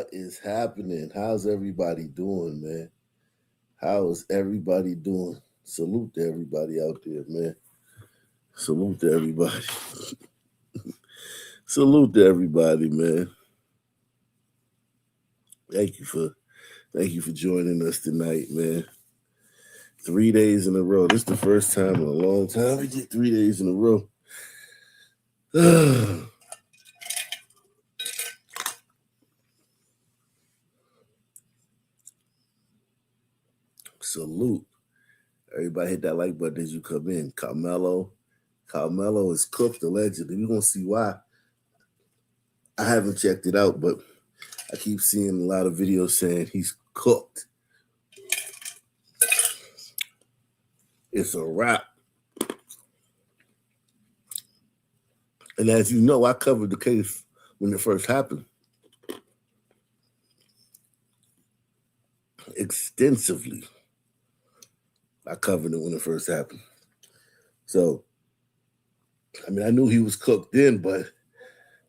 What is happening? How's everybody doing, man? How is everybody doing? Salute to everybody out there, man. Salute to everybody. Salute to everybody, man. Thank you for joining us tonight, man. 3 days in a row. This is the first time in a long time we get 3 days in a row. Salute. Everybody hit that like button as you come in. Karmelo is cooked allegedly. We're gonna see why. I haven't checked it out, but I keep seeing a lot of videos saying he's cooked. It's a wrap. And as you know, I covered the case when it first happened extensively. I covered it when it first happened. So, I mean, I knew he was cooked then, but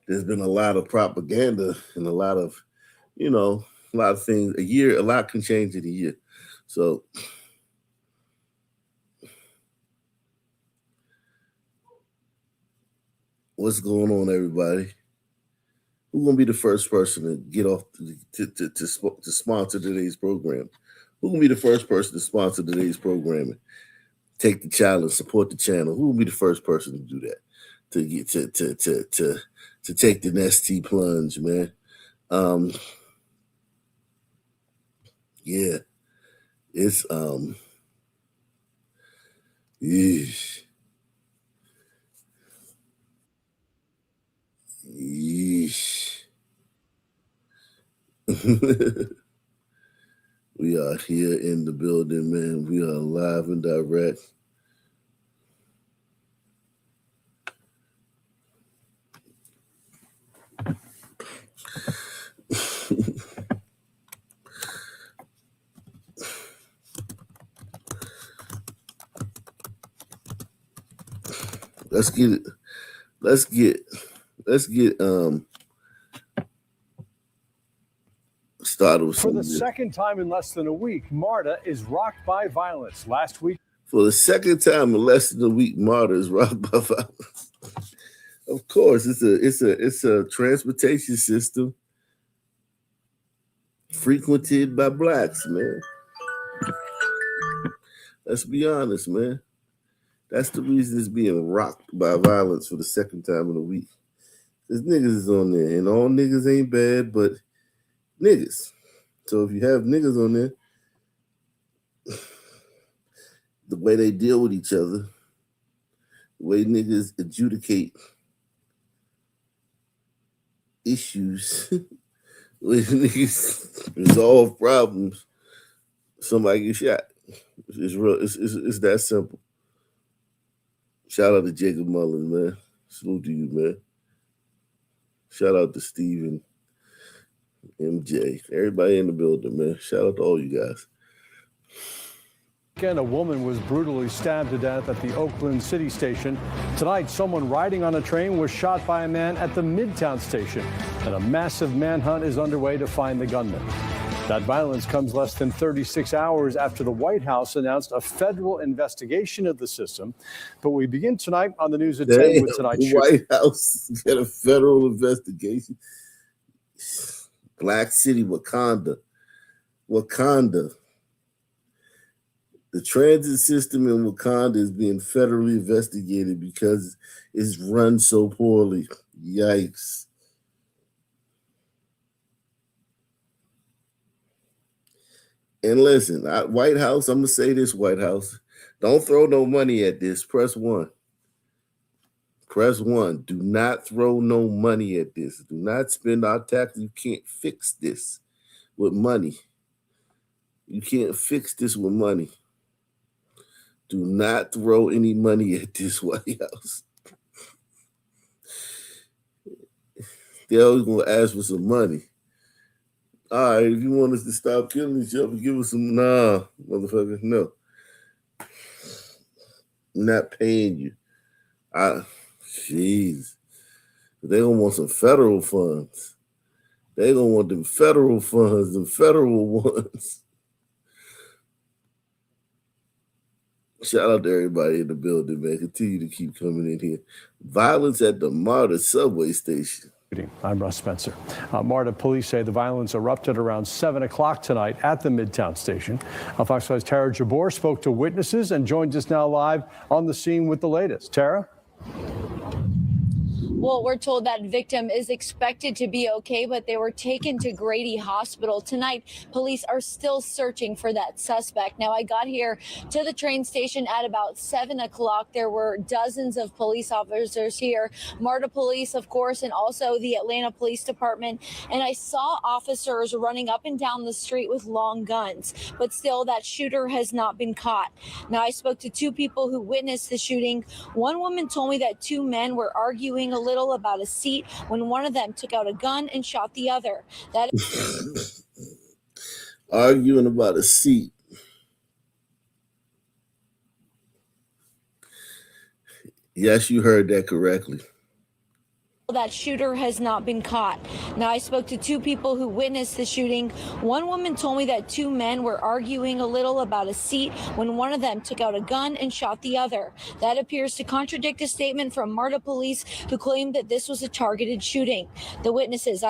there's been a lot of propaganda and a lot of, a lot of things. A lot can change in a year. So, what's going on, everybody? Who's gonna be the first person to get off to sponsor today's program? Who's gonna be the first person to sponsor today's programming? Take the challenge, support the channel. Who will be the first person to do that? To get to take the Nestea plunge, man. Yeah, it's yeesh. We are here in the building, man. We are live and direct. Let's get started with For the second time in less than a week, Marta is rocked by violence. Last week. For the second time in less than a week, Marta is rocked by violence. Of course, it's a transportation system frequented by blacks, man. Let's be honest, man. That's the reason it's being rocked by violence for the second time in a week. There's niggas is on there, and all niggas ain't bad, but niggas. So if you have niggas on there, the way they deal with each other, the way niggas adjudicate issues, the way niggas resolve problems, somebody gets shot. It's real. It's that simple. Shout out to Jacob Mullins, man. Salute to you, man. Shout out to Steven, MJ, everybody in the building, man. Shout out to all you guys. Again, a woman was brutally stabbed to death at the Oakland City Station. Tonight, someone riding on a train was shot by a man at the Midtown Station, and a massive manhunt is underway to find the gunman. That violence comes less than 36 hours after the White House announced a federal investigation of the system. But we begin tonight on the news at 10 with tonight's show. White House got a federal investigation. Black City, Wakanda. The transit system in Wakanda is being federally investigated because it's run so poorly. Yikes. And listen, White House, I'm going to say this, White House. Don't throw no money at this. Press 1. Press 1. Do not throw no money at this. Do not spend our taxes. You can't fix this with money. You can't fix this with money. Do not throw any money at this White House. They're always going to ask for some money. All right, if you want us to stop killing each other, give us some. Nah, motherfucker, no. I'm not paying you. Jeez. They don't want some federal funds. They gonna want them federal funds, the federal ones. Shout out to everybody in the building, man. Continue to keep coming in here. Violence at the MARTA subway station. I'm Russ Spencer. MARTA police say the violence erupted around 7 o'clock tonight at the Midtown station. Fox 5's Tara Jabor spoke to witnesses and joins us now live on the scene with the latest. Tara? Well, we're told that victim is expected to be okay, but they were taken to Grady Hospital. Tonight, police are still searching for that suspect. Now, I got here to the train station at about 7 o'clock. There were dozens of police officers here, MARTA police, of course, and also the Atlanta Police Department. And I saw officers running up and down the street with long guns, but still that shooter has not been caught. Now, I spoke to two people who witnessed the shooting. One woman told me that two men were arguing a little about a seat when one of them took out a gun and shot the other. That Arguing about a seat. Yes, you heard that correctly. That shooter has not been caught. Now, I spoke to two people who witnessed the shooting. One woman told me that two men were arguing a little about a seat when one of them took out a gun and shot the other. That appears to contradict a statement from MARTA police who claimed that this was a targeted shooting. The witnesses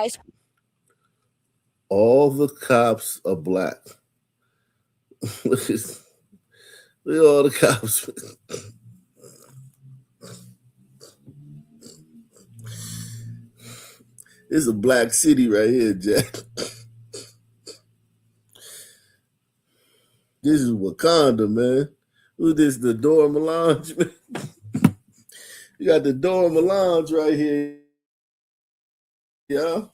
All the cops are black. Look at all the cops. It's a black city right here, Jack. This is Wakanda, man. Who this? The Dora Melange, man. You got the Dora Melange right here, y'all.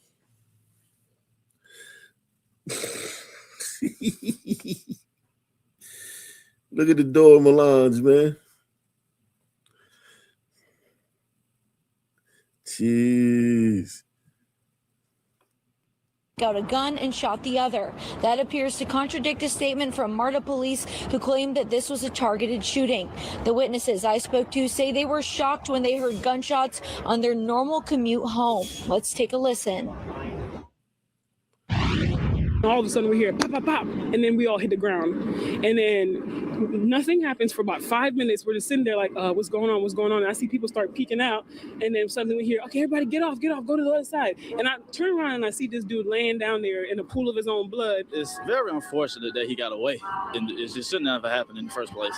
Look at the Dora Melange, man. Jeez. out a gun and shot the other. That appears to contradict a statement from MARTA police who claimed that this was a targeted shooting. The witnesses I spoke to say they were shocked when they heard gunshots on their normal commute home. Let's take a listen. All of a sudden we hear pop, pop, pop, and then we all hit the ground. And then nothing happens for about 5 minutes. We're just sitting there like, what's going on? What's going on? And I see people start peeking out. And then suddenly we hear, okay, everybody get off, go to the other side. And I turn around and I see this dude laying down there in a pool of his own blood. It's very unfortunate that he got away. And it just shouldn't have happened in the first place.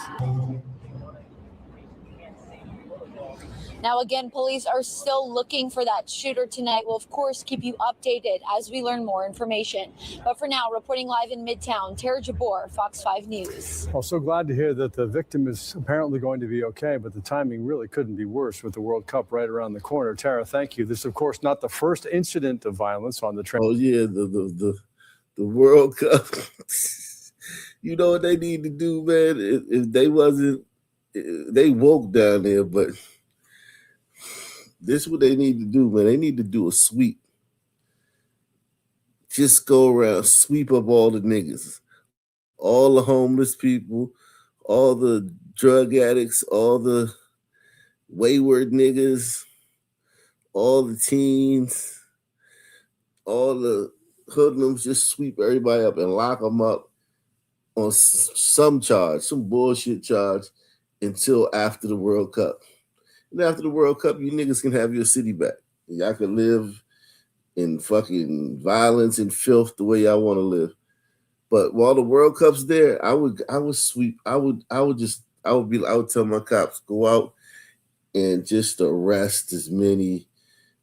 Now, again, police are still looking for that shooter tonight. We'll, of course, keep you updated as we learn more information. But for now, reporting live in Midtown, Tara Jabor, Fox 5 News. Well, so glad to hear that the victim is apparently going to be okay, but the timing really couldn't be worse with the World Cup right around the corner. Tara, thank you. This is, of course, not the first incident of violence on the train. Oh, yeah, the World Cup. You know what they need to do, man? If they wasn't, they woke down there, but this is what they need to do, man. They need to do a sweep. Just go around, sweep up all the niggas, all the homeless people, all the drug addicts, all the wayward niggas, all the teens, all the hoodlums. Just sweep everybody up and lock them up on some charge, some bullshit charge until after the World Cup. And after the World Cup, you niggas can have your city back. Y'all can live in fucking violence and filth the way y'all want to live. But while the World Cup's there, I would sweep. I would tell my cops, go out and just arrest as many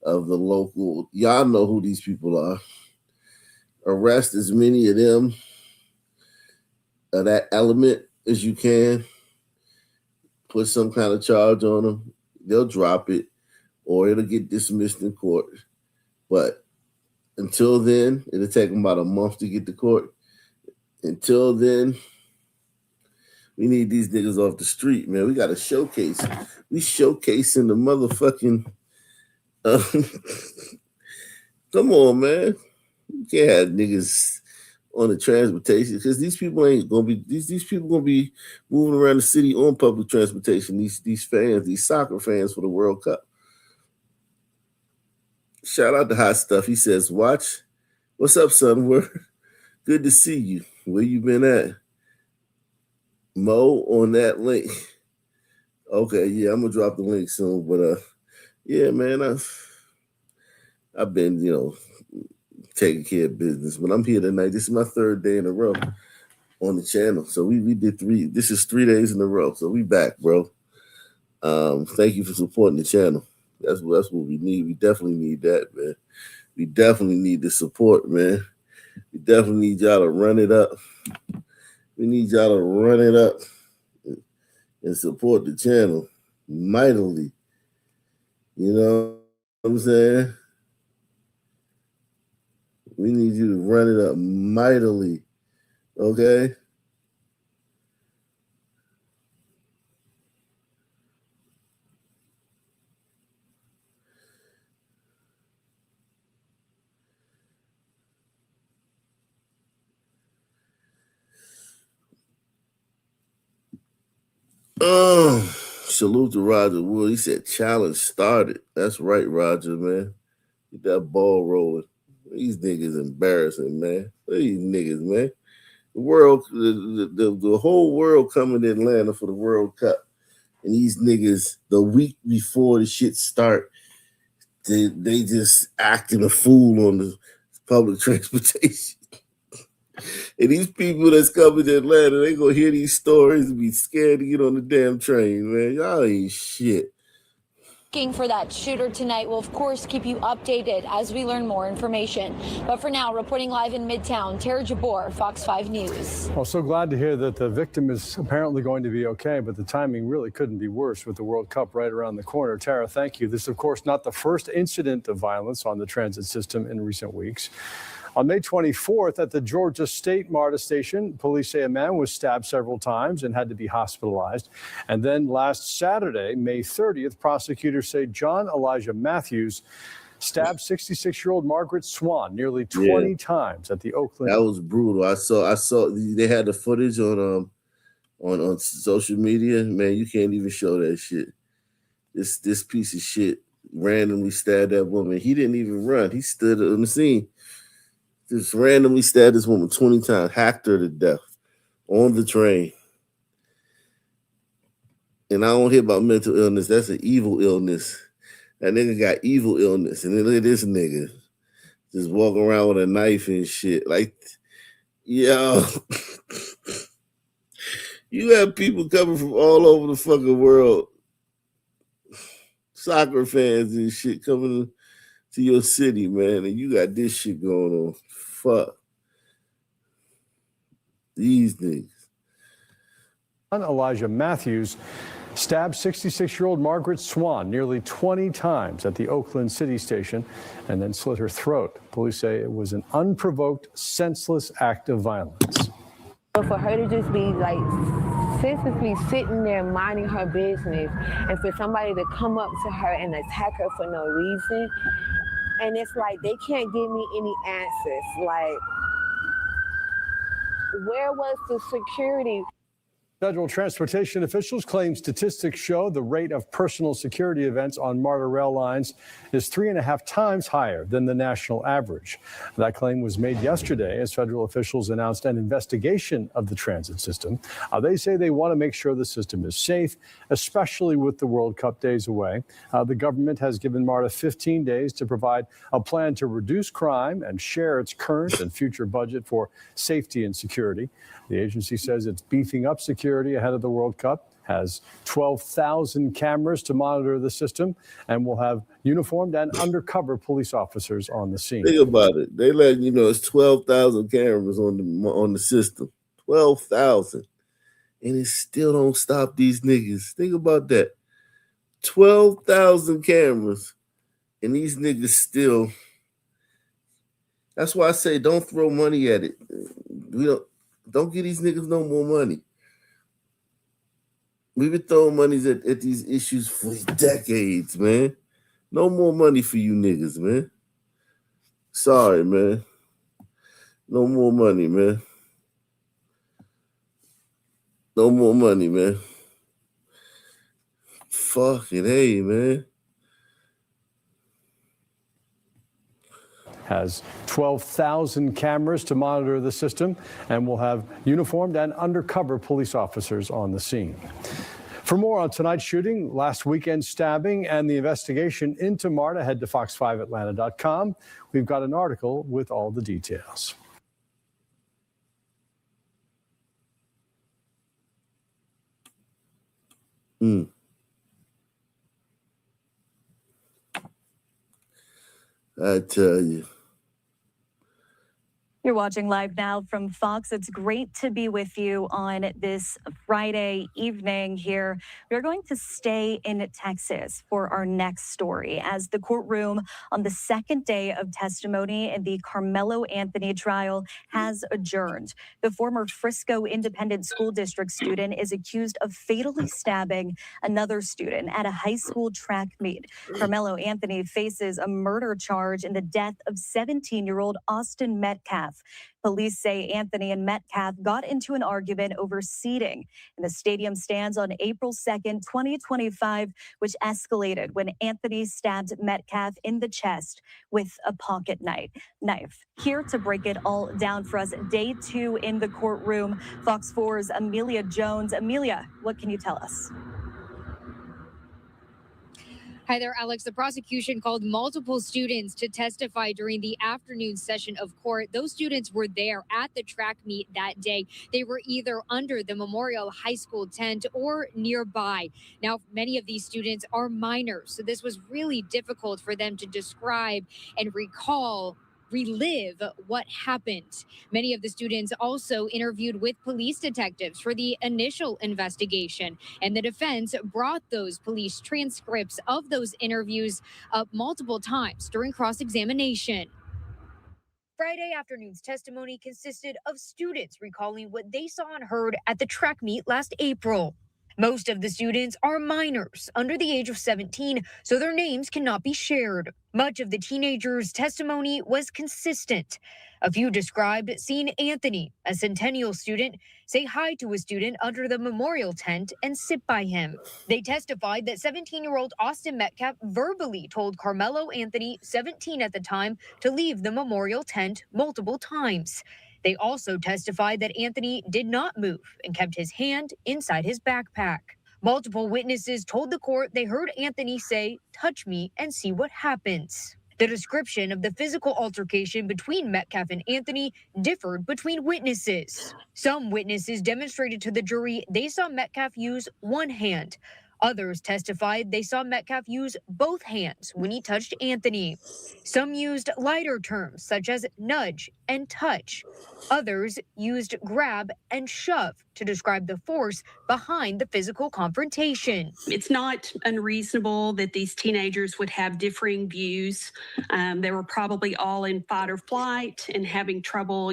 of the local. Y'all know who these people are. Arrest as many of them, of that element as you can. Put some kind of charge on them. They'll drop it or it'll get dismissed in court. But until then, it'll take them about a month to get to court. Until then, we need these niggas off the street, man. We got to showcase. We showcasing the motherfucking... Come on, man. You can't have niggas on the transportation because these people ain't gonna be these people gonna be moving around the city on public transportation. These fans, these soccer fans for the World Cup. Shout out to Hot Stuff. He says, watch What's up, son? Good to see you. Where you been at? Mo on that link. Okay, yeah, I'm gonna drop the link soon. But yeah, man, I've been, taking care of business. But I'm here tonight. This is my third day in a row on the channel. So we did three. This is 3 days in a row. So we back, bro. Thank you for supporting the channel. That's what we need. We definitely need that, man. We definitely need the support, man. We definitely need y'all to run it up. We need y'all to run it up and support the channel mightily. You know what I'm saying? We need you to run it up mightily. Okay? Salute to Roger Wood. He said challenge started. That's right, Roger, man. Get that ball rolling. These niggas embarrassing, man. These niggas, man. The world, the whole world coming to Atlanta for the World Cup. And these niggas, the week before the shit start, they just acting a fool on the public transportation. And these people that's coming to Atlanta, they gonna hear these stories and be scared to get on the damn train, man. Y'all ain't shit. Looking for that shooter tonight. We'll, of course, keep you updated as we learn more information. But for now, reporting live in Midtown, Tara Jabor, Fox 5 News. Well, so glad to hear that the victim is apparently going to be okay, but the timing really couldn't be worse with the World Cup right around the corner. Tara, thank you. This is, of course, not the first incident of violence on the transit system in recent weeks. On May 24th, at the Georgia State MARTA station, police say a man was stabbed several times and had to be hospitalized. And then last Saturday, May 30th, prosecutors say John Elijah Matthews stabbed 66-year-old Margaret Swan nearly 20 times at the Oakland. That was brutal. I saw they had the footage on social media. Man, you can't even show that shit. This piece of shit randomly stabbed that woman. He didn't even run. He stood on the scene. Just randomly stabbed this woman 20 times, hacked her to death on the train. And I don't hear about mental illness. That's an evil illness. That nigga got evil illness. And then look at this nigga just walking around with a knife and shit. Like, yo, you have people coming from all over the fucking world, soccer fans and shit coming to your city, man, and you got this shit going on. Fuck these niggas. Elijah Matthews stabbed 66-year-old Margaret Swan nearly 20 times at the Oakland City Station and then slit her throat. Police say it was an unprovoked, senseless act of violence. So for her to just be like senselessly sitting there minding her business and for somebody to come up to her and attack her for no reason, and it's like they can't give me any answers. Like, where was the security? Federal transportation officials claim statistics show the rate of personal security events on MARTA rail lines is 3.5 times higher than the national average. That claim was made yesterday as federal officials announced an investigation of the transit system. They say they want to make sure the system is safe, especially with the World Cup days away. The government has given MARTA 15 days to provide a plan to reduce crime and share its current and future budget for safety and security. The agency says it's beefing up security ahead of the World Cup, has 12,000 cameras to monitor the system, and will have uniformed and undercover police officers on the scene. Think about it. They let you know it's 12,000 cameras on the system. 12,000. And it still don't stop these niggas. Think about that. 12,000 cameras, and these niggas still. That's why I say don't throw money at it. Don't give these niggas no more money. We've been throwing money at these issues for decades, man. No more money for you niggas, man. Sorry, man. No more money, man. No more money, man. Fucking hey, man. has 12,000 cameras to monitor the system and will have uniformed and undercover police officers on the scene. For more on tonight's shooting, last weekend's stabbing, and the investigation into Marta, head to fox5atlanta.com. We've got an article with all the details. I tell you. You're watching live now from Fox. It's great to be with you on this Friday evening here. We're going to stay in Texas for our next story as the courtroom on the second day of testimony in the Karmelo Anthony trial has adjourned. The former Frisco Independent School District student is accused of fatally stabbing another student at a high school track meet. Karmelo Anthony faces a murder charge in the death of 17-year-old Austin Metcalf. Police say Anthony and Metcalf got into an argument over seating in the stadium stands on April 2nd, 2025, which escalated when Anthony stabbed Metcalf in the chest with a pocket knife. Here to break it all down for us, day 2 in the courtroom, Fox 4's Amelia Jones. Amelia, what can you tell us? Hi there, Alex. The prosecution called multiple students to testify during the afternoon session of court. Those students were there at the track meet that day. They were either under the Memorial High School tent or nearby. Now, many of these students are minors, so this was really difficult for them to describe and relive what happened. Many of the students also interviewed with police detectives for the initial investigation, and the defense brought those police transcripts of those interviews up multiple times during cross-examination. Friday afternoon's testimony consisted of students recalling what they saw and heard at the track meet last April. Most of the students are minors, under the age of 17, so their names cannot be shared. Much of the teenagers' testimony was consistent. A few described seeing Anthony, a Centennial student, say hi to a student under the memorial tent and sit by him. They testified that 17-year-old Austin Metcalf verbally told Karmelo Anthony, 17 at the time, to leave the memorial tent multiple times. They also testified that Anthony did not move and kept his hand inside his backpack. Multiple witnesses told the court they heard Anthony say, "Touch me and see what happens." The description of the physical altercation between Metcalf and Anthony differed between witnesses. Some witnesses demonstrated to the jury they saw Metcalf use one hand. Others testified they saw Metcalf use both hands when he touched Anthony. Some used lighter terms such as nudge and touch. Others used grab and shove to describe the force behind the physical confrontation. It's not unreasonable that these teenagers would have differing views. They were probably all in fight or flight and having trouble,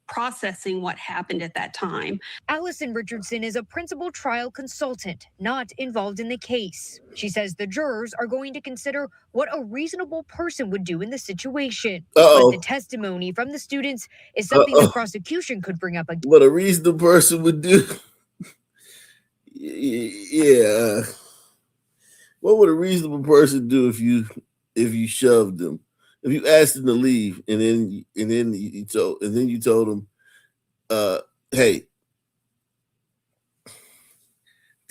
processing what happened at that time. Allison Richardson is a principal trial consultant not involved in the case. She says the jurors are going to consider what a reasonable person would do in the situation. But the testimony from the students is something the prosecution could bring up again. What a reasonable person would do. Yeah. What would a reasonable person do if you shoved them? If you asked them to leave and then you told them, hey,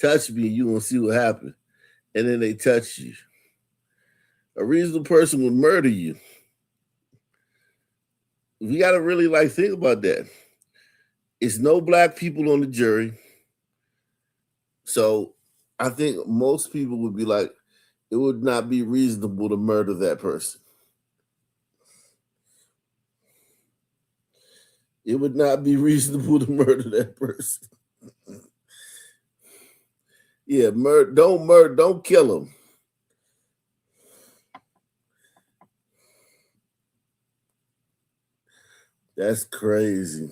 touch me, you gonna see what happens. And then they touch you. A reasonable person would murder you. We gotta really think about that. It's no black people on the jury. So I think most people would be like, it would not be reasonable to murder that person. It would not be reasonable to murder that person. Yeah, don't kill him. That's crazy.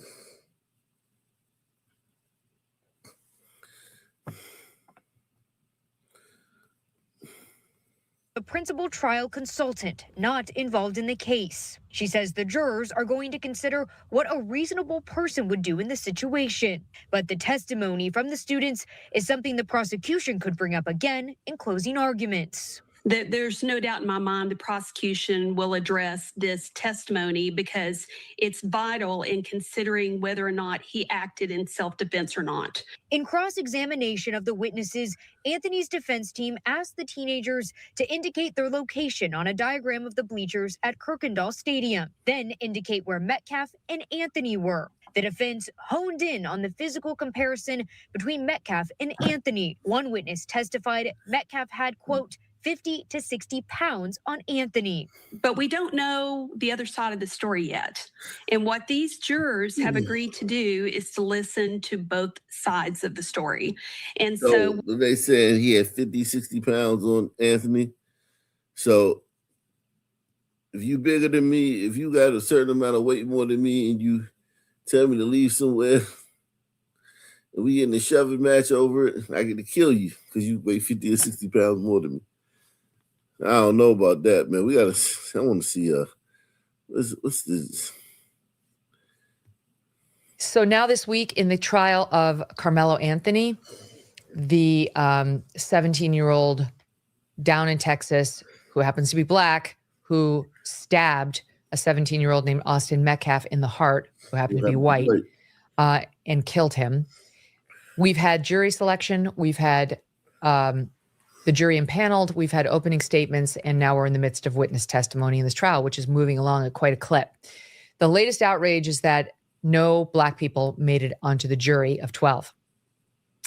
A principal trial consultant not involved in the case. She says the jurors are going to consider what a reasonable person would do in the situation. But the testimony from the students is something the prosecution could bring up again in closing arguments. There's no doubt in my mind the prosecution will address this testimony because it's vital in considering whether or not he acted in self-defense or not. In cross-examination of the witnesses, Anthony's defense team asked the teenagers to indicate their location on a diagram of the bleachers at Kirkendall Stadium, then indicate where Metcalf and Anthony were. The defense honed in on the physical comparison between Metcalf and Anthony. One witness testified Metcalf had, quote, 50 to 60 pounds on Anthony. But we don't know the other side of the story yet. And what these jurors have agreed to do is to listen to both sides of the story. And so they said he had 50, 60 pounds on Anthony. So if you bigger than me, if you got a certain amount of weight more than me and you tell me to leave somewhere and we get in a shoving match over it, I get to kill you because you weigh 50 or 60 pounds more than me. I don't know about that, man. I want to see what's this? So now this week in the trial of Karmelo Anthony, the 17-year-old down in Texas who happens to be black, who stabbed a 17-year-old named Austin Metcalf in the heart, who happened to be white, and killed him. We've had jury selection. We've had the jury impaneled. We've had opening statements, and now we're in the midst of witness testimony in this trial, which is moving along at quite a clip. The latest outrage is that no black people made it onto the jury of 12.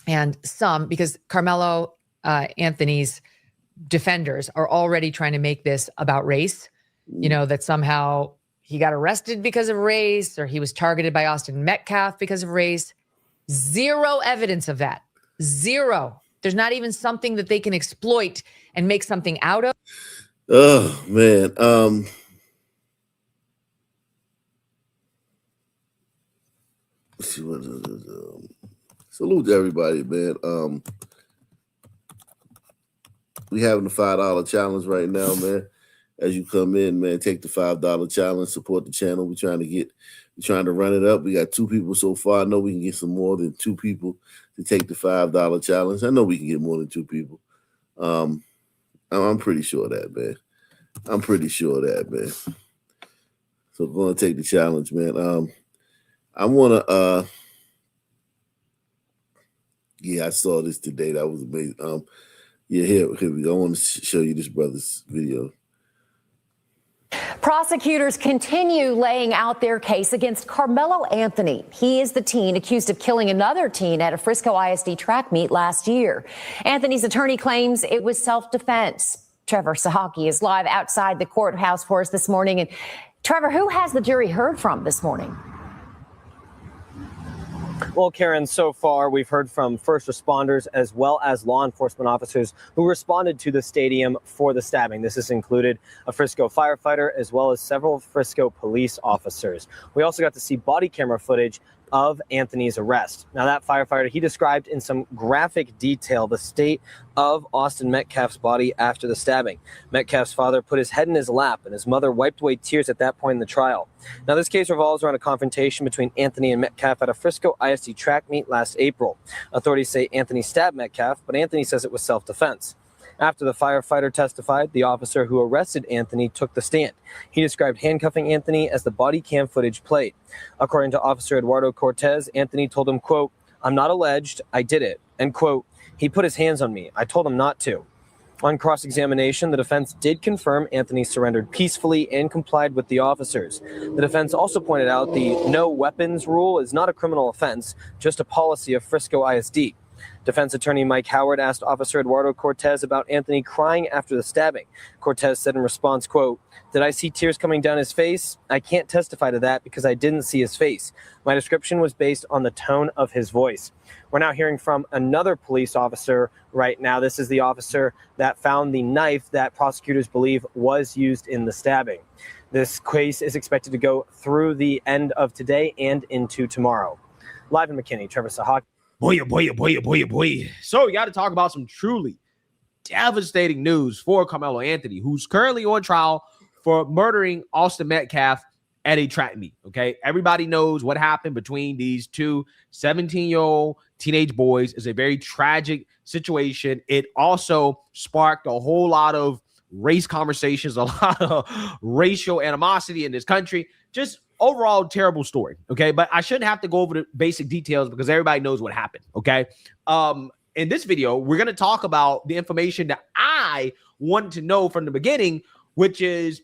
And some, because Karmelo Anthony's defenders are already trying to make this about race, that somehow he got arrested because of race or he was targeted by Austin Metcalf because of race. Zero evidence of that. Zero. There's not even something that they can exploit and make something out of. Oh, man. Let's see what salute to everybody, man. We having the $5 challenge right now, man. As you come in, man, take the $5 challenge, support the channel. We're trying to run it up. We got 2 people so far. I know we can get some more than 2 people to take the $5 challenge. I know we can get more than 2 people. I'm pretty sure of that, man. So go and take the challenge, man. I want to, I saw this today. That was amazing. Here we go. I want to show you this brother's video. Prosecutors continue laying out their case against Karmelo Anthony. He is the teen accused of killing another teen at a Frisco ISD track meet last year. Anthony's attorney claims it was self-defense. Trevor Sahaki is live outside the courthouse for us this morning. And Trevor, who has the jury heard from this morning? Well, Karen, so far we've heard from first responders as well as law enforcement officers who responded to the stadium for the stabbing. This has included a Frisco firefighter as well as several Frisco police officers. We also got to see body camera footage of Anthony's arrest. Now, that firefighter, he described in some graphic detail the state of Austin Metcalf's body after the stabbing. Metcalf's father put his head in his lap, and his mother wiped away tears at that point in the trial. Now, this case revolves around a confrontation between Anthony and Metcalf at a Frisco ISD track meet last April. Authorities say Anthony stabbed Metcalf, but Anthony says it was self-defense. After the firefighter testified, the officer who arrested Anthony took the stand. He described handcuffing Anthony as the body cam footage played. According to Officer Eduardo Cortez, Anthony told him, quote, "I'm not alleged, I did it," and quote, "He put his hands on me. I told him not to." On cross-examination, the defense did confirm Anthony surrendered peacefully and complied with the officers. The defense also pointed out the no weapons rule is not a criminal offense, just a policy of Frisco ISD. Defense attorney Mike Howard asked Officer Eduardo Cortez about Anthony crying after the stabbing. Cortez said in response, quote, "Did I see tears coming down his face? I can't testify to that because I didn't see his face. My description was based on the tone of his voice." We're now hearing from another police officer right now. This is the officer that found the knife that prosecutors believe was used in the stabbing. This case is expected to go through the end of today and into tomorrow. Live in McKinney, Trevor Sahaki. Boy. So we got to talk about some truly devastating news for Karmelo Anthony, who's currently on trial for murdering Austin Metcalf at a track meet. Okay, everybody knows what happened between these two 17-year-old teenage boys is a very tragic situation. It also sparked a whole lot of race conversations, a lot of racial animosity in this country. Just overall terrible story. Okay. But I shouldn't have to go over the basic details because everybody knows what happened. Okay. In this video, we're going to talk about the information that I wanted to know from the beginning, which is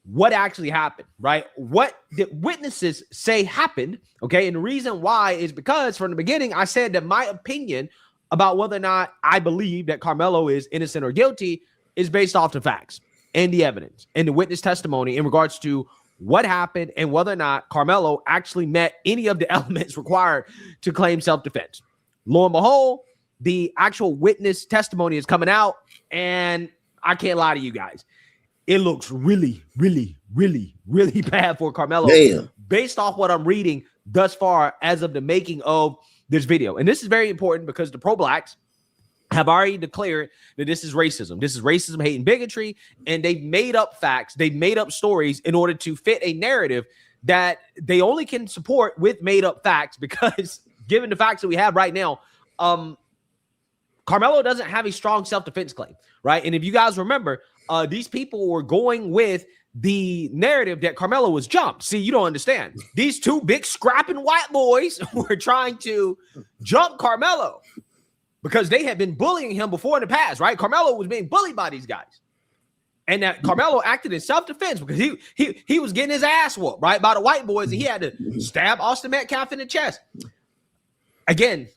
what actually happened, right? What did witnesses say happened? Okay. And the reason why is because from the beginning, I said that my opinion about whether or not I believe that Karmelo is innocent or guilty is based off the facts and the evidence and the witness testimony in regards to what happened and whether or not Karmelo actually met any of the elements required to claim self-defense. Lo and behold, the actual witness testimony is coming out, and I can't lie to you guys. It looks really, really, really, really bad for Karmelo. Damn. Based off what I'm reading thus far as of the making of this video. And this is very important because the pro-blacks have already declared that this is racism. This is racism, hate, and bigotry. And they've made up facts. They've made up stories in order to fit a narrative that they only can support with made up facts because given the facts that we have right now, Karmelo doesn't have a strong self-defense claim, right? And if you guys remember, these people were going with the narrative that Karmelo was jumped. See, you don't understand. These two big scrapping white boys were trying to jump Karmelo because they had been bullying him before in the past, right? Karmelo was being bullied by these guys. And that Karmelo acted in self-defense because he was getting his ass whooped, right, by the white boys, and he had to stab Austin Metcalf in the chest. Again,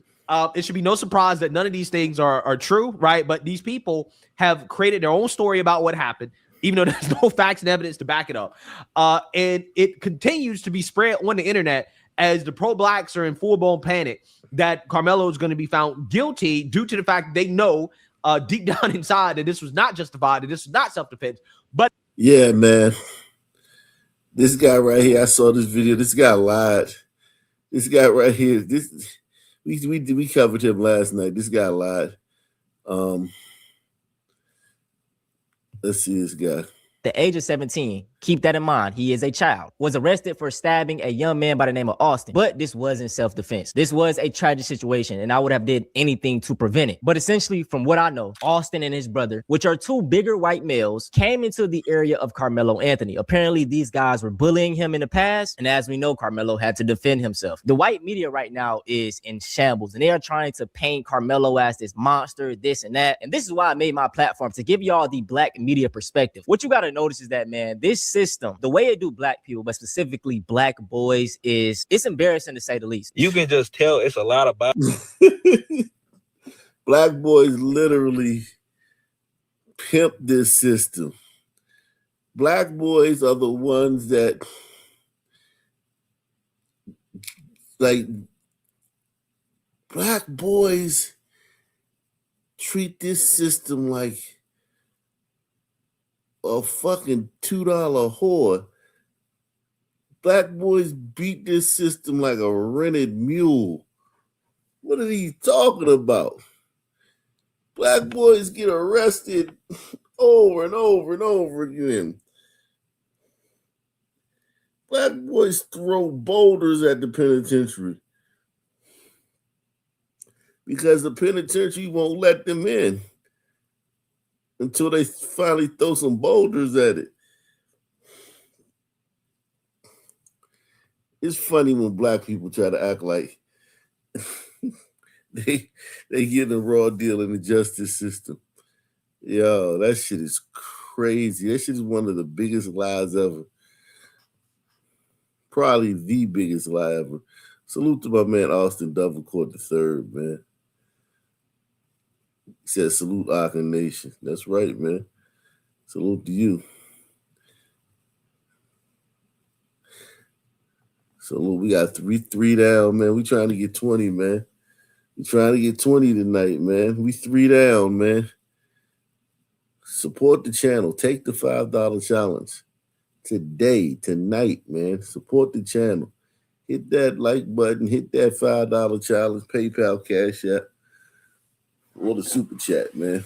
it should be no surprise that none of these things are true, right? But these people have created their own story about what happened, even though there's no facts and evidence to back it up. And it continues to be spread on the internet as the pro-blacks are in full-blown panic that Karmelo is going to be found guilty due to the fact that they know deep down inside that this was not justified, that this was not self-defense. But yeah, man, this guy right here, I saw this video. This guy lied. This guy right here, we covered him last night. This guy lied. Let's see this guy. The age of 17, keep that in mind. He is a child. Was arrested for stabbing a young man by the name of Austin. But this wasn't self-defense. This was a tragic situation, and I would have did anything to prevent it. But essentially, from what I know, Austin and his brother, which are two bigger white males, came into the area of Karmelo Anthony. Apparently, these guys were bullying him in the past, and as we know, Karmelo had to defend himself. The white media right now is in shambles, and they are trying to paint Karmelo as this monster, this and that. And this is why I made my platform, to give y'all the black media perspective. What you got to notice is that, man, this system, the way it do black people, but specifically black boys, it's embarrassing to say the least. You can just tell it's a lot about black boys literally pimp this system. Black boys are the ones that black boys treat this system like a fucking $2 whore. Black boys beat this system like a rented mule. What are you talking about? Black boys get arrested over and over and over again. Black boys throw boulders at the penitentiary because the penitentiary won't let them in until they finally throw some boulders at it. It's funny when black people try to act like they get a raw deal in the justice system. Yo, that shit is crazy. That shit is one of the biggest lies ever. Probably the biggest lie ever. Salute to my man Austin Dovercourt III, man. He said, salute Aka Nation. That's right, man. Salute to you. Salute. We got three down, man. We trying to get 20, man. We trying to get 20 tonight, man. We 3 down, man. Support the channel. Take the $5 challenge. Today, tonight, man. Support the channel. Hit that like button. Hit that $5 challenge. PayPal, Cash App. Or the super chat, man.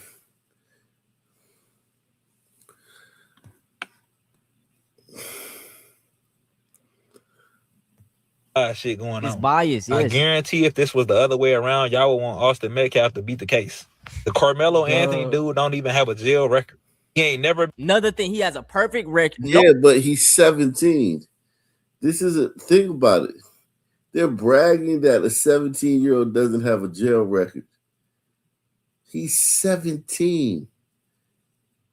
Shit going on. It's bias, yes. I guarantee if this was the other way around, y'all would want Austin Metcalf to beat the case. The Karmelo Anthony dude don't even have a jail record. He ain't never. Another thing, he has a perfect record. Yeah, but he's 17. This is a think about it. They're bragging that a 17-year-old doesn't have a jail record. He's 17.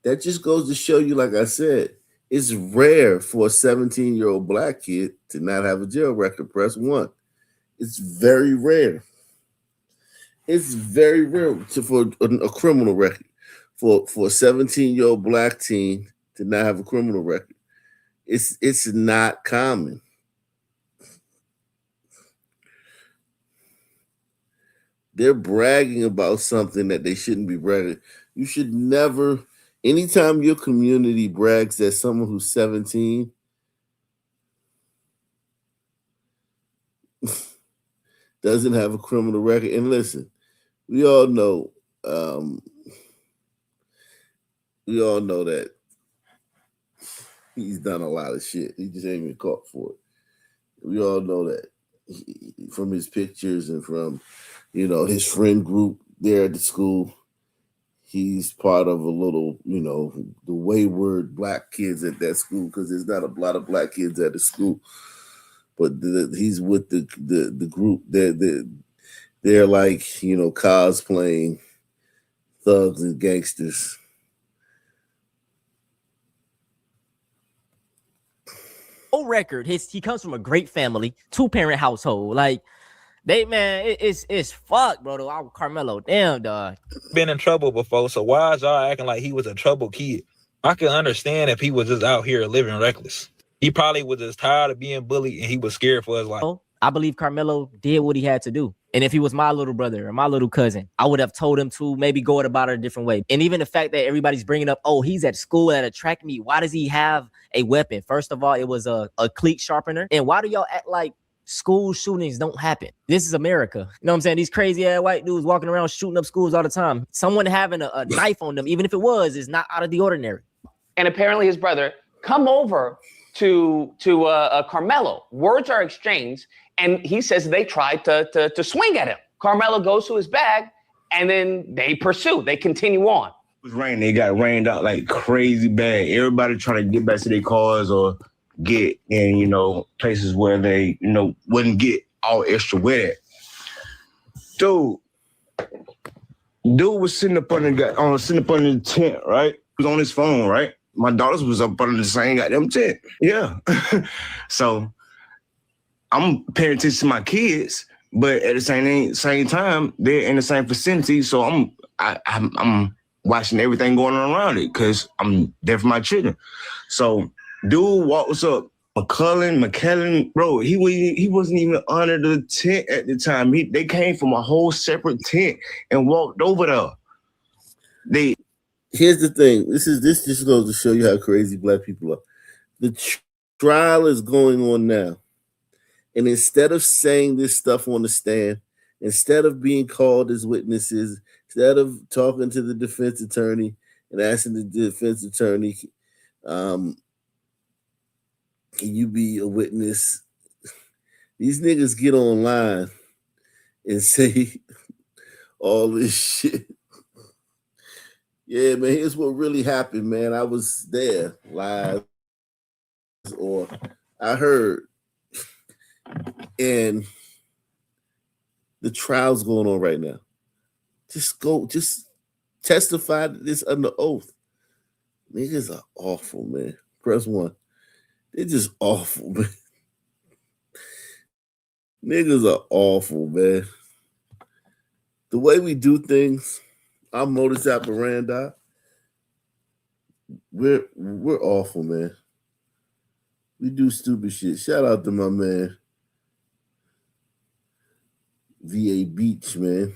That just goes to show you, like I said, it's rare for a 17-year-old black kid to not have a jail record. Press 1. It's very rare. It's very rare for a criminal record. For a 17-year-old black teen to not have a criminal record. It's not common. They're bragging about something that they shouldn't be bragging. You should never, anytime your community brags that someone who's 17 doesn't have a criminal record. And listen, we all know that he's done a lot of shit. He just ain't been caught for it. We all know that from his pictures and from, his friend group there at the school. He's part of a little, the wayward black kids at that school, because there's not a lot of black kids at the school. But he's with the group. They're like, cosplaying thugs and gangsters. Record. He comes from a great family, 2-parent household. Like, it's fuck, bro. Karmelo, damn, dog. Been in trouble before, so why is y'all acting like he was a troubled kid? I can understand if he was just out here living reckless. He probably was just tired of being bullied and he was scared for his life. I believe Karmelo did what he had to do. And if he was my little brother or my little cousin, I would have told him to maybe go about it a different way. And even the fact that everybody's bringing up, oh, he's at school at a track meet. Why does he have a weapon? First of all, it was a cleat sharpener. And why do y'all act like school shootings don't happen? This is America. You know what I'm saying? These crazy ass white dudes walking around shooting up schools all the time. Someone having a knife on them, even if it was, is not out of the ordinary. And apparently his brother come over to Karmelo. Words are exchanged, and he says they tried to swing at him. Karmelo goes to his bag, and then they pursue. They continue on. It was raining. They got rained out like crazy bad. Everybody trying to get back to their cars or get in, places where they, wouldn't get all extra wet. Dude was sitting up under the tent, right? He was on his phone, right? My daughters was up under the same goddamn tent. Yeah. So I'm paying attention to my kids, but at the same time, they're in the same vicinity. So I'm watching everything going on around it because I'm there for my children. So dude walks up, McKellen, bro, he wasn't even under the tent at the time. They came from a whole separate tent and walked over there. Here's the thing. This just goes to show you how crazy black people are. The trial is going on now. And instead of saying this stuff on the stand, instead of being called as witnesses, instead of talking to the defense attorney and asking the defense attorney, can you be a witness? These niggas get online and say all this shit. Yeah, man, here's what really happened, man. I was there live, or I heard. And the trial's going on right now. Just testify to this under oath. Niggas are awful, man. Press 1. They're just awful, man. Niggas are awful, man. The way we do things, our modus operandi, we're awful, man. We do stupid shit. Shout out to my man, VA Beach, man.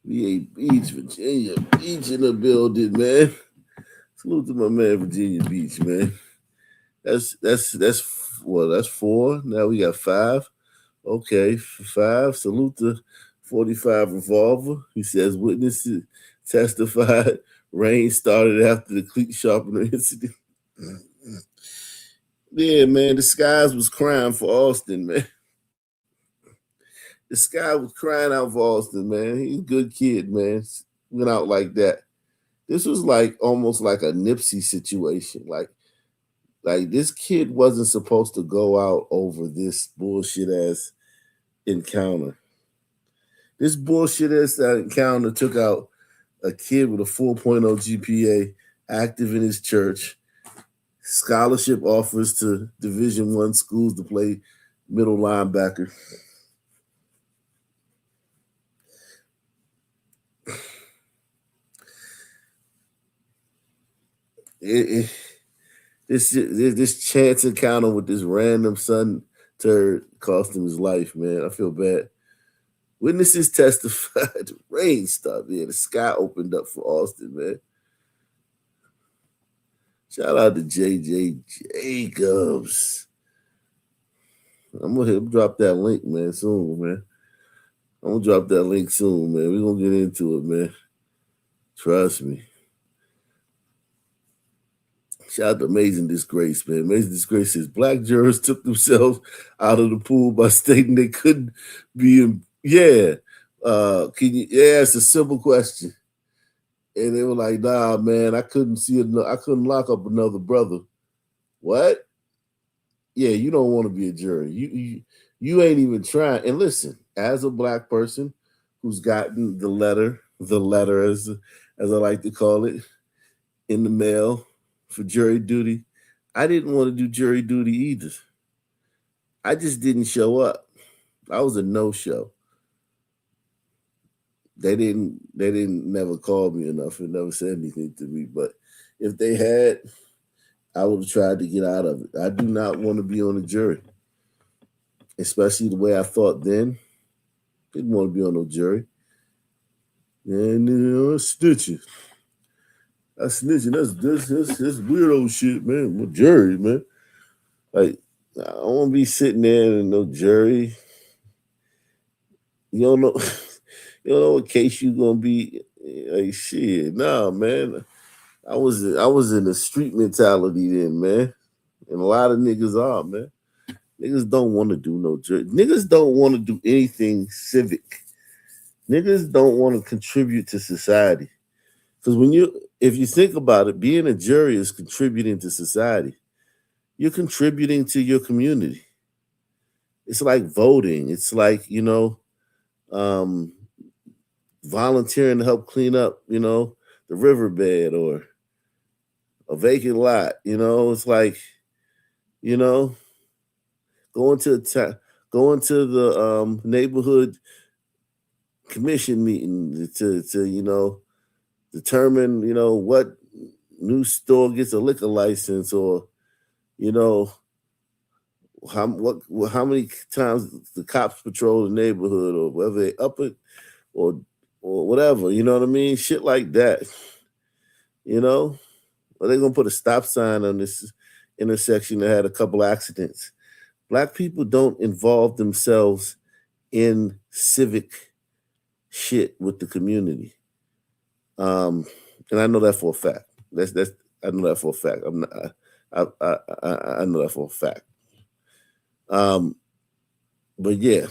VA Beach, Virginia Beach in the building, man. Salute to my man, Virginia Beach, man. That's 4. Now we got 5. Okay, 5. Salute to 45 Revolver. He says witnesses testified rain started after the cleat sharpener incident. Yeah, man, the skies was crying for Austin, man. The sky was crying out for Austin, man. He's a good kid, man. Went out like that. This was like almost like a Nipsey situation. Like this kid wasn't supposed to go out over this bullshit ass encounter. This bullshit ass encounter took out a kid with a 4.0 GPA, active in his church, scholarship offers to Division I schools to play middle linebacker. This chance encounter with this random son turd cost him his life, man. I feel bad. Witnesses testified. Rain stopped. Yeah, the sky opened up for Austin, man. Shout out to JJ Jacobs. I'm gonna drop that link, man, soon, man. I'm gonna drop that link soon, man. We're gonna get into it, man. Trust me. Shout out to Amazing Disgrace, man. Amazing Disgrace says black jurors took themselves out of the pool by stating they couldn't be in. Yeah. Can you? Yeah, it's a simple question. And they were like, nah, man, I couldn't lock up another brother. What? Yeah, you don't want to be a jury. You ain't even trying. And listen, as a black person who's gotten the letter as I like to call it, in the mail for jury duty, I didn't want to do jury duty either. I just didn't show up. I was a no-show. They didn't never call me enough and never said anything to me. But if they had, I would have tried to get out of it. I do not want to be on a jury, especially the way I thought then. Didn't want to be on no jury. And snitching. That's snitching. That's weirdo shit, man. What jury, man? Like, I don't want to be sitting there in no jury. You don't know. You don't know what case you gonna be. Like, shit, nah, man. I was in a street mentality then, man. And a lot of niggas are, man. Niggas don't want to do no jury. Niggas don't want to do anything civic. Niggas don't want to contribute to society. Because if you think about it, being a jury is contributing to society. You're contributing to your community. It's like voting. It's like, volunteering to help clean up, the riverbed or a vacant lot. It's like, going to the neighborhood commission meeting to determine, what new store gets a liquor license, or how many times the cops patrol the neighborhood, or whether they up it or whatever, you know what I mean? Shit like that. Are they gonna put a stop sign on this intersection that had a couple accidents? Black people don't involve themselves in civic shit with the community. And I know that for a fact. I know that for a fact. I know that for a fact. But yeah.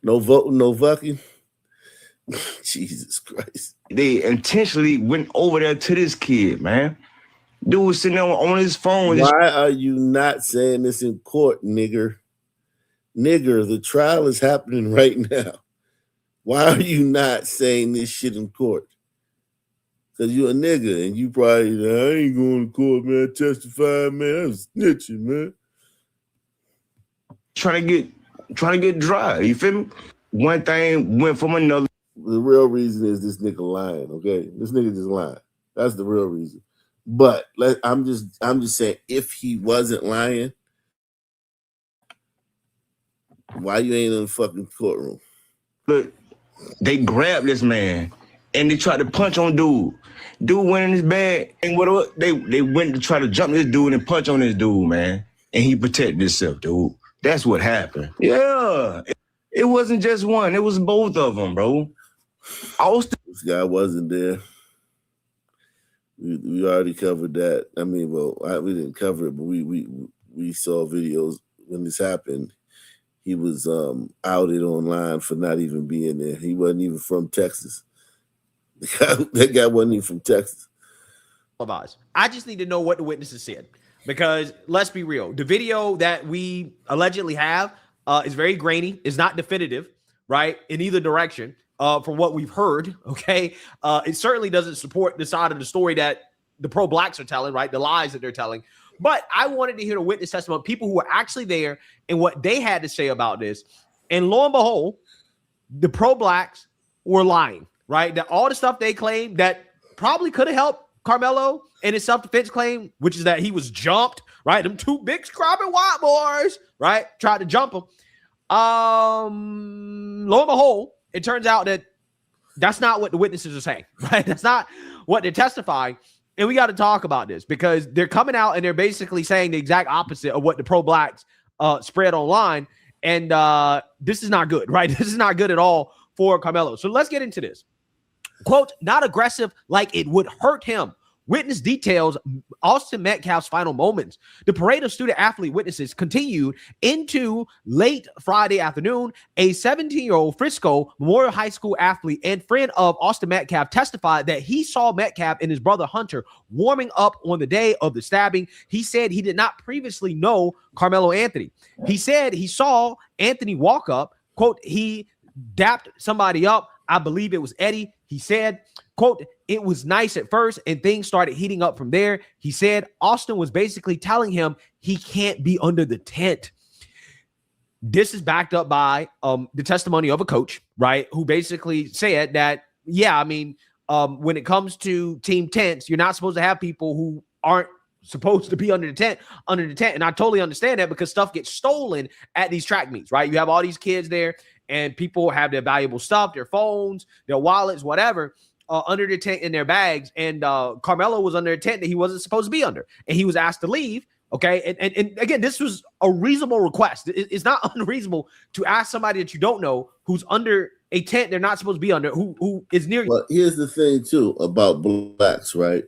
No voting, no fucking. Jesus Christ. They intentionally went over there to this kid, man. Dude was sitting there on his phone. Why are you not saying this in court, nigger? Nigger, the trial is happening right now. Why are you not saying this shit in court? Because you're a nigga and you probably, I ain't going to court, man, testifying, man. I'm snitching, man. Trying to get dry. You feel me? One thing went from another. The real reason is this nigga lying, okay? This nigga just lying. That's the real reason. But I'm just saying, if he wasn't lying, why you ain't in the fucking courtroom? Look, they grabbed this man and they tried to punch on dude. Dude went in his bag and whatever. They went to try to jump this dude and punch on this dude, man. And he protected himself, dude. That's what happened. Yeah. It wasn't just one. It was both of them, bro. This guy wasn't there. We already covered that. I mean, we didn't cover it, but we saw videos when this happened. He was outed online for not even being there. He wasn't even from Texas. That guy wasn't even from Texas. I just need to know what the witnesses said, because let's be real. The video that we allegedly have is very grainy, is not definitive, right, in either direction from what we've heard, okay? It certainly doesn't support the side of the story that the pro-blacks are telling, right, the lies that they're telling. But I wanted to hear the witness testimony, people who were actually there and what they had to say about this. And lo and behold, the pro-blacks were lying, right? That all the stuff they claimed that probably could have helped Karmelo in his self-defense claim, which is that he was jumped, right? Them two big scrapping white boys, right? Tried to jump him. Lo and behold, it turns out that that's not what the witnesses are saying, right? That's not what they're testifying. And we got to talk about this, because they're coming out and they're basically saying the exact opposite of what the pro-blacks spread online. And this is not good, right? This is not good at all for Karmelo. So let's get into this. Quote, not aggressive like it would hurt him. Witness details Austin Metcalf's final moments. The parade of student-athlete witnesses continued into late Friday afternoon. A 17-year-old Frisco Memorial High School athlete and friend of Austin Metcalf testified that he saw Metcalf and his brother Hunter warming up on the day of the stabbing. He said he did not previously know Karmelo Anthony. He said he saw Anthony walk up. Quote, he dapped somebody up. I believe it was Eddie. He said, quote, it was nice at first and things started heating up from there. He said Austin was basically telling him he can't be under the tent. This is backed up by the testimony of a coach, right, who basically said that, yeah, I mean, when it comes to team tents, you're not supposed to have people who aren't supposed to be under the tent. And I totally understand that, because stuff gets stolen at these track meets, right? You have all these kids there and people have their valuable stuff, their phones, their wallets, whatever, under the tent in their bags. And Karmelo was under a tent that he wasn't supposed to be under, and he was asked to leave. Okay. And again, this was a reasonable request. It's not unreasonable to ask somebody that you don't know who's under a tent they're not supposed to be under, who is near you. But here's the thing too about blacks, right?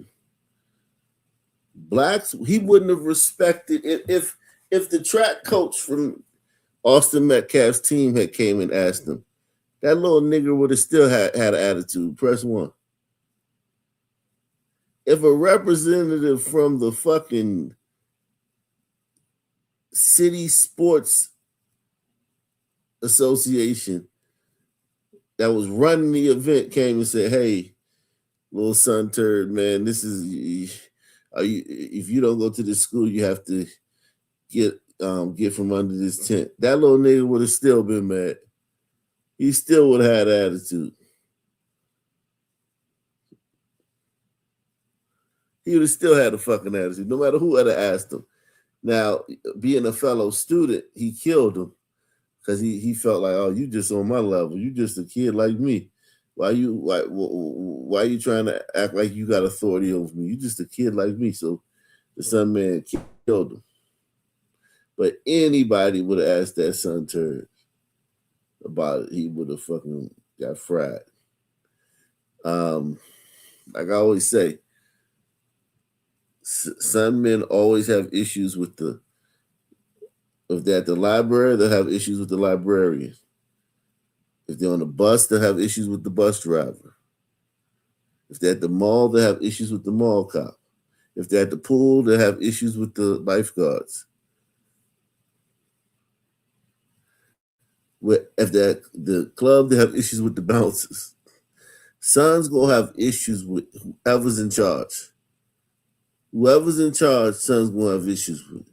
Blacks, he wouldn't have respected it if the track coach from Austin Metcalf's team had came and asked him. That little nigger would have still had an attitude. Press 1. If a representative from the fucking city sports association that was running the event came and said, hey, little son turd, man, this is, if you don't go to this school, you have to get from under this tent. That little nigga would have still been mad. He still would have had attitude. He would have still had a fucking attitude, no matter who had asked him. Now, being a fellow student, he killed him because he felt like, oh, you just on my level. You just a kid like me. Why are you trying to act like you got authority over me? You just a kid like me. So the son man killed him. But anybody would have asked that son turd about it, he would have fucking got fried. Like I always say, some men always have issues with if they're at the library, they'll have issues with the librarian. If they're on the bus, they'll have issues with the bus driver. If they're at the mall, they'll have issues with the mall cop. If they're at the pool, they'll have issues with the lifeguards. If they're at the club, they have issues with the bouncers. Son's gonna have issues with whoever's in charge. Whoever's in charge, son's gonna have issues with.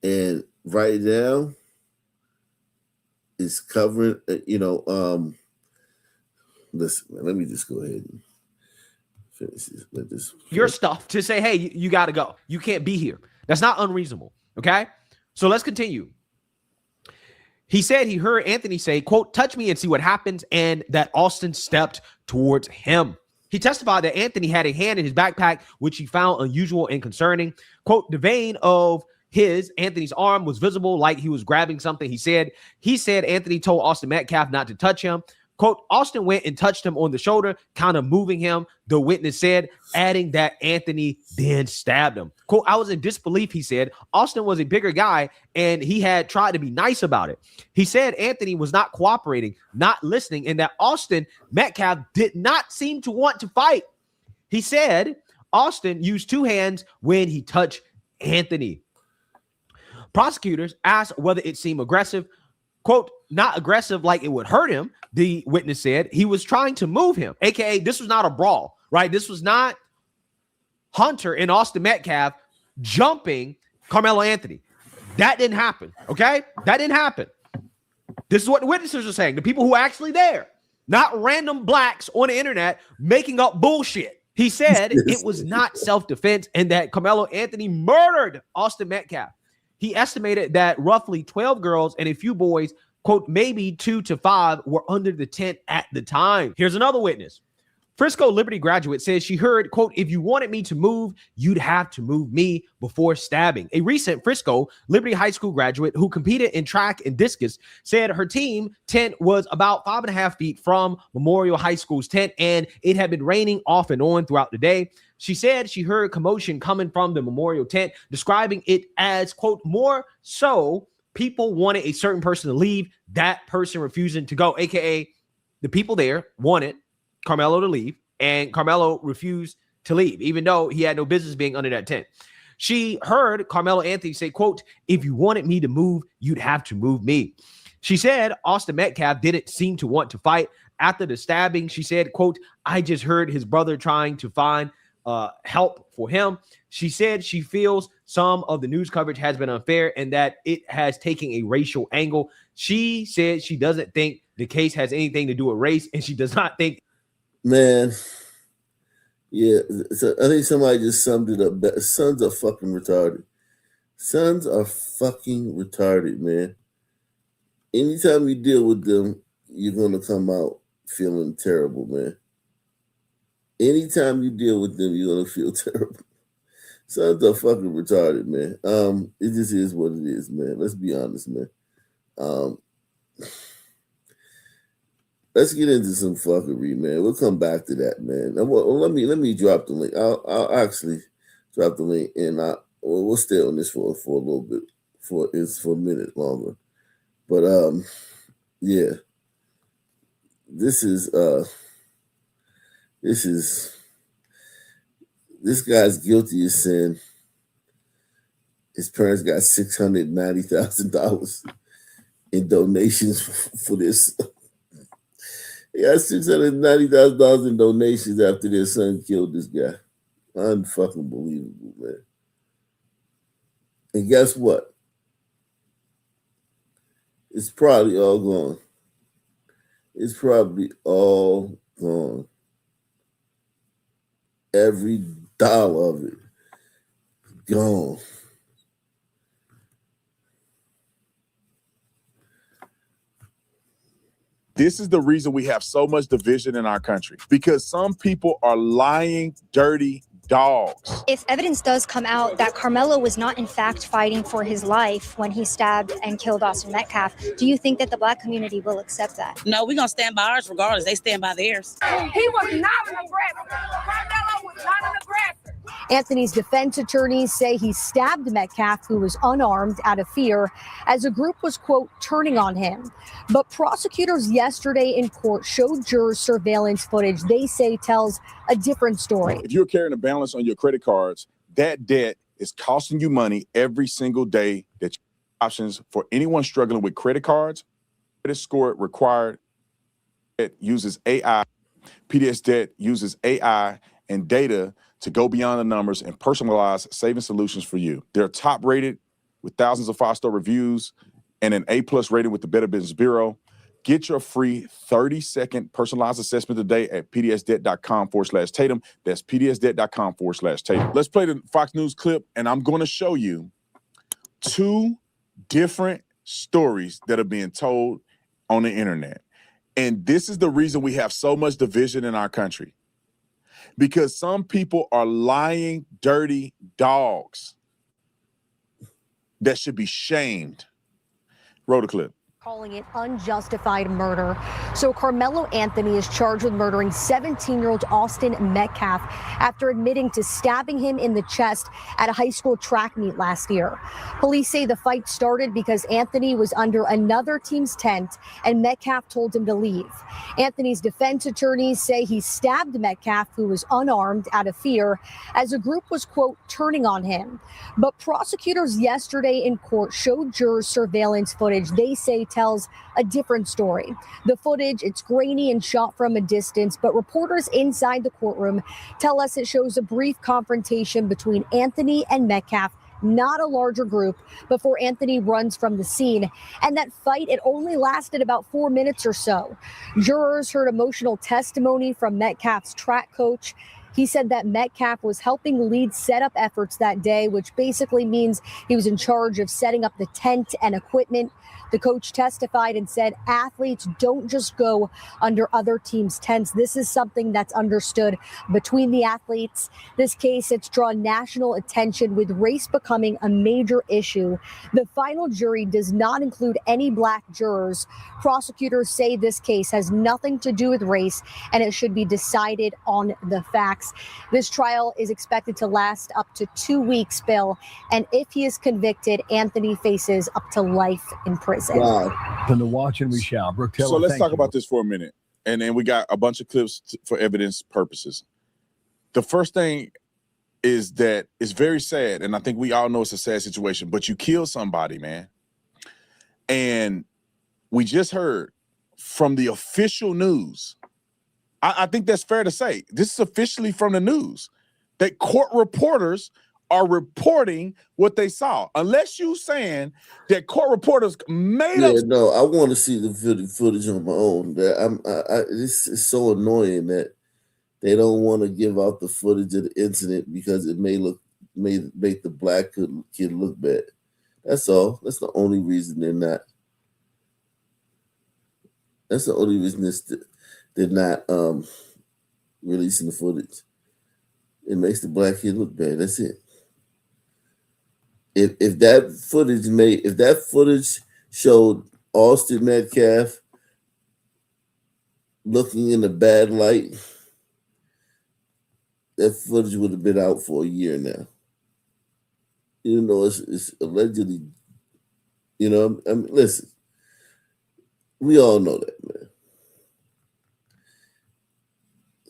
And right now, it's covering, listen, let me just go ahead and finish this. Let this your stuff to say, hey, you got to go. You can't be here. That's not unreasonable. Okay. So let's continue. He said he heard Anthony say, quote, touch me and see what happens, and that Austin stepped towards him. He testified that Anthony had a hand in his backpack, which he found unusual and concerning. Quote, the vein of Anthony's arm was visible like he was grabbing something. He said Anthony told Austin Metcalf not to touch him. Quote, Austin went and touched him on the shoulder, kind of moving him, the witness said, adding that Anthony then stabbed him. Quote, I was in disbelief, he said. Austin was a bigger guy, and he had tried to be nice about it. He said Anthony was not cooperating, not listening, and that Austin Metcalf did not seem to want to fight. He said Austin used two hands when he touched Anthony. Prosecutors asked whether it seemed aggressive. Quote, not aggressive like it would hurt him, the witness said. He was trying to move him, aka this was not a brawl, right? This was not Hunter and Austin Metcalf jumping Karmelo Anthony. That didn't happen, okay? That didn't happen. This is what the witnesses are saying, the people who are actually there, not random blacks on the internet making up bullshit. He said it was not self-defense and that Karmelo Anthony murdered Austin Metcalf. He estimated that roughly 12 girls and a few boys, quote, maybe 2 to 5 were under the tent at the time. Here's another witness. Frisco Liberty graduate says she heard, quote, if you wanted me to move, you'd have to move me before stabbing. A recent Frisco Liberty High School graduate who competed in track and discus said her team tent was about 5.5 feet from Memorial High School's tent, and it had been raining off and on throughout the day. She said she heard commotion coming from the Memorial tent, describing it as, quote, more so people wanted a certain person to leave, that person refusing to go, aka the people there wanted Karmelo to leave, and Karmelo refused to leave, even though he had no business being under that tent. She heard Karmelo Anthony say, quote, if you wanted me to move, you'd have to move me. She said Austin Metcalf didn't seem to want to fight. After the stabbing, she said, quote, I just heard his brother trying to find help for him. She said she feels some of the news coverage has been unfair and that it has taken a racial angle. She said she doesn't think the case has anything to do with race, and she does not think. Man, yeah, so I think somebody just summed it up. Sons are fucking retarded. Sons are fucking retarded, man. Anytime you deal with them, you're going to come out feeling terrible, man. Anytime you deal with them, you're going to feel terrible. Sons are fucking retarded, man. It just is what it is, man. Let's be honest, man. Let's get into some fuckery, man. We'll come back to that, man. Now, well, let me drop the link. I'll actually drop the link, and we'll stay on this for a little bit, for a minute longer. But yeah, this guy's guilty as sin. His parents got $690,000 in donations for this. He got $690,000 in donations after their son killed this guy. Unfucking believable, man. And guess what? It's probably all gone. It's probably all gone. Every dollar of it gone. This is the reason we have so much division in our country, because some people are lying, dirty dogs. If evidence does come out that Karmelo was not in fact fighting for his life when he stabbed and killed Austin Metcalf, do you think that the black community will accept that? No, we're going to stand by ours regardless. They stand by theirs. He was not an aggressor. Karmelo was not an aggressor. Anthony's defense attorneys say he stabbed Metcalf, who was unarmed, out of fear, as a group was, quote, turning on him. But prosecutors yesterday in court showed jurors surveillance footage they say tells a different story. If you're carrying a balance on your credit cards, that debt is costing you money every single day. That options for anyone struggling with credit cards, credit score required. It uses AI. PDS Debt uses AI and data to go beyond the numbers and personalize saving solutions for you. They're top rated with thousands of 5-star reviews and an A+ rating with the Better Business Bureau. Get your free 30-second personalized assessment today at pdsdebt.com/Tatum. That's pdsdebt.com/Tatum. Let's play the Fox News clip, and I'm going to show you 2 different stories that are being told on the internet. And this is the reason we have so much division in our country. Because some people are lying, dirty dogs that should be shamed. Roll the clip. calling it unjustified murder. So Karmelo Anthony is charged with murdering 17-year-old Austin Metcalf after admitting to stabbing him in the chest at a high school track meet last year. Police say the fight started because Anthony was under another team's tent and Metcalf told him to leave. Anthony's defense attorneys say he stabbed Metcalf, who was unarmed, out of fear as a group was, quote, turning on him. But prosecutors yesterday in court showed jurors surveillance footage they say tells a different story. The footage, it's grainy and shot from a distance, but reporters inside the courtroom tell us it shows a brief confrontation between Anthony and Metcalf, not a larger group, before Anthony runs from the scene. And that fight, it only lasted about 4 minutes or so. Jurors heard emotional testimony from Metcalf's track coach. He said that Metcalf was helping lead setup efforts that day, which basically means he was in charge of setting up the tent and equipment. The coach testified and said athletes don't just go under other teams' tents. This is something that's understood between the athletes. This case, it's drawn national attention with race becoming a major issue. The final jury does not include any black jurors. Prosecutors say this case has nothing to do with race and it should be decided on the facts. This trial is expected to last up to 2 weeks, Bill. And if he is convicted, Anthony faces up to life in prison. Wow. And to watch and we shall. Brooke Taylor, So let's thank talk you. about this for a minute. And then we got a bunch of clips for evidence purposes. The first thing is that it's very sad. And I think we all know it's a sad situation, but you kill somebody, man. And we just heard from the official news. I think that's fair to say. This is officially from the news that court reporters are reporting what they saw. Unless you saying that court reporters made up. No, I want to see the footage on my own. That this is so annoying that they don't want to give out the footage of the incident because it may make the black kid look bad. That's all. That's the only reason they're not. That's the only reason they're not releasing the footage. It makes the black kid look bad. That's it. If that footage showed Austin Metcalf looking in a bad light, that footage would have been out for a year now. Even though it's allegedly, listen, we all know that, man.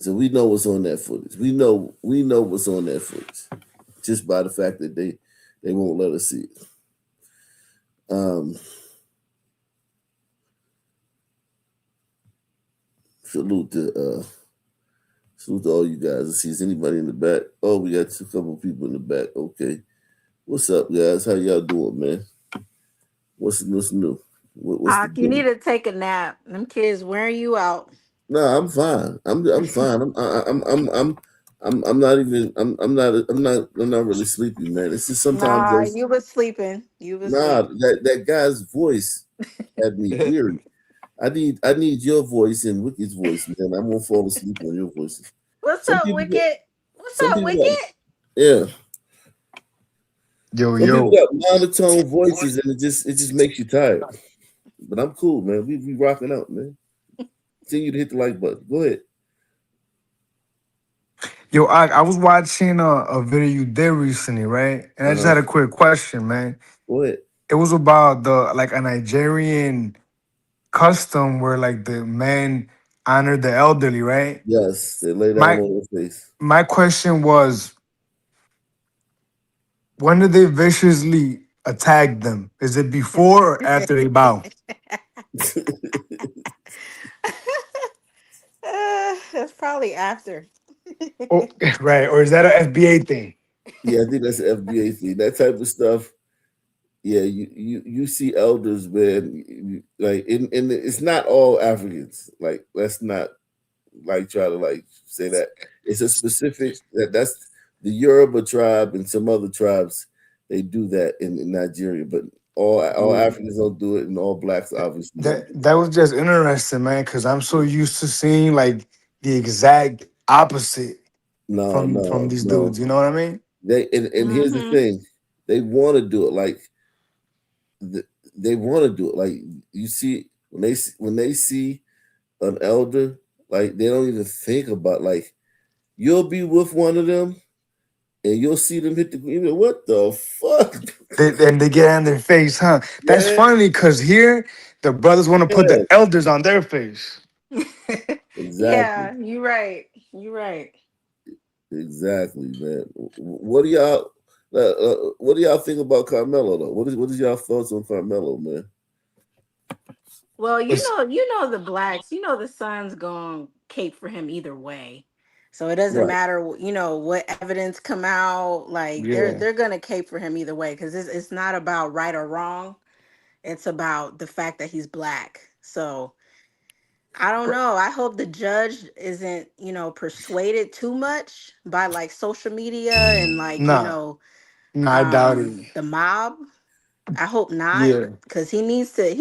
So we know what's on that footage. We know what's on that footage just by the fact that they won't let us see it. Salute to all you guys. Let's see, is anybody in the back? Oh, we got a couple people in the back. Okay. What's up, guys? How y'all doing, man? What's new? What's You need to take a nap. Them kids wearing you out. No, I'm fine. I'm fine. I'm not really sleepy, man. It's just sometimes you was sleeping. that guy's voice had me weary. I need your voice and Wicked's voice, man. I won't fall asleep on your voices. What's up, Wicked? What's up, Wicked? Yeah. Yo, Some people got monotone voices and it just makes you tired. But I'm cool, man. We rocking out, man. Continue to hit the like button. Go ahead. Yo, I was watching a video you did recently, right? And I just had a quick question, man. Go ahead. It was about a Nigerian custom where like the men honor the elderly, right? Yes, they lay down on their face. My question was, when do they viciously attack them? Is it before or after they bow? That's probably after. Oh, right. Or is that an FBA thing? Yeah, I think that's an FBA thing. That type of stuff. Yeah, you see elders, man. Like, and it's not all Africans. Like, let's not try to say that. It's a specific that's the Yoruba tribe and some other tribes. They do that in Nigeria, but all Africans don't do it, and all blacks obviously. That was just interesting, man, because I'm so used to seeing like the exact opposite from these dudes. You know what I mean? Here's the thing: they want to do it. Like they want to do it. Like you see when they see an elder, like they don't even think about like you'll be with one of them and you'll see them hit the green. What the fuck? And they get on their face, huh? That's Yeah. funny because here the brothers want to put the elders on their face. Exactly. Yeah, you're right. You're right. Exactly, man. What do y'all think about Karmelo though? What is y'all thoughts on Karmelo, man? Well, you know the blacks, the son's gonna cape for him either way. So it doesn't Right. matter, what evidence come out. Like Yeah. they're gonna cape for him either way because it's not about right or wrong. It's about the fact that he's black. So I don't know. I hope the judge isn't, persuaded too much by like social media and like, Nah, I doubt it. the mob. I hope not, Yeah. because he needs to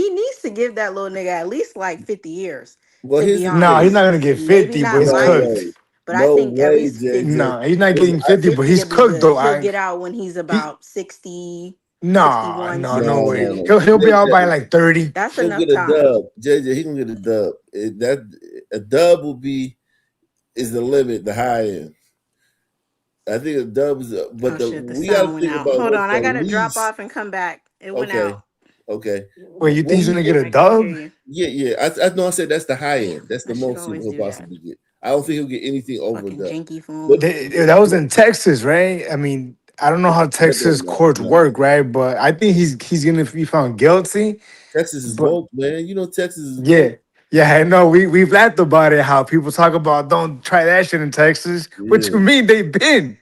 give that little nigga at least like 50 years, Well, to here's be the No, he's thing. not honest. gonna get Maybe 50, but not he's No life, cooked. way. but I No think at way, least JJ. No, he's not Listen, getting 50, but 50 he's to be cooked good. though. He'll get out when he's He about 60, nah, 61, no way. 62. no. He'll be out by like 30. That's He'll enough get a time. dub. JJ, he gonna get a dub. A dub is the limit, the high end. I think a dub is, Oh but shit, the we got to sound went think out. about Hold what's on, I the gotta drop least. off and come back. It went Okay, out. okay. Wait, you What think do he's you gonna think? get a I can't hear dub? you. Yeah. I know. I said that's the high end. That's the That shit most always he'll do that. possibly get. I don't think he'll get anything over a Fucking dub. janky But phone. That was in Texas, right? I mean, I don't know how that Texas doesn't matter. courts No. work, right? But I think he's gonna be found guilty. Texas is But woke, man. You know Texas is yeah, woke. yeah, I know. We've laughed about it. How people talk about don't try that shit in Texas. What Yeah, you mean they been?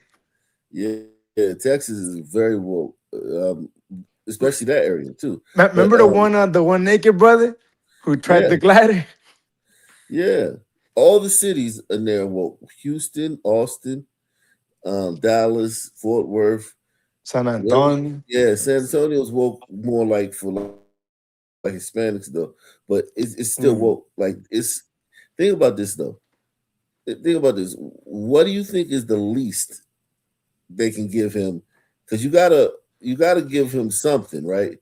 yeah. Texas is very woke, especially that area too. But Remember the one naked brother who tried yeah, the glider? yeah. All the cities in there woke. Houston, Austin, Dallas, Fort Worth. San Really? Antonio. Yeah, San Antonio's woke more like for like Hispanics though, but it's still Mm. woke. Like it's think about this though. Think about this. What do you think is the least they can give him? Because you gotta give him something, right?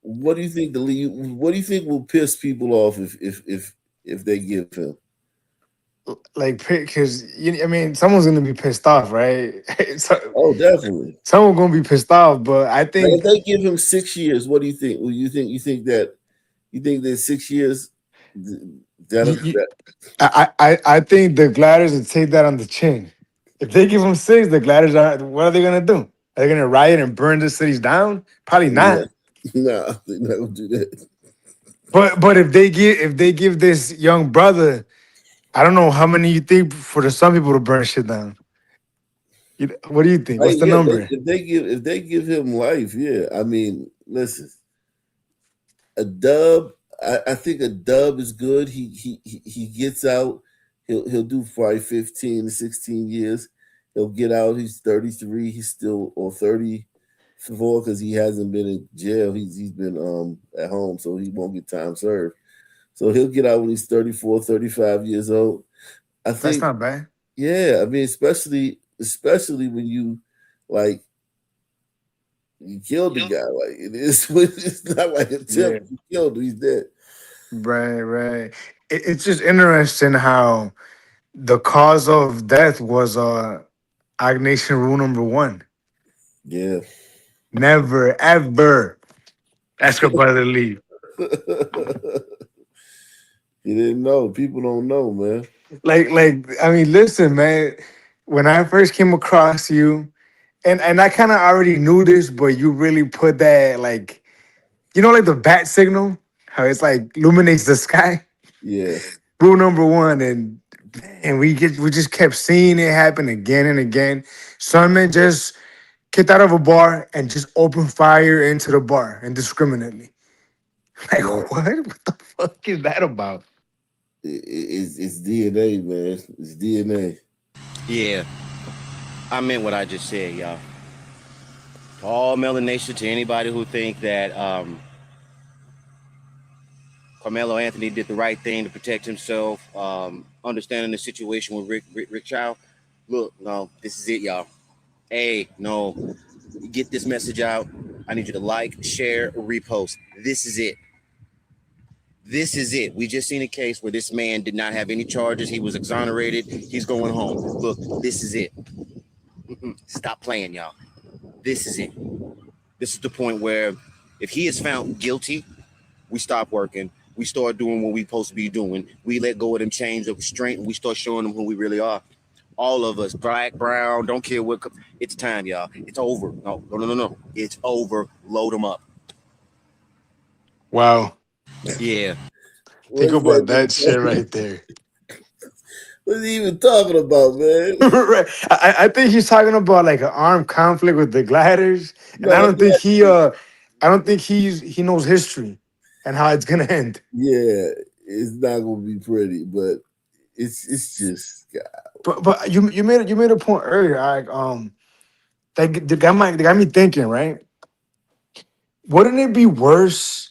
What do you think what do you think will piss people off if they give him? Like, because I mean, someone's gonna be pissed off, right? Oh, definitely. Someone's gonna be pissed off, but I Like if think they give him 6 years, what do you think? Well, you think that 6 years you, that, you, that I think the Gliders would take that on the chin. If they give them 6, the Gliders what are they gonna do? Are they gonna riot and burn the cities down? Probably nah, not. nah, they're not gonna do that. But if they give this young brother, I don't know how many you think for the some people to burn shit down. What do you think? Like, What's the yeah, number? if they give him life, yeah. I mean, listen, a dub. I think a dub is good. He gets out. He'll do probably 15 to 16 years. He'll get out. He's 33. He's still or 34 because he hasn't been in jail. He's been at home, so he won't get time served. So he'll get out when he's 34, 35 years old. I That's think, not bad. yeah. I mean, especially when you like you killed the guy. Like it is, it's not like a Yeah. tip. You killed him. He's dead. Right. It's just interesting how the cause of death was Ignatian rule number 1. Yeah. Never ever ask a brother to leave. You didn't know. People don't know, man. Like I mean, listen, man. When I first came across you, and I kind of already knew this, but you really put that like, like the bat signal, how it's like illuminates the sky. Yeah. Rule number 1, and we just kept seeing it happen again and again. Some men just kicked out of a bar and just opened fire into the bar indiscriminately. Like Yeah. what? What the fuck is that about? It's DNA, man. It's DNA. Yeah, I meant what I just said, y'all. To all melanation, to anybody who think that Karmelo Anthony did the right thing to protect himself, understanding the situation with Rick Child. Look, no, this is it, y'all. Hey, no, get this message out. I need you to like, share, repost. This is it. This is it. We just seen a case where this man did not have any charges. He was exonerated. He's going home. Look, this is it. Stop playing, y'all. This is it. This is the point where if he is found guilty, we stop working. We start doing what we supposed to be doing. We let go of them chains of restraint and we start showing them who we really are. All of us, black, brown, don't care what. It's time, y'all. It's over. No. It's over. Load them up. Wow. Yeah. Think about that shit right there. What's he even talking about, man? Right. I think he's talking about like an armed conflict with the gliders, and I don't think he knows history and how it's gonna end. Yeah, it's not gonna be pretty, but it's just. But you made a point earlier. That got me thinking. Right? Wouldn't it be worse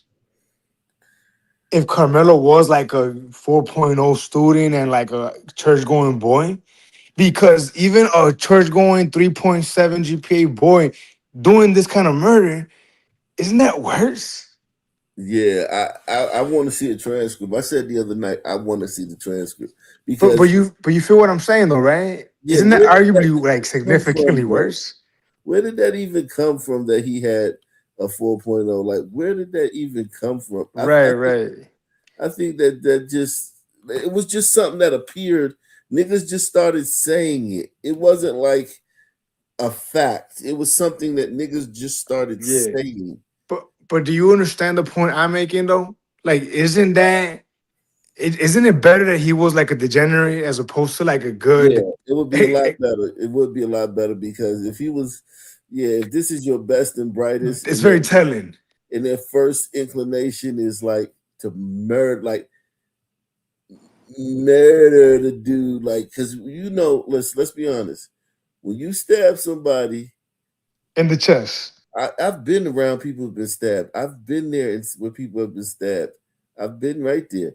if Karmelo was like a 4.0 student and like a church going boy? Because even a church going 3.7 GPA boy doing this kind of murder, isn't that worse? Yeah, I want to see a transcript. I said the other night I want to see the transcript But because you feel what I'm saying though, right? yeah, Isn't that where did arguably that like come significantly from, bro? worse? Where did that even come from that he had a 4.0? Like, where did that even come from? Right. I think that just it was just something that appeared. Niggas just started saying it. It wasn't like a fact. It was something that niggas just started Yeah. saying. But do you understand the point I'm making though? Like, isn't it better that he was like a degenerate as opposed to like a Yeah, good? it would be a lot better. It would be a lot better because if he was, if this is your best and brightest, It's very telling. and their first inclination is like to murder, murder the dude, like, because let's be honest. When you stab somebody In the chest. I've been around people who've been stabbed. I've been there where people have been stabbed. I've been right there.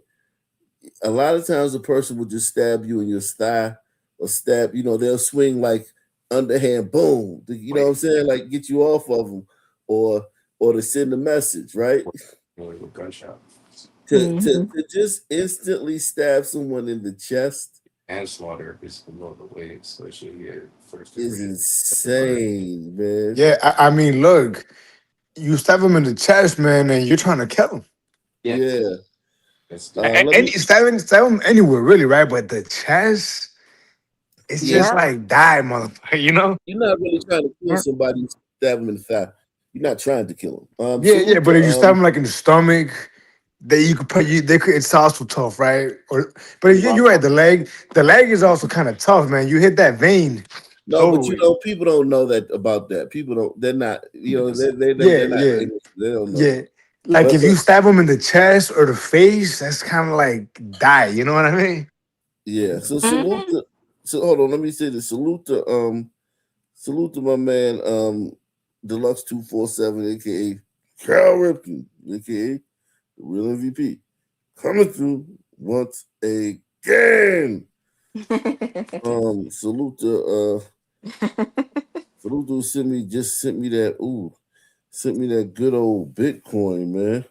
A lot of times a person will just stab you in your thigh or stab, they'll swing like underhand, boom, you know what I'm saying? Like get you off of them or to send a message, right? Gunshot. To just instantly stab someone in the chest. Manslaughter is another way, especially first Is degree. insane, man. Yeah, I mean, look, you stab him in the chest, man, and you're trying to kill him. Yeah. And stab him anywhere, really, right? But the chest, it's just like die, motherfucker. You know? You're not really trying to kill somebody, stab him in the thigh. You're not trying to kill him. Yeah. But if you stab him like in the stomach, it's also tough, right? But you're right. The leg is also kind of tough, man. You hit that vein. No, but people don't know that about that. People don't. They're not. They're not. They don't know. Yeah. Like if you stab them in the chest or the face, that's kind of like die. You know what I mean? Yeah. So salute to. So hold on. Let me say this. Salute to my man, Deluxe 247, aka Cal Ripken, aka the real MVP, coming through once again. Salute to sent me that good old Bitcoin, man.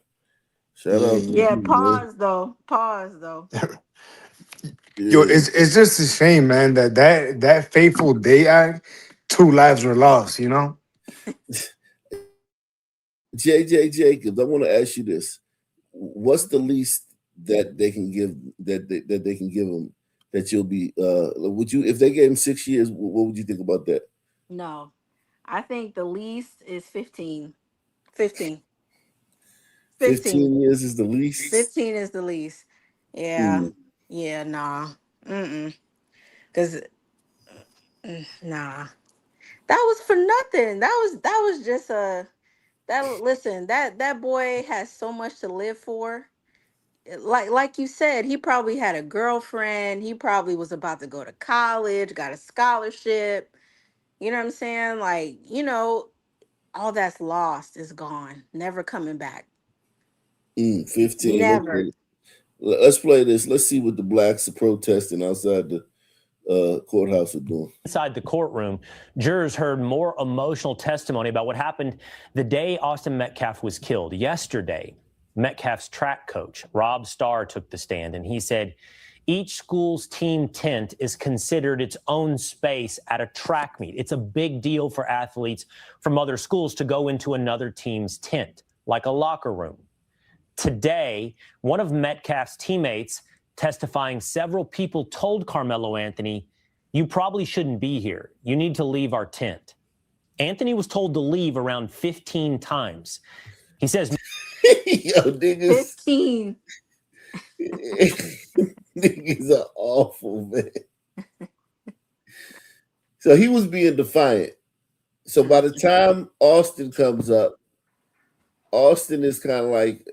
Shout out to you, pause though. Yo, it's just a shame, man, that fateful day act, 2 lives were lost, you know? JJ Jacobs, I want to ask you this. What's the least that they can give that they can give him that you'll be would you, if they gave him 6 years, what would you think about that? No. I think the least is 15. 15 years is the least? 15 is the least. Yeah. Yeah, nah. Because nah. That was for nothing. That was just that boy has so much to live for. Like you said, he probably had a girlfriend. He probably was about to go to college, got a scholarship. You know what I'm saying? Like, all that's lost is gone, never coming back. 15. Never. Okay. Let's play this. Let's see what the blacks are protesting outside courthouse are doing. Inside the courtroom, jurors heard more emotional testimony about what happened the day Austin Metcalf was killed. Yesterday, Metcalf's track coach, Rob Starr, took the stand, and he said each school's team tent is considered its own space at a track meet. It's a big deal for athletes from other schools to go into another team's tent, like a locker room. Today, one of Metcalf's teammates testifying several people told Karmelo Anthony, "You probably shouldn't be here. You need to leave our tent." Anthony was told to leave around 15 times. He says, Yo, niggas. 15. Niggas are awful, man. So he was being defiant. So by the time Austin comes up, Austin is kind of like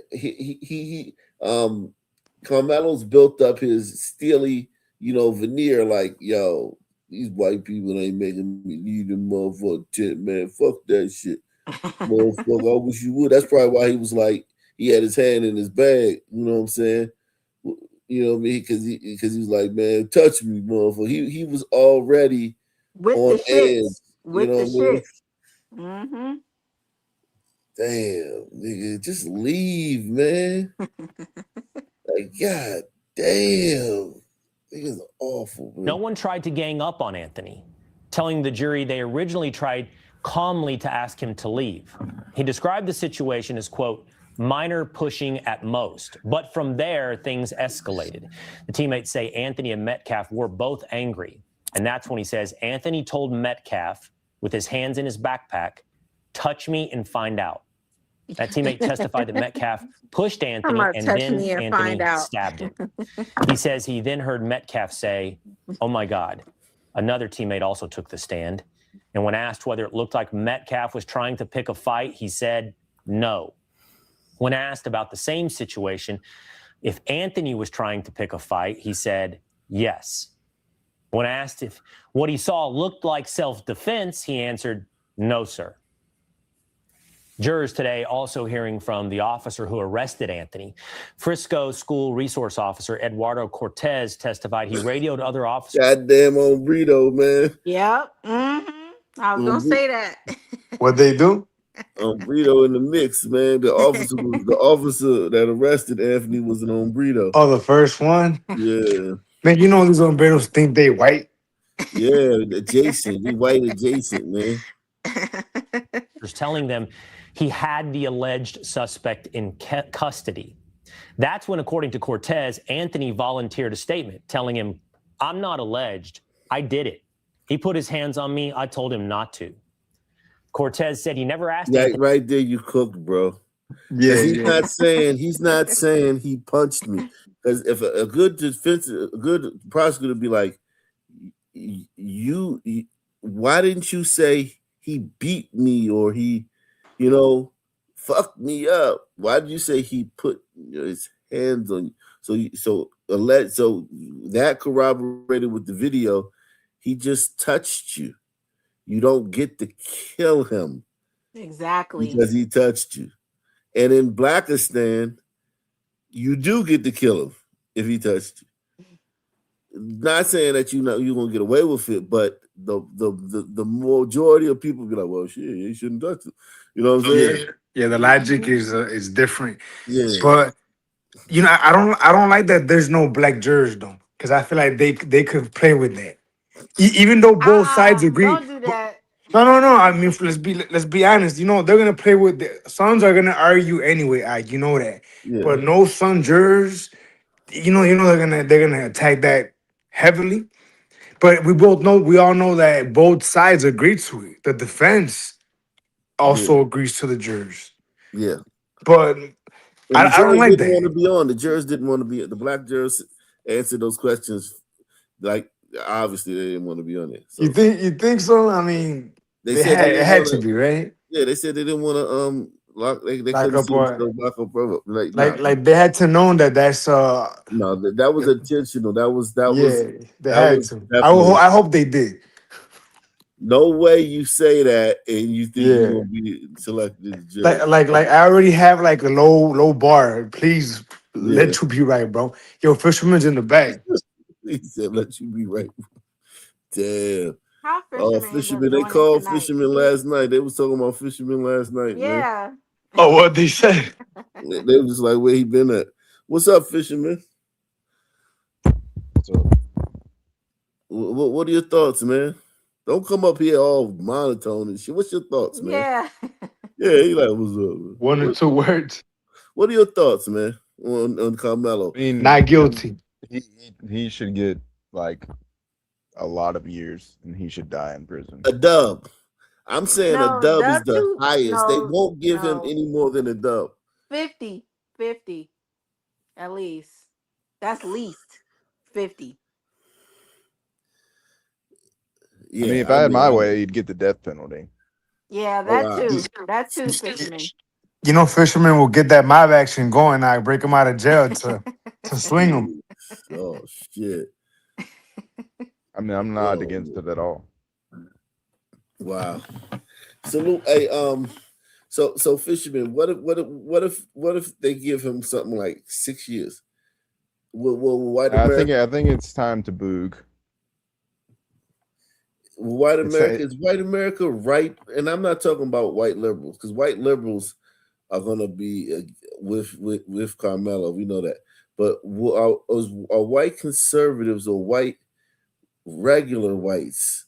Carmelo's built up his steely, veneer, like, yo, these white people ain't making me leave them motherfucking tent, man. Fuck that shit. Motherfucker, I wish you would. That's probably why he was like, he had his hand in his bag, you know what I'm saying? You know what I mean? Because he was like, man, touch me, motherfucker. He was already with on the shit. edge. With you know the what I mean? shit. Mm-hmm. Damn, nigga, just leave, man. Like, God damn. Niggas are awful, man. no one tried to gang up on Anthony, telling the jury they originally tried calmly to ask him to leave. He described the situation as, quote, minor pushing at most. But from there, things escalated. The teammates say Anthony and Metcalf were both angry. And that's when he says Anthony told Metcalf, with his hands in his backpack, touch me and find out. That teammate testified that Metcalf pushed Anthony and then Anthony stabbed him. He says he then heard Metcalf say, oh my God. Another teammate also took the stand. And when asked whether it looked like Metcalf was trying to pick a fight, he said no. When asked about the same situation, if Anthony was trying to pick a fight, he said yes. When asked if what he saw looked like self-defense, he answered, no, sir. Jurors today also hearing from the officer who arrested Anthony. Frisco School Resource Officer Eduardo Cortez testified he radioed other officers. Goddamn Ombrito, man. Yep. Mm-hmm. I was going to say that. What they do? Ombrito in the mix, man. The officer that arrested Anthony was an Ombrito. Oh, the first one? Yeah. Man, you know these Umbritos think they white? Yeah, adjacent. We white adjacent, man. Telling them he had the alleged suspect in custody. That's when, according to Cortez, Anthony volunteered a statement telling him, I'm not alleged. I did it. He put his hands on me. I told him not to. Cortez said he never asked. Yeah, right there you cooked, bro. Yeah, he's not saying he punched me. Because if a good prosecutor would be like, you, why didn't you say he beat me or he, fucked me up? Why did you say he put his hands on you? So that corroborated with the video. He just touched you. You don't get to kill him. Exactly. Because he touched you. And in Blackistan, you do get to kill him if he touched you. Not saying that you're gonna get away with it, but the majority of people be like, well, shit, he shouldn't touch him. You know what I'm saying? Yeah, the logic is different. Yeah. But I don't like that there's no black jurors though. Because I feel like they could play with that. Even though both sides agree. Don't do that. No. I mean, let's be honest. They're gonna play with the sons are gonna argue anyway. You know that. Yeah. But no son jurors, they're gonna attack that heavily. But we all know that both sides agree to it. The defense also agrees to the jurors. Yeah. But I don't like that. Didn't want to be on. The jurors didn't want to be. The black jurors answered those questions like. Obviously, they didn't want to be on it. So. You think so? I mean, it had to be, right? Yeah, they said they didn't want to lock. They lock couldn't up see lock up brother. Like they had to know that's no, that was intentional. That was they had to. I hope they did. No way you say that and you think you're gonna be selected as judge. Like I already have like a low bar. Please let you be right, bro. Your fisherman's in the back. He said, "Let you be right." Damn. How Oh, fisherman end up fisherman. They joining called tonight? fisherman last night. They was talking about fisherman last night, man. Yeah. Oh, what they say? They was just like, where he been at? What's up, fisherman? So What are your thoughts, man? Don't come up here all monotone and shit. What's your thoughts, man? Yeah. Yeah, he like, what's up? One or two words. What are your thoughts, man, on Carmelo? I mean, Not guilty. he should get like a lot of years, and he should die in prison. A dub. I'm saying a No, dub is dub the too. highest. They No, won't give him no. any more than a dub. 50 at least. That's least 50. Yeah, I mean, if I had my mean, way, he'd get the death penalty. Yeah, Oh, that wow. too. That too, fisherman. You know, fishermen will get that mob action going. I break them out of jail to swing them. Oh shit! I mean, I'm not against it at all. Wow. So, hey, so fisherman, what if they give him something like 6 years? Will white America? I think it's time to boog. White It's America is white America right? And I'm not talking about white liberals, because white liberals are going to be with Carmelo. We know that. But are white conservatives or white regular whites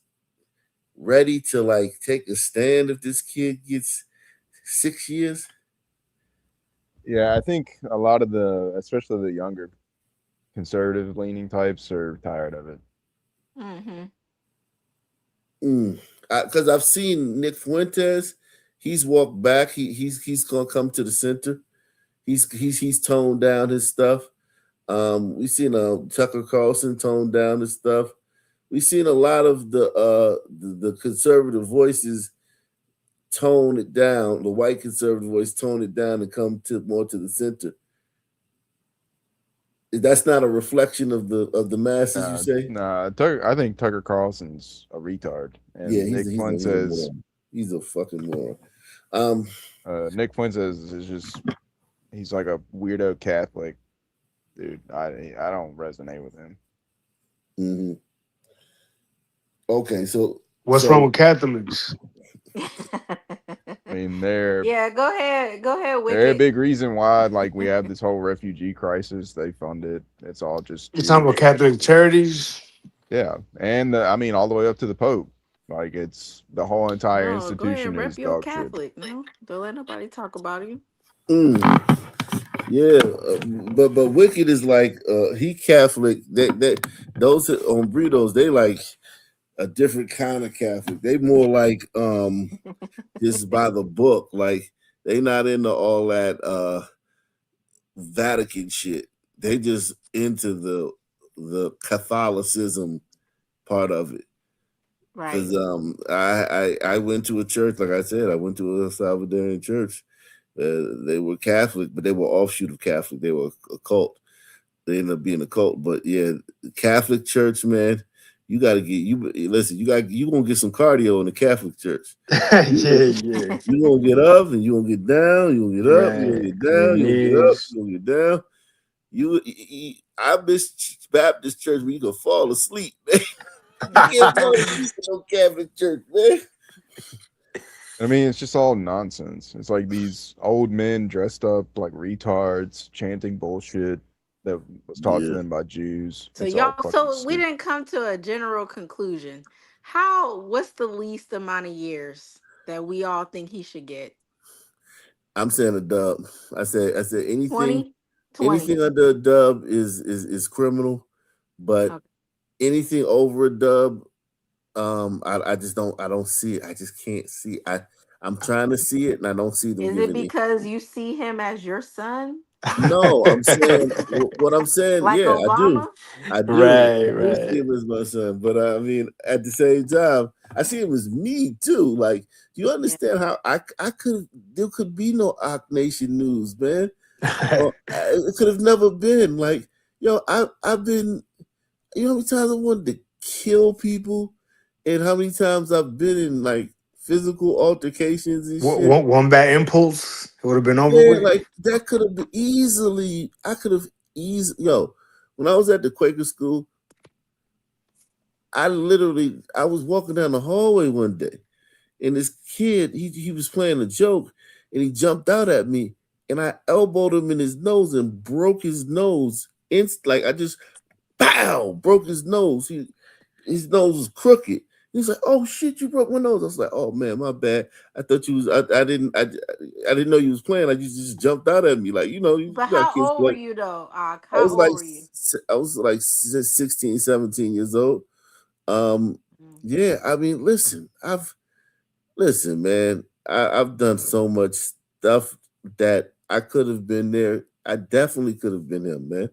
ready to like take a stand if this kid gets 6 years? Yeah, I think a lot of especially the younger conservative leaning types are tired of it. Mm-hmm. Because I've seen Nick Fuentes. He's walked back. He's gonna come to the center. He's toned down his stuff. We've seen Tucker Carlson tone down his stuff. We've seen a lot of the conservative voices tone it down. The white conservative voice tone it down and come more to the center. That's not a reflection of the masses, you say? Nah, I think Tucker Carlson's a retard. And Yeah, Nick Fuentes, he's a fucking moron. Nick Fuentes is he's like a weirdo Catholic dude. I don't resonate with him. Mm-hmm. Okay, so what's wrong with Catholics? I mean, they're Go ahead, they're a Wicked. big reason why like we have this whole refugee crisis. They fund it. It's all just You talking about Catholic charities? Yeah, and I mean all the way up to the Pope. Like it's the whole entire No, go ahead, institution rep is your dog shit. Catholic. No, don't let nobody talk about you. Yeah, but Wicked is like he Catholic. Those on Burritos, they like a different kind of Catholic. They more like just by the book. Like they not into all that Vatican shit. They just into the Catholicism part of it. Right. Because I went to a church, like I said, I went to a Salvadorian church. They were Catholic, but they were offshoot of Catholic. They were a cult. They ended up being a cult. But yeah, Catholic church, man, you got to you gonna get some cardio in the Catholic church. Yeah. You gonna get up and you gonna get down. You gonna get up. You gonna get down. You gonna get up. You gonna get down. I miss Baptist church where you can fall asleep, man. You can't fall asleep in no Catholic church, man. I mean, it's just all nonsense. It's like these old men dressed up like retards, chanting bullshit that was taught to them by Jews. So It's y'all, all so fucking we stupid. didn't come to a general conclusion. What's the least amount of years that we all think he should get? I'm saying a dub. I said anything 20? anything under a dub is criminal, but anything over a dub, I don't see it. I just can't see. I'm trying to see it and I don't see them Is giving it because you see him as your son? No, I'm saying what I'm saying. Like Yeah, Obama? I do Right. see him as my son, but I mean, at the same time, I see him as me too. Like, do you understand how there could be no Ock Nation news, man? It could have never been. Like, yo, I've been, you know how many times I wanted to kill people, and how many times I've been in like physical altercations and shit. One bad impulse, it would have been over Yeah, with. like that could have been I could have easily, when I was at the Quaker school, I was walking down the hallway one day, and this kid, he was playing a joke, and he jumped out at me, and I elbowed him in his nose and broke his nose. Like I just, pow, broke his nose. His nose was crooked. He's like, "Oh shit, you broke my nose." I was like, "Oh man, my bad. I thought you was. I didn't know you was playing. Like you just jumped out at me. Like you But got how kids old were like." you though? I How was like old were you? I was like 16, 17 years old. Yeah. I mean, listen, man. I've done so much stuff that I could have been there. I definitely could have been him, man.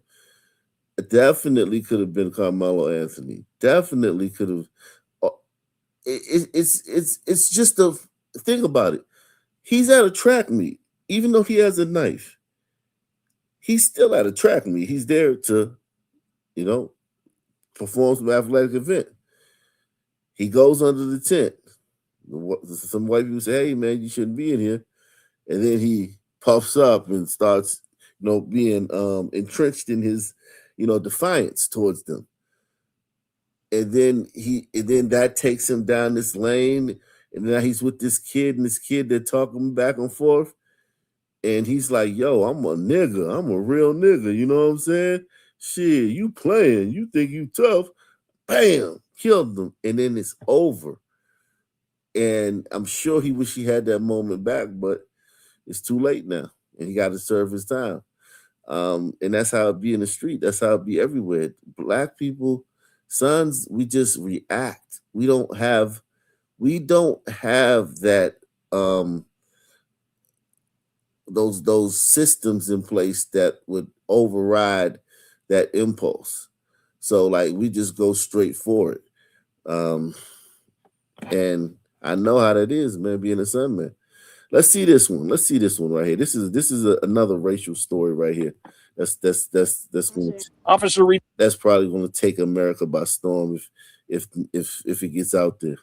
I definitely could have been Carmelo Anthony. Definitely could have. uh, it's just a think about it. He's at a track meet, even though he has a knife. He's still at a track meet. He's there to, you know, perform some athletic event. He goes under the tent. Some white people say, "Hey, man, you shouldn't be in here," and then he puffs up and starts, being entrenched in his, defiance towards them. And then that takes him down this lane, and now he's with this kid, and this kid they're talking back and forth, and he's like, "Yo, I'm a nigga, I'm a real nigga," you know what I'm saying? Shit, you playing, you think you tough, bam, killed them, and then it's over. And I'm sure he wish he had that moment back, but it's too late now, and he got to serve his time. And that's how it be in the street. That's how it be everywhere. Black people, sons, we just react. We don't have that those systems in place that would override that impulse. So like we just go straight for it. And I know how that is, man, being a son, man. Let's see this one. Let's see this one right here. This is another racial story right here. That's probably going to take America by storm if it gets out there.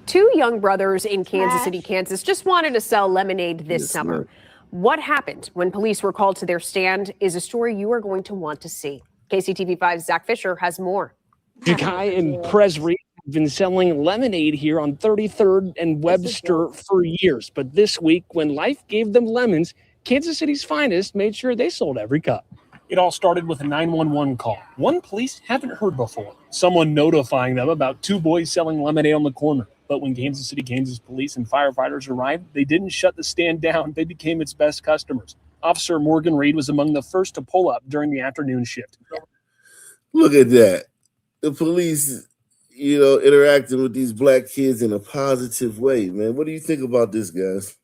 Two young brothers in Kansas City, Kansas, just wanted to sell lemonade this summer. Ma'am. What happened when police were called to their stand is a story you are going to want to see. KCTV5's Zach Fisher has more. Jakai and Pres Reed have been selling lemonade here on 33rd and Webster for years. But this week, when life gave them lemons, Kansas City's finest made sure they sold every cup. It all started with a 911 call. One police haven't heard before. Someone notifying them about two boys selling lemonade on the corner. But when Kansas City, Kansas police and firefighters arrived, they didn't shut the stand down. They became its best customers. Officer Morgan Reed was among the first to pull up during the afternoon shift. Look at that. The police, interacting with these black kids in a positive way, man. What do you think about this, guys?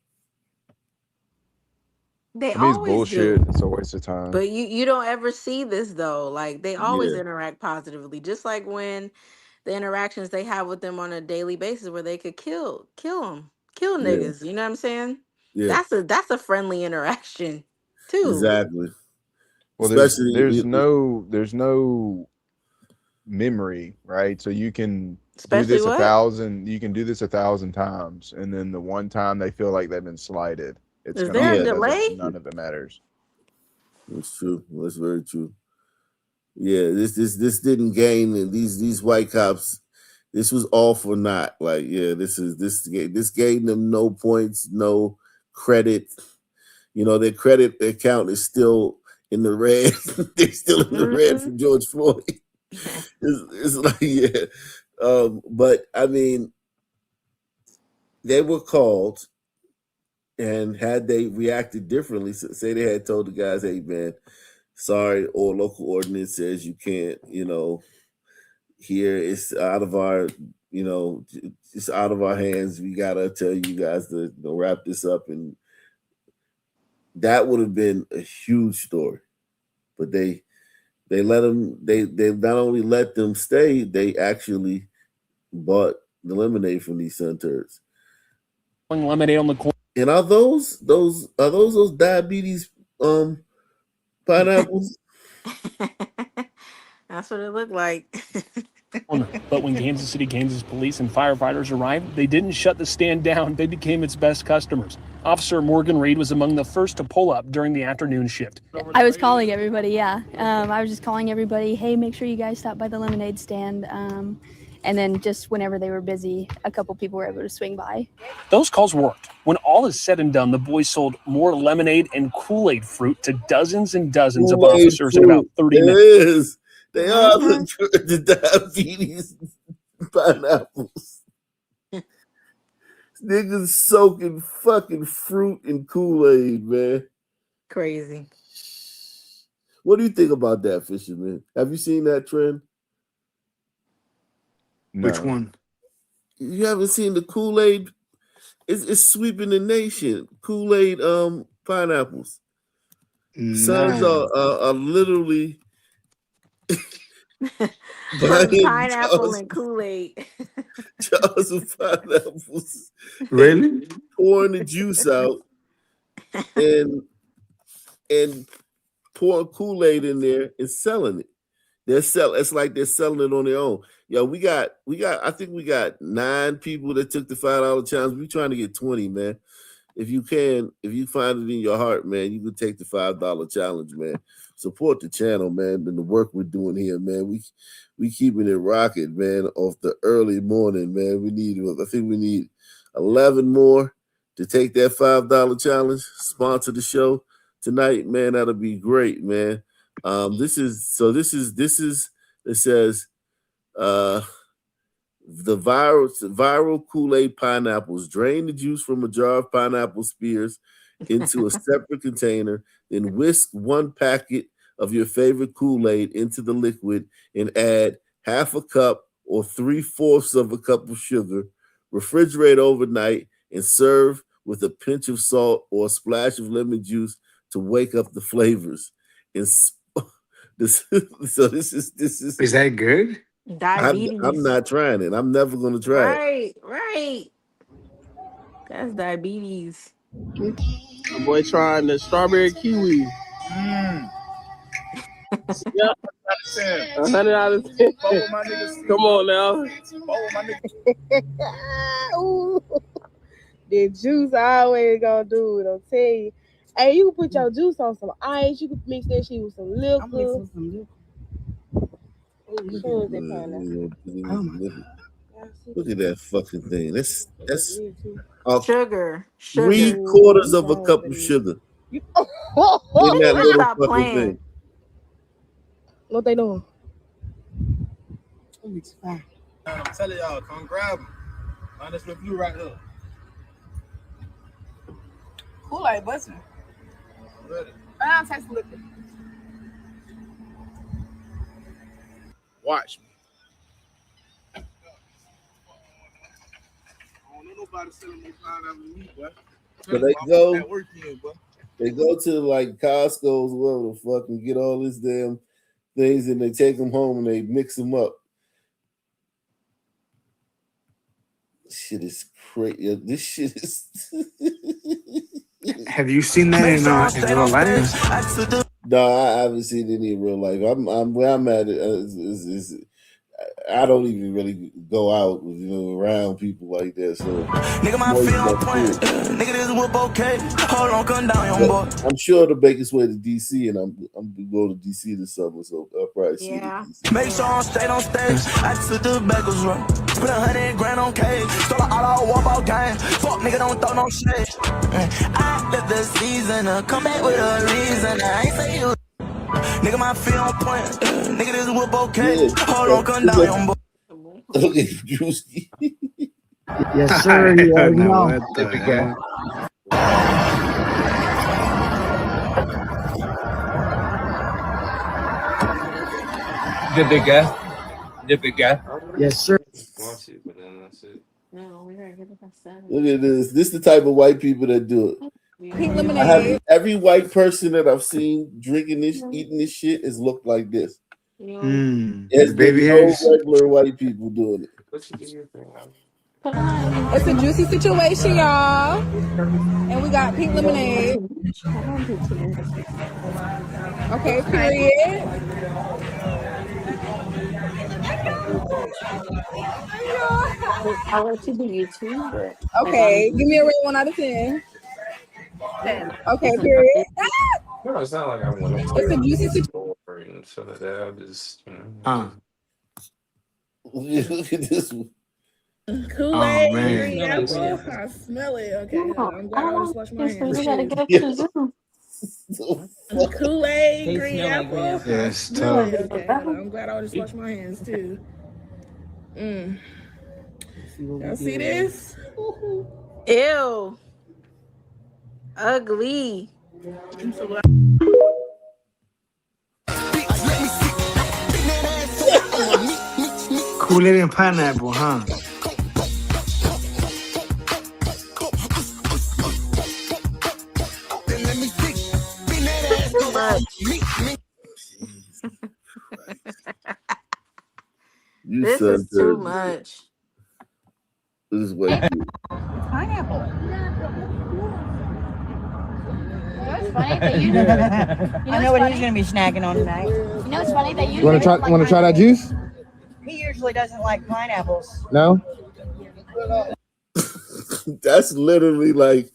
They I mean, it's always bullshit. do. It's a waste of time. But you don't ever see this though. Like they always Yeah. interact positively, just like when the interactions they have with them on a daily basis, where they could kill them, kill Yeah. niggas. You know what I'm saying? Yeah. That's a friendly interaction too. Exactly. Well, Especially there's no memory, right? So you can do Especially this what? you can do this 1,000 times, and then the one time they feel like they've been slighted, it's Is gonna there a be delay? none of it matters. It's true. That's very true. Yeah, this didn't gain these white cops. This was all for naught. Like, yeah, this gave them no points, no credit. Their credit account is still in the red. They're still in the red for George Floyd. It's like, yeah. But I mean, they were called, and had they reacted differently, say they had told the guys, "Hey, man, sorry," or local ordinance says you can't, here it's out of our, it's out of our hands. We gotta tell you guys to wrap this up, and that would have been a huge story. But they let them. They not only let them stay, they actually bought the lemonade from these sun turds. Lemonade on the corner. And are those diabetes pineapples? That's what it looked like. But when Kansas City, Kansas police and firefighters arrived, they didn't shut the stand down. They became its best customers. Officer Morgan Reed was among the first to pull up during the afternoon shift. I was calling everybody, yeah. I was just calling everybody, hey, make sure you guys stop by the lemonade stand. And then just whenever they were busy, a couple people were able to swing by. Those calls worked. When all is said and done, the boys sold more lemonade and Kool-Aid fruit to dozens and dozens of Kool-Aid officers in about 30 minutes. It is. They are the diabetes pineapples. Niggas soaking fucking fruit in Kool-Aid, man. Crazy. What do you think about that, Fisherman? Have you seen that trend? No. Which one? You haven't seen the Kool-Aid? It's sweeping the nation. Kool-Aid pineapples. Sons are literally buying Pineapple and Kool-Aid. jars of pineapples. Really? Pouring the juice out and pouring Kool-Aid in there and selling it. It's like they're selling it on their own. Yo, I think we got 9 people that took the $5 challenge. We're trying to get 20, man. If you find it in your heart, man, you can take the $5 challenge, man. Support the channel, man, and the work we're doing here, man. We keeping it rocking, man, off the early morning, man. I think we need 11 more to take that $5 challenge, sponsor the show tonight, man. That'll be great, man. It says the viral Kool-Aid pineapples. Drain the juice from a jar of pineapple spears into a separate container, then whisk 1 packet of your favorite Kool-Aid into the liquid and add half a cup or 3/4 of a cup of sugar. Refrigerate overnight and serve with a pinch of salt or a splash of lemon juice to wake up the flavors. This is. Is that good? Diabetes. I'm not trying it. I'm never gonna try it. Right. That's diabetes. My boy trying the strawberry kiwi. Yeah, 100 out of 10. Come on now. Ooh, the juice always gonna do it. I'll tell you. Hey, you can put your juice on some ice. You can mix that shit with some liquor. I'm mixing some liquor. Look at that fucking thing. That's sugar. 3/4 of a cup of sugar in that little Stop fucking playing. thing. What they doing? I'm telling y'all, come grab them. Find this review right here. Kool-Aid busting. Ready? I'll taste the liquor. Watch me. I don't know nobody selling me pineapple to me, boy. But they go to like Costco's, whatever the fuck, and get all this damn things, and they take them home and they mix them up. Shit is crazy. This shit is. Have you seen that in real life? No, I haven't seen any in real life. I'm where I'm at. I don't even really go out, around people like that. So, Nigga, my feet on point. Nigga, this whip okay. Hold on, come down, young boy. I'm sure to make its way to DC, and I'm going to DC this summer, so I'll probably see it. Make sure I stay on stage. I took the backers run. Spent 100 grand on cake. Stole all our walk-out game. Fuck, nigga, don't throw no shit. I let the season come back with a reason. I ain't say you. Nigga, my feet on point. Nigga, this whip okay. Hold on, come down, young boy. Okay, Juicy. Yes, sir. You already know. The big guy. Yes, sir. Want to, but then that's it. No, we gotta get it by 7. Look at this. This is the type of white people that do it. Pink I lemonade. have every white person that I've seen drinking this, eating this shit, has looked like this. There's baby been no hairs. regular white people doing it. It's a juicy situation, y'all. And we got pink lemonade. Okay, period. I'll let you do YouTube, but Okay, give me a rate 1 out of 10. 10. Okay, period. No, it's not like I want to It's a juicy situation. So that I just, Look at this one. Kool-Aid, man. green apple. I smell it. Okay, hold on. I'm glad I always wash my hands. You gotta get up Yeah. to the zoo. Kool-Aid, green apple. Yeah, I it's smell tough. it. Okay, hold on. I'm glad I always wash my hands too. Y'all see this? Ew. Ugly. I'm so glad. Kool-Aid and pineapple, huh? Too much. You This son is too to much. this is way too. Pineapple. It's funny that you I know what he's going to be snacking on tonight. You know it's funny that you You want to try that juice? He usually doesn't like pineapples. No. That's literally like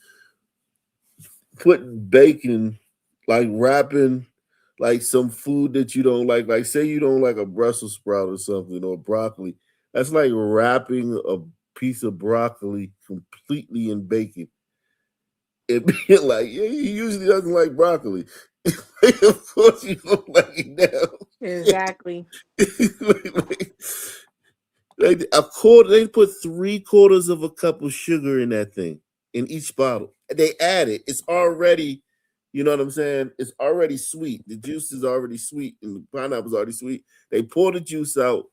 putting bacon, like wrapping like some food that you don't like. Like say you don't like a Brussels sprout or something or broccoli. That's like wrapping a piece of broccoli completely in bacon. It be like, yeah, he usually doesn't like broccoli. Of course you don't like it now. Exactly. Like a quarter, they put 3/4 of a cup of sugar in that thing in each bottle. They add it. It's already, you know what I'm saying? It's already sweet. The juice is already sweet, and the pineapple's already sweet. They pour the juice out,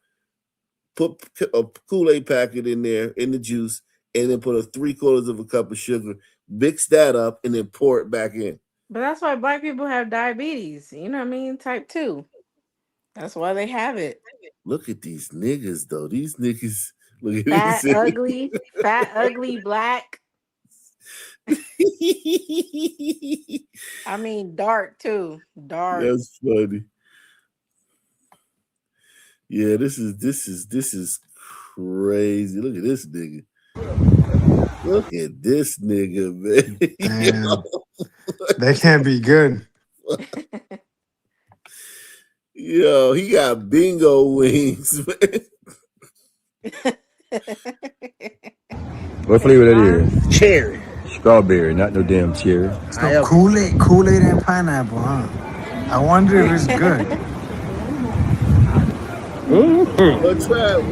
put a Kool-Aid packet in there in the juice, and then put a 3/4 of a cup of sugar. Mix that up, and then pour it back in. But that's why black people have diabetes. You know what I mean? Type 2. That's why they have it. Look at these niggas, though. These niggas, look at Fat, these. ugly, black. I mean, dark too. Dark. That's funny. Yeah, this is crazy. Look at this nigga. Look at this nigga, man. Damn. They can't be good. Yo, he got bingo wings, man. What flavor that is? Cherry. Strawberry, not no damn cherry. So Kool-Aid and pineapple, huh? I wonder if it's good. But Trav,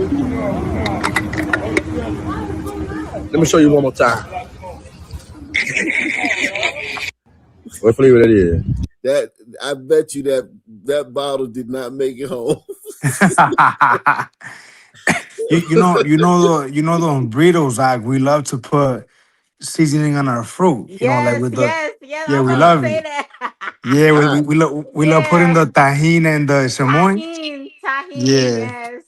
Let me show you one more time. What flavor that is? that I bet you that bottle did not make it home. you know those burritos, like we love to put seasoning on our fruit. You know, like Yes, with the yes. yeah, I was we gonna love say it. that. Yeah, we love putting the tahini and the chamoy. Tahini, Yeah, yes.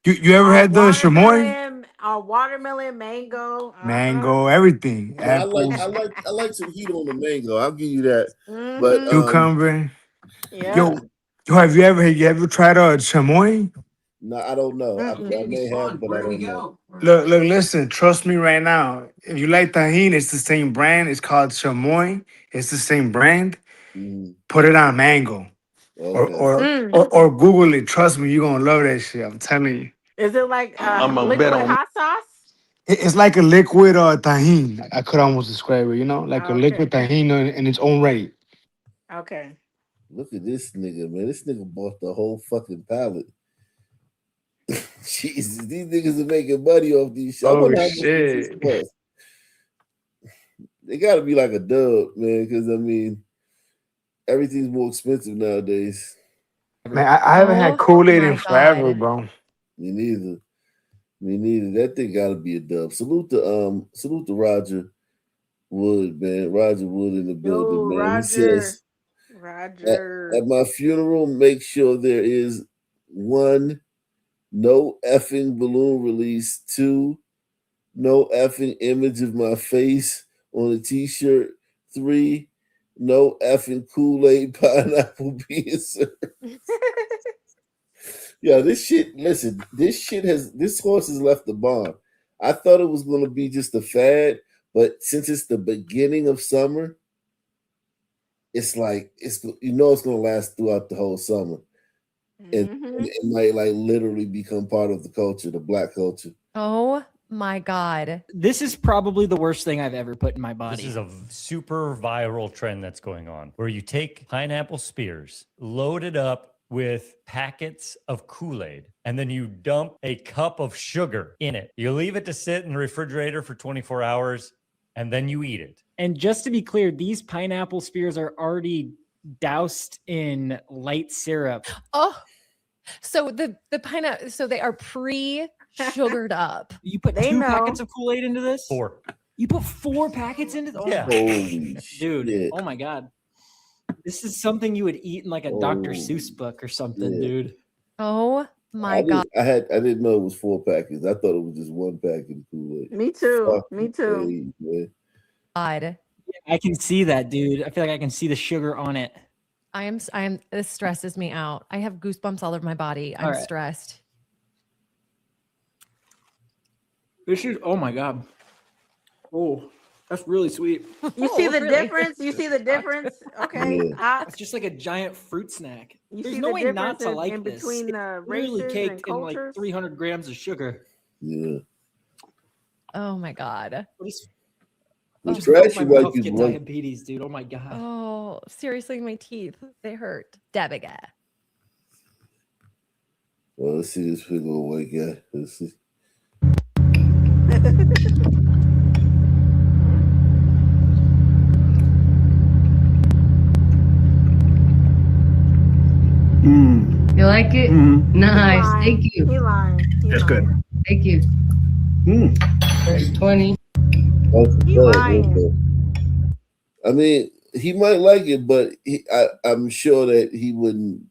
you ever had the chamoy? Watermelon, mango. Mango, everything, No, apples, I like some heat on the mango. I'll give you that. Mm-hmm. But cucumber. Yeah. Yo, have you ever tried a chamoy? No, I don't know. I may have, but I don't know. Look, listen, trust me right now. If you like tahini, it's the same brand. It's called chamoy. It's the same brand. Put it on mango. Okay. Or Google it. Trust me, you're gonna love that shit. I'm telling you. Is it like I'm a liquid bet on hot sauce? It's like a liquid tahini. I could almost describe it, like a liquid tahini in its own right. Okay. Look at this nigga, man. This nigga bought the whole fucking pallet. Jesus, these niggas are making money off these shit. I Oh wonder how much shit. this cost. They gotta be like a dub, man, because I mean, everything's more expensive nowadays. Man, I haven't had Kool-Aid in forever, bro. Me neither. That thing gotta be a dub. Salute to Roger Wood, man. Roger Wood in the building, man. He says, at my funeral, make sure there is 1, no effing balloon release. 2, no effing image of my face on a t-shirt. 3, no effing Kool-Aid pineapple being served. Yeah, this horse has left the barn. I thought it was going to be just a fad, but since it's the beginning of summer, it's like it's going to last throughout the whole summer. and Mhm. it might like literally become part of the culture, the black culture. Oh my God. This is probably the worst thing I've ever put in my body. This is a super viral trend that's going on where you take pineapple spears, load it up with packets of Kool-Aid, and then you dump a cup of sugar in it. You leave it to sit in the refrigerator for 24 hours, and then you eat it. And just to be clear, these pineapple spears are already doused in light syrup. Oh, so the pineapple, so they are pre-sugared up. You put They 2 know. packets of Kool-Aid into this? 4. You put 4 packets into this? Oh Yeah. my Holy dude, shit. oh my God. This is something you would eat in like a Dr. Seuss book or something, yeah. dude. Oh my God. I didn't know it was 4 packets. I thought it was just 1 packet of Kool-Aid. Me too. Fuck Me too. you, man. God. I can see that, dude. I feel like I can see the sugar on it. This stresses me out. I have goosebumps all over my body. I'm All right. stressed. This is, oh my God. Oh, that's really sweet. You see Oh, the really? difference? You see the difference? Okay. Yeah. It's just like a giant fruit snack. You There's see no the way not difference to in like this. between It's literally races caked and in like cultures? 300 grams of sugar. Yeah. Oh my God. The Just trash my you like mouth is get one. diabetes, dude. Oh my God. Oh, seriously, my teeth, they hurt. Debiga. Well, let's see this big old white guy. Let's see. You like it? Nice. Thank you. He lying. That's good. Thank you. 20. That's He bad, lying. okay. I mean, he might like it, but I'm sure that he wouldn't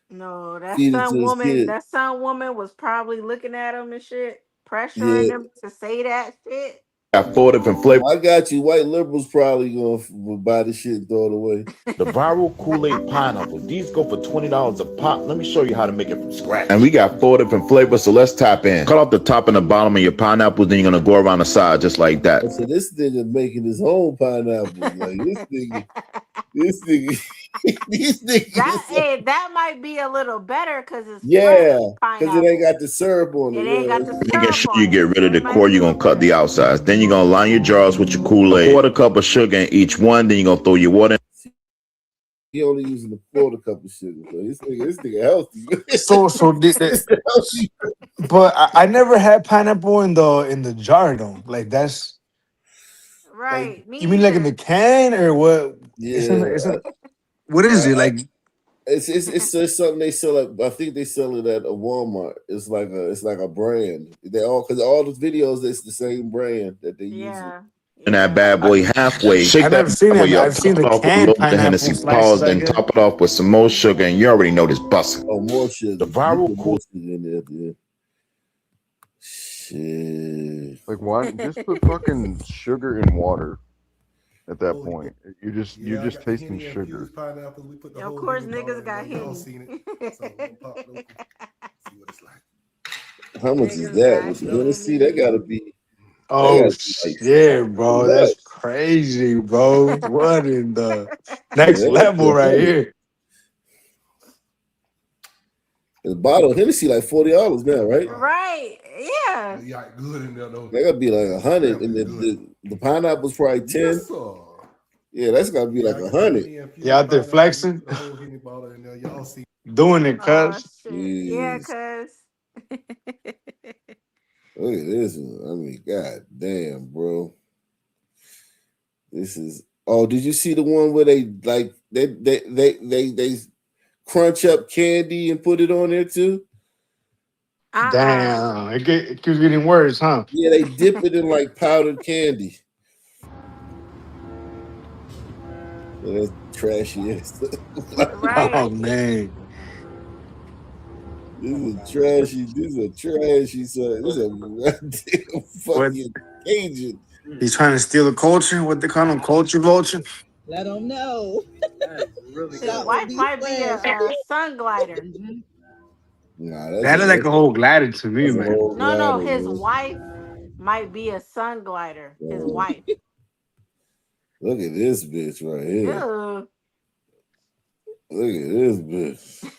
No, that feed it to his kid. son woman was probably looking at him and shit, pressuring Yeah. him to say that shit. Got 4 different flavors. I got you. White liberals probably gonna buy the shit and throw it away. The viral Kool-Aid pineapples. These go for $20 a pop. Let me show you how to make it from scratch. And we got 4 different flavors, so let's tap in. Cut off the top and the bottom of your pineapples, then you're gonna go around the side just like that. So this nigga making his own pineapple. Like this nigga, these niggas. That might be a little better because it's Yeah, fresh because it ain't got the syrup on it. It ain't got the Making sure you get rid of the core, you're gonna cut the outsides. Then you're gonna line your jars with your Kool-Aid. 1/4 cup of sugar in each one, then you're gonna throw your water in. He only using the 1/4 cup of sugar. So this nigga healthy. But I never had pineapple in the jar though. Like that's right. like, you mean like in the can or what? Yeah. What is it like? It's something they sell at. I think they sell it at a Walmart. It's like a brand. They all because all the videos it's the same brand that they use. And that bad boy halfway. Shake I've that never seen bad boy it. up, I've seen top the it off with a canned little bit of Hennessy pineapple pause, slices, then I guess. top it off with some more sugar, and you already know this busting. Oh, more sugar. The viral You put more sugar in there. Yeah. Shit. Like why just put fucking sugar in water at that point. You're just tasting sugar. Of course, niggas got Henny. How much is that? With the Hennessy, that gotta be. Oh like shit, bro. $2. That's crazy, bro. What in the next Yeah, level that's right funny. here? The bottle of Hennessy like $40 now, right? Right. Yeah. Good in there though. That gotta be like 100, and the pineapple's probably 10. Yeah, that's gotta be like 100. You out there flexing? Doing it, cuz. Yeah, Jeez. cuz. Look at this one. I mean, god damn, bro. This is. Oh, did you see the one where they crunch up candy and put it on there too? Damn. It keeps getting worse, huh? Yeah, they dip it in like powdered candy. That's trashy ass. Oh man. This is a trashy son. This is a goddamn fucking Cajun. He's trying to steal the culture. What they call him? Culture vulture? Let them know. His wife might be a sun glider. Nah, That is like a whole glider to me, that's a man. whole No, glider, his man. wife might be a sun glider. His wife. Look at this bitch right here. Ew. Look at this bitch.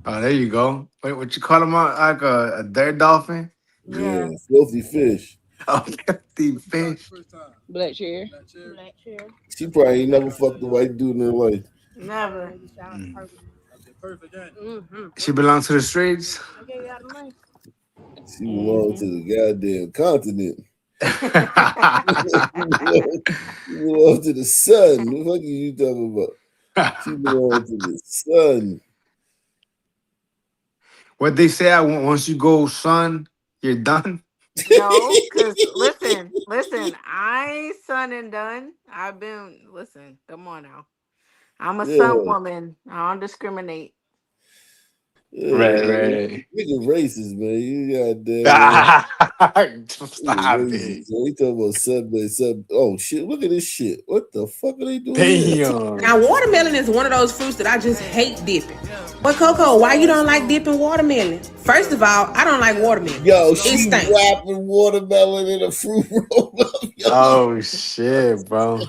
Oh, there you go. Wait, what you call him? Like a dead dolphin? Yeah, filthy fish. Oh, filthy fish. Black chair. She probably ain't never fucked a white dude in her life. Never. She belongs to the streets. She belonged to the goddamn continent. She belonged to the sun. What the fuck are you talking about? She belonged to the sun. What they say, once you go sun, you're done. No, because listen, I ain't son and done. Listen, come on now. I'm a son woman. I don't discriminate. Right. Nigga racist, man. You goddamn. Stop it. We talking about sun. Oh shit! Look at this shit. What the fuck are they doing? Damn. Now, watermelon is one of those fruits that I just hate dipping. But Coco, why you don't like dipping watermelon? First of all, I don't like watermelon. Yo, she wrapping watermelon in a fruit roll up. Oh shit, bro.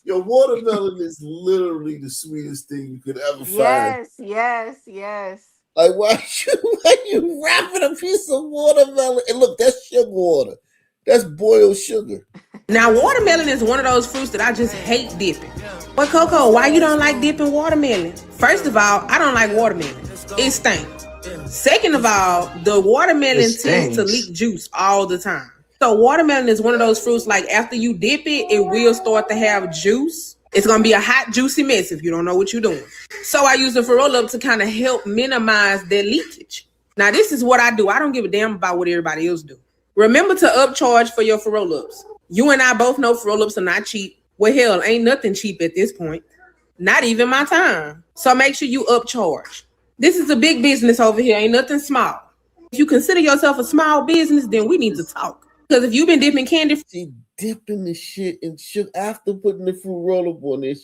Yo, watermelon is literally the sweetest thing you could ever find. Yes. Like, why you wrapping a piece of watermelon? And look, that's sugar water. That's boiled sugar. Now, watermelon is one of those fruits that I just hate dipping. But Coco, why you don't like dipping watermelon? First of all, I don't like watermelon. It stinks. Second of all, the watermelon tends to leak juice all the time. So watermelon is one of those fruits, like after you dip it, it will start to have juice. It's going to be a hot, juicy mess if you don't know what you're doing. So I use the roll-up to kind of help minimize that leakage. Now, this is what I do. I don't give a damn about what everybody else do. Remember to upcharge for your roll-ups. You and I both know roll-ups are not cheap. Well, hell, ain't nothing cheap at this point. Not even my time. So make sure you upcharge. This is a big business over here. Ain't nothing small. If you consider yourself a small business, then we need to talk. Because if you've been dipping candy, she dipping the shit in sugar after putting the fruit roll up on there.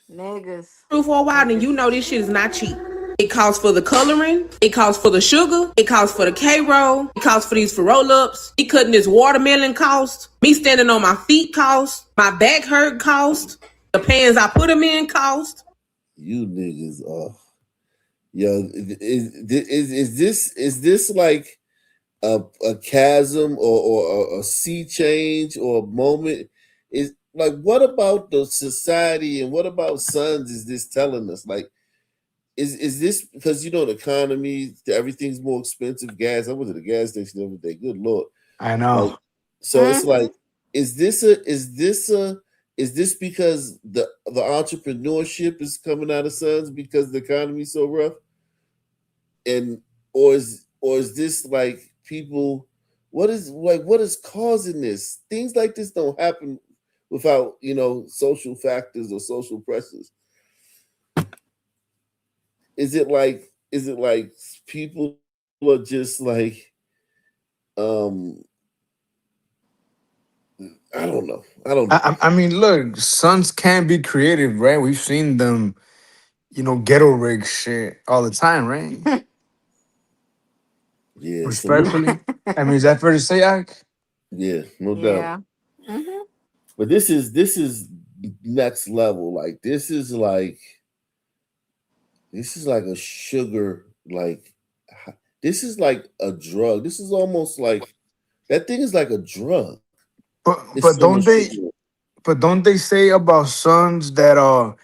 Niggas. For a while, then you know this shit is not cheap. It costs for the coloring, it costs for the sugar, it costs for the K-roll, it costs for these roll-ups. Me cutting this watermelon cost, me standing on my feet cost, my back hurt cost, the pans I put them in cost. You niggas are, yo, is this like a chasm or a sea change or a moment? Is like, what about the society and what about sons is this telling us? Like, is this because the economy, everything's more expensive? Gas. I went to the gas station the other day. Good Lord. I know. Like, so it's like, is this because the entrepreneurship is coming out of sons because the economy's so rough? And or is this like people, what is causing this? Things like this don't happen without social factors or social pressures. Is it like people are just like I don't know. I mean, look, sons can be creative, right? We've seen them, ghetto rig shit all the time, right? Yeah. Respectfully. I mean, is that fair to say, Ike? Yeah, no doubt. But this is next level. Like this is like a sugar, like this is like a drug. This is almost like that thing is like a drug. But don't they say about sons that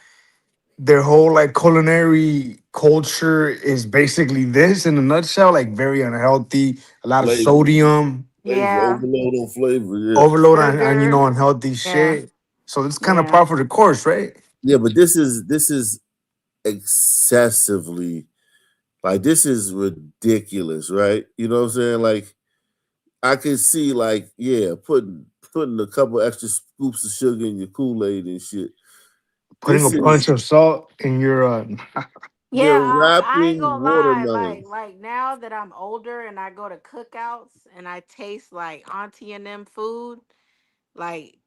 their whole like culinary culture is basically this in a nutshell, like very unhealthy, a lot of sodium. Overload on flavor, yeah. Overload on unhealthy shit. So it's kind of par for the course, right? Yeah, but this is excessively, like, this is ridiculous, right? You know what I'm saying? Like, I could see, like, putting a couple extra scoops of sugar in your Kool-Aid and shit. Putting a bunch of salt in your I ain't gonna lie. Like now that I'm older and I go to cookouts and I taste like auntie and them food, like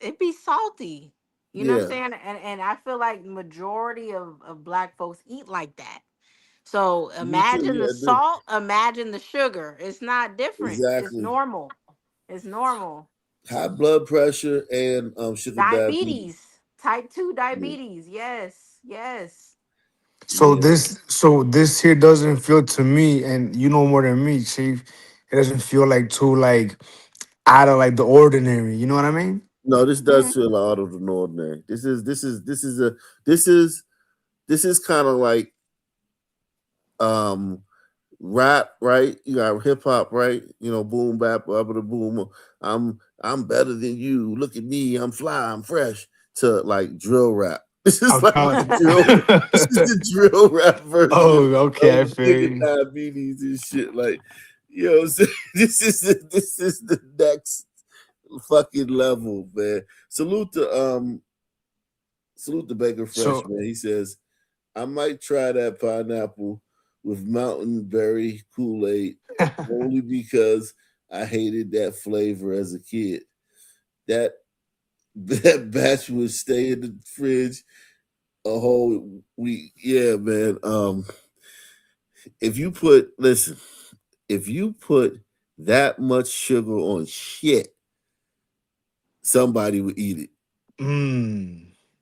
it be salty. You know what I'm saying? And I feel like majority of Black folks eat like that. So imagine the salt, imagine the sugar. It's not different. It's normal. It's normal. High blood pressure and sugar diabetes. Type 2 diabetes. Yes. Yes. So Yeah. this here doesn't feel to me, and you know more than me, Chief. It doesn't feel like too like out of like the ordinary. You know what I mean? No, this does feel out of the ordinary. This is kind of like rap, right? You got hip hop, right? You know, boom bap, up the boom. I'm better than you. Look at me, I'm fly, I'm fresh. To like drill rap. This is like the drill. This is the drill rap version. Oh, okay, I of feel nigga you. diabetes and shit. Like, you know what I'm saying? This is the next fucking level, man. Salute to Baker Fresh, So man. He says, I might try that pineapple with mountain berry Kool-Aid only because I hated that flavor as a kid. That batch would stay in the fridge a whole week. Yeah, man. If you put that much sugar on shit, somebody would eat it.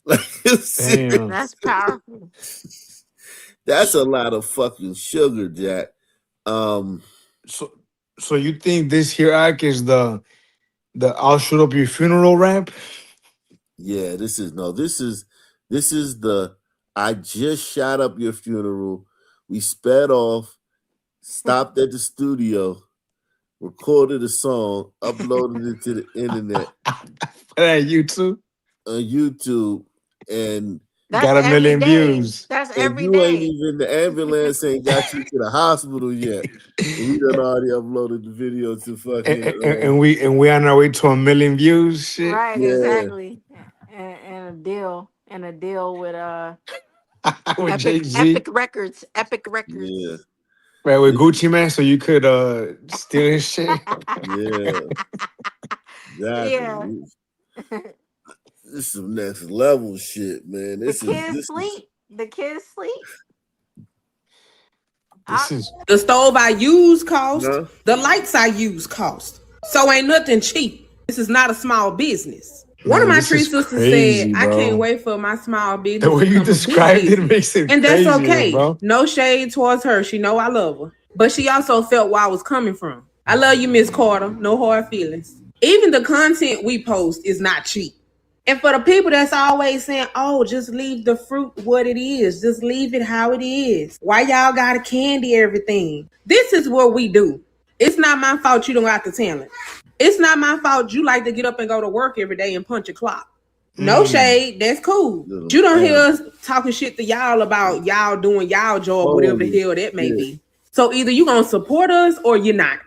Like, damn. That's powerful. That's a lot of fucking sugar, Jack. So you think this here act is the I'll shoot up your funeral rap? Yeah, this is the I just shot up your funeral. We sped off, stopped at the studio, recorded a song, uploaded it to the internet. YouTube. On YouTube, and That's got a every million day. views. That's and every you ain't day. even the ambulance ain't got you to the hospital yet. And we done already uploaded the video to fucking And we on our way to 1 million views. Shit. Right, yeah. exactly. And a deal with With Epic Jay-Z. Records. Epic Records. Yeah. Right, with Gucci Man, so you could steal his shit. Yeah. Exactly. Yeah. This is some next level shit, man. The kids sleep. The kids sleep. This is The stove I use cost. The lights I use cost. So ain't nothing cheap. This is not a small business. One of my this tree is sisters crazy, said, I bro. can't wait for my small business The way to you become a big described it business." makes it And that's crazier, okay. bro. No shade towards her. She know I love her. But she also felt where I was coming from. I love you, Miss Carter. No hard feelings. Even the content we post is not cheap. And for the people that's always saying, oh, just leave the fruit what it is. Just leave it how it is. Why y'all gotta candy everything? This is what we do. It's not my fault you don't got the talent. It's not my fault you like to get up and go to work every day and punch a clock. No shade, that's cool. But you don't hear us talking shit to y'all about y'all doing y'all job, whatever the hell that may be. So either you gonna support us or you're not.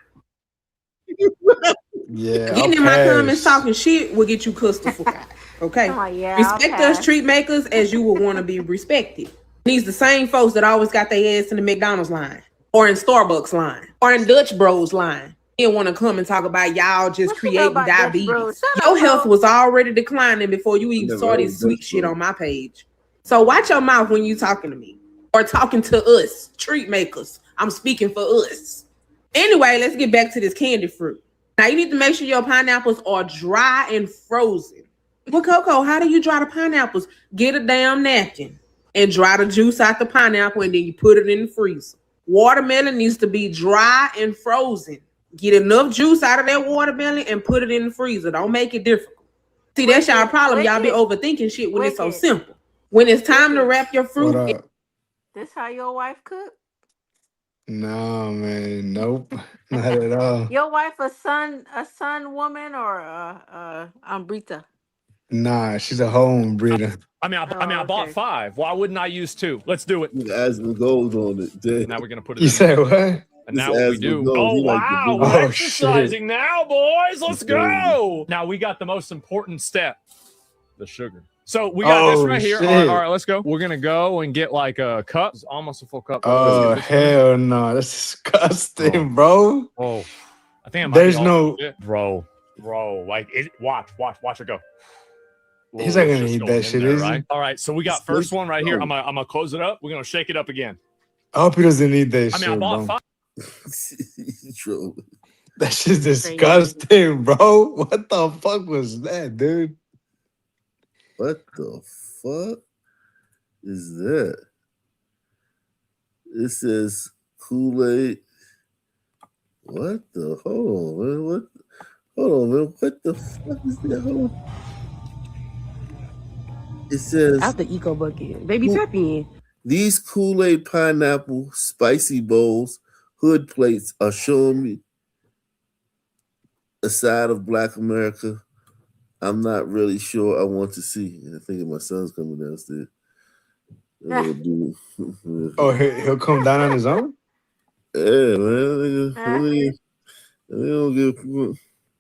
Yeah. Getting in my comments talking shit will get you cussed the fuck out. Okay. Respect us treat makers as you would want to be respected. These the same folks that always got their ass in the McDonald's line or in Starbucks line or in Dutch Bros line. You want to come and talk about y'all just creating diabetes. Your health was already declining before you even saw this sweet shit on my page. So watch your mouth when you talking to me or talking to us, treat makers. I'm speaking for us. Anyway, let's get back to this candy fruit. Now you need to make sure your pineapples are dry and frozen. Well, Coco, how do you dry the pineapples? Get a damn napkin and dry the juice out the pineapple and then you put it in the freezer. Watermelon needs to be dry and frozen. Get enough juice out of that watermelon and put it in the freezer. Don't make it difficult. See, that's y'all problem. Y'all be overthinking shit when it's so simple. When it's time to wrap your fruit. This how your wife cook? No, man. Nope. Not at all. Your wife a sun woman or a Ambrita? Nah, she's a home breeder. I bought 5. Why wouldn't I use 2? Let's do it. Asthma gold on it. Damn. Now we're gonna put it. You in said there. what? And now what we do. Oh wow, we're exercising now, boys. Let's go. Now we got the most important step, the sugar. So we got this right here. All right, let's go. We're gonna go and get like a cup. It's almost a full cup. Oh hell no, that's disgusting, bro. Oh, I think there's no bro. Like watch her go. He's not gonna eat that shit, is he? Right? All right, so we got first one right here. I'm gonna close it up. We're gonna shake it up again. I hope he doesn't eat that shit. I bought 5. True. That shit's disgusting, bro. What the fuck was that, dude? What the fuck is that? It says Kool-Aid. What the? Hold on, man. What? Hold on, man. What the fuck is that? Hold on. It says Out the eco bucket. Baby, tap in. These Kool-Aid pineapple spicy bowls, hood plates are showing me a side of Black America I'm not really sure I want to see. I think my son's coming downstairs. Oh, he'll come down on his own? Yeah, man.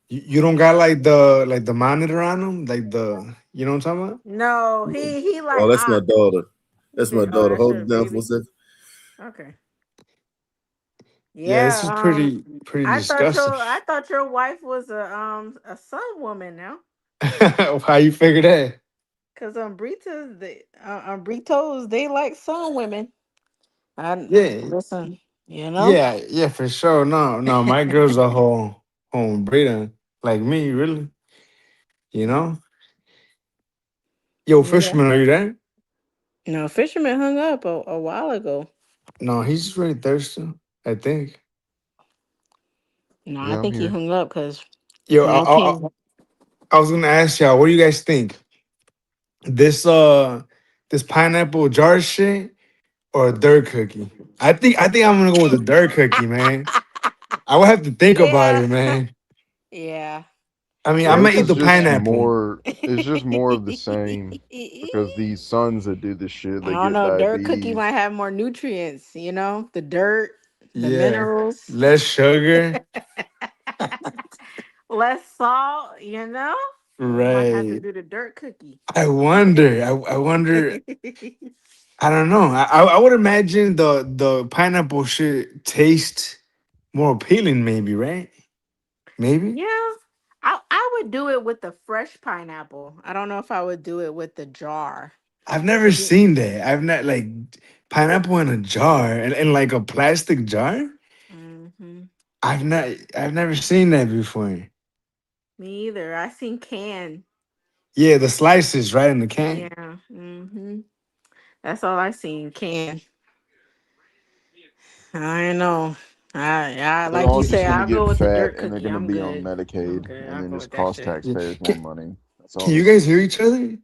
You don't got like the monitor on him? Like you know what I'm talking about? No, he like. Oh, that's my daughter. That's my daughter. That's Hold your it down for baby. a second. Okay. Yeah, this is Yeah. pretty I disgusting. thought your wife was a sun woman now. How you figure that? Cause Britos, they like sun women. Yeah. Listen, you know. Yeah, for sure. No, my girl's a whole breeder like me, really. You know? Yo, Yeah. Fisherman, are you there? No, Fisherman hung up a while ago. No, he's just really thirsty, I think. No, I Yeah, I'm think he here. hung up because Yo, I can't. I was gonna ask y'all, what do you guys think? This this pineapple jar shit or a dirt cookie? I think I'm gonna go with the dirt cookie, man. I would have to think about Yeah. it, man. Yeah. I mean, I Well, might this eat is the just pineapple. more. It's just more of the same because these sons that do this shit, I they don't get know. Dirt cookie diabetes. might have more nutrients, the dirt, the Yeah. minerals, Less sugar. less salt, We might have to Right. do the dirt cookie. I wonder. I wonder. I don't know. I would imagine the pineapple should taste more appealing, maybe, right? Maybe. Yeah. I would do it with the fresh pineapple. I don't know if I would do it with the jar. I've never 'Cause seen that. I've not like pineapple in a jar and in like a plastic jar. mm-hmm. I've never seen that before. Me either. I seen can. Yeah, the slices right in the can. Yeah. Mm-hmm. That's all I seen. Can. I know. I They're like you all say, just gonna I'll go get with the fat dirt and they're cookie. gonna I'm be on good. I'm Medicaid good. and I'll then go just with that cost shit. Yeah. taxpayers more money. That's all Can you this guys is. hear each other?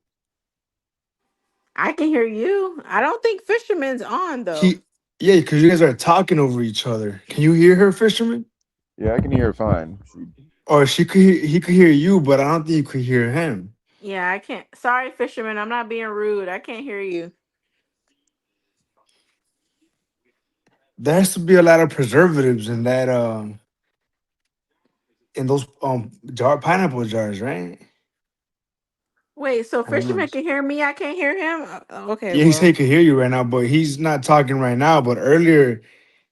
I can hear you. I don't think Fisherman's on though. Yeah, because you guys are talking over each other. Can you hear her, Fisherman? Yeah, I can hear it fine. Or he could hear you, but I don't think you could hear him. Yeah, I can't. Sorry, Fisherman. I'm not being rude. I can't hear you. There has to be a lot of preservatives in that in those pineapple jars, right? Wait, so I don't know. Fisherman can hear me? I can't hear him? Okay, Yeah, he said he well. could hear you right now, but he's not talking right now. But earlier,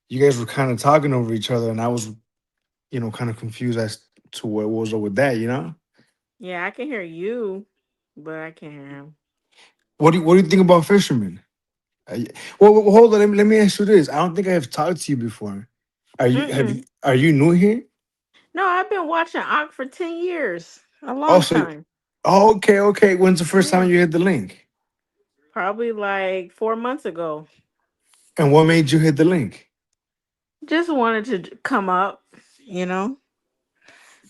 you guys were kind of talking over each other, and I was, kind of confused as to what was up with that. Yeah, I can hear you, but I can't hear him. What do you think about Fisherman? Well, hold on. Let me ask you this. I don't think I have talked to you before. Mm-mm. Are you new here? No, I've been watching Ock for 10 years. A long Also, time. okay. When's the first Yeah. time you hit the link? Probably like 4 months ago. And what made you hit the link? Just wanted to come up, you know.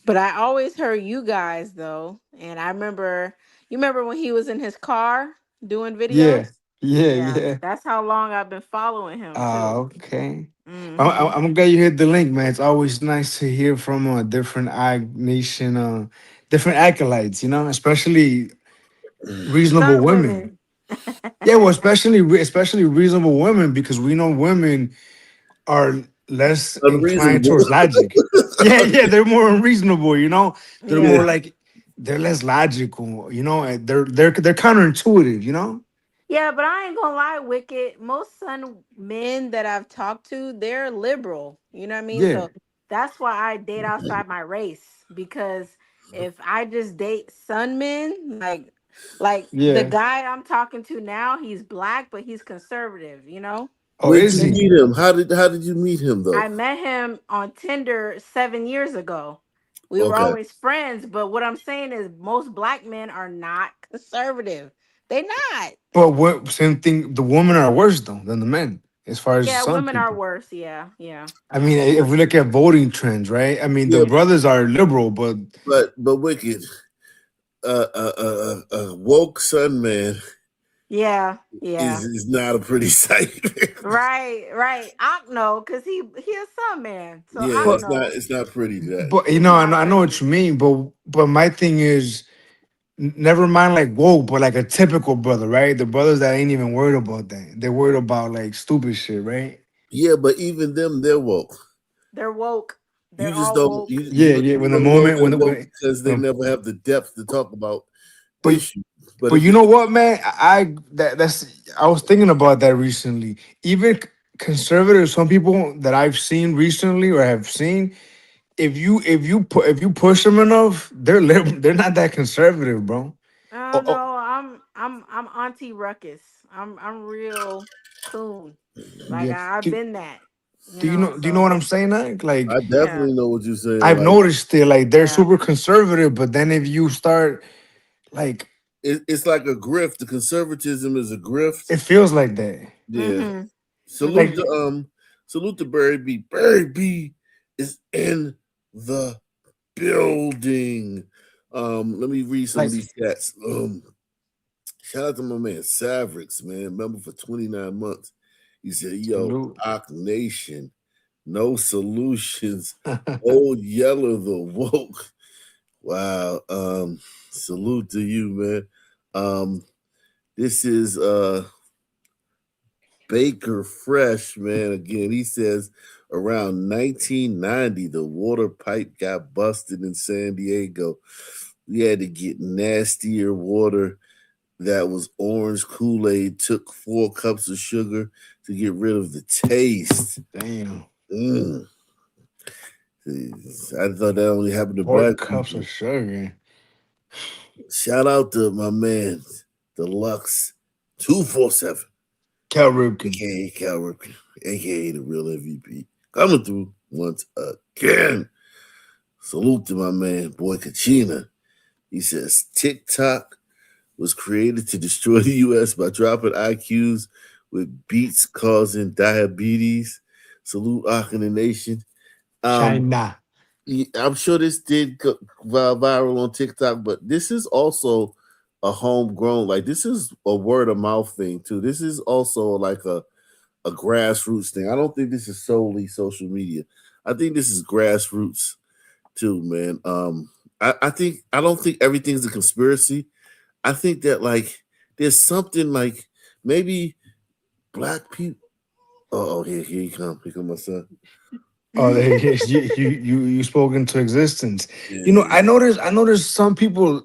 But I always heard you guys though. And you remember when he was in his car doing Yeah, videos? yeah, Yeah. yeah. That's how long I've been following him too. Okay. Mm-hmm. I'm glad you hit the link, man. It's always nice to hear from a different nation, different acolytes. Especially reasonable Some women. women. Yeah, well, especially reasonable women because we know women are less inclined Unreasonable. towards logic. Yeah, they're more unreasonable. They're more Yeah. like they're less logical. And they're counterintuitive. Yeah, but I ain't gonna lie, Wicked. Most Sun men that I've talked to, they're liberal. You know what I mean? Yeah, So that's why I date outside my race. Because if I just date Sun men, like the yeah. guy I'm talking to now, he's black, but he's conservative. Oh, Where'd is you he? meet him? How did you meet him though? I met him on Tinder 7 years ago. We were always friends, but what I'm saying is most black men are not conservative. They're not. But what same thing? The women are worse though than the men, as far as Yeah, some women are people. worse. Yeah, yeah. I mean, if we look at voting trends, right? I mean, the Yeah, brothers are liberal, but wicked. Woke sun man Yeah, yeah. is not a pretty sight. Right. I know, cause he a sun man. So Yeah, I but know. it's not pretty. That but you It's know, not I know pretty. what you mean. But my thing is, never mind like woke, but like a typical brother, right? The brothers that ain't even worried about that. They're worried about like stupid shit, right? yeah, but even them, they're woke. They're woke. You They're just all don't woke. Yeah. you When the don't know moment they're when woke when, because they when never have the depth to talk about but issues. But but if you you know what, man? That's I was thinking about that recently. Even conservatives, some people that I've seen recently or have seen, if you push them enough, they're not that conservative, bro. I Oh, don't oh, know. I'm Auntie Ruckus. I'm real coon. Like yeah. I've been that. You Do you know. know? Do you know what So I'm saying? I Like yeah, definitely know what you're saying. I've Like noticed it. Like they're yeah. super conservative, but then if you start, like, it's like a grift. The conservatism is a grift. it feels like that. Yeah. Mm-hmm. Salute Mm-hmm. to salute to Barry B. Barry B is in the building. Let me read some of Like, these stats. Shout out to my man Savrix, man. Member for 29 months. He said, yo, salute. Ock Nation, no solutions. Old Yeller the woke. Wow. Salute to you, man. This is Baker Fresh, man. Again, he says around 1990, the water pipe got busted in San Diego. We had to get nastier water that was orange Kool-Aid. Took 4 cups of sugar to get rid of the taste. Damn. Mm. I thought that only happened to 4 black cups people. of sugar. Shout out to my man, Deluxe 247. Cal Ripken. AKA Cal Ripken, aka the real MVP. Coming through once again. Salute to my man, boy Kachina. He says TikTok was created to destroy the US by dropping IQs with beats causing diabetes. Salute Ak in the Nation. China. I'm sure this did go viral on TikTok, but this is also a homegrown, like this is a word of mouth thing too. This is also like a grassroots thing. I don't think this is solely social media. I think this is grassroots too, man. I don't think everything's a conspiracy. I think that like there's something like maybe black people. Oh, here he come. Here come my son. Oh, you spoke into existence. Yeah, You know, yeah. I noticed some people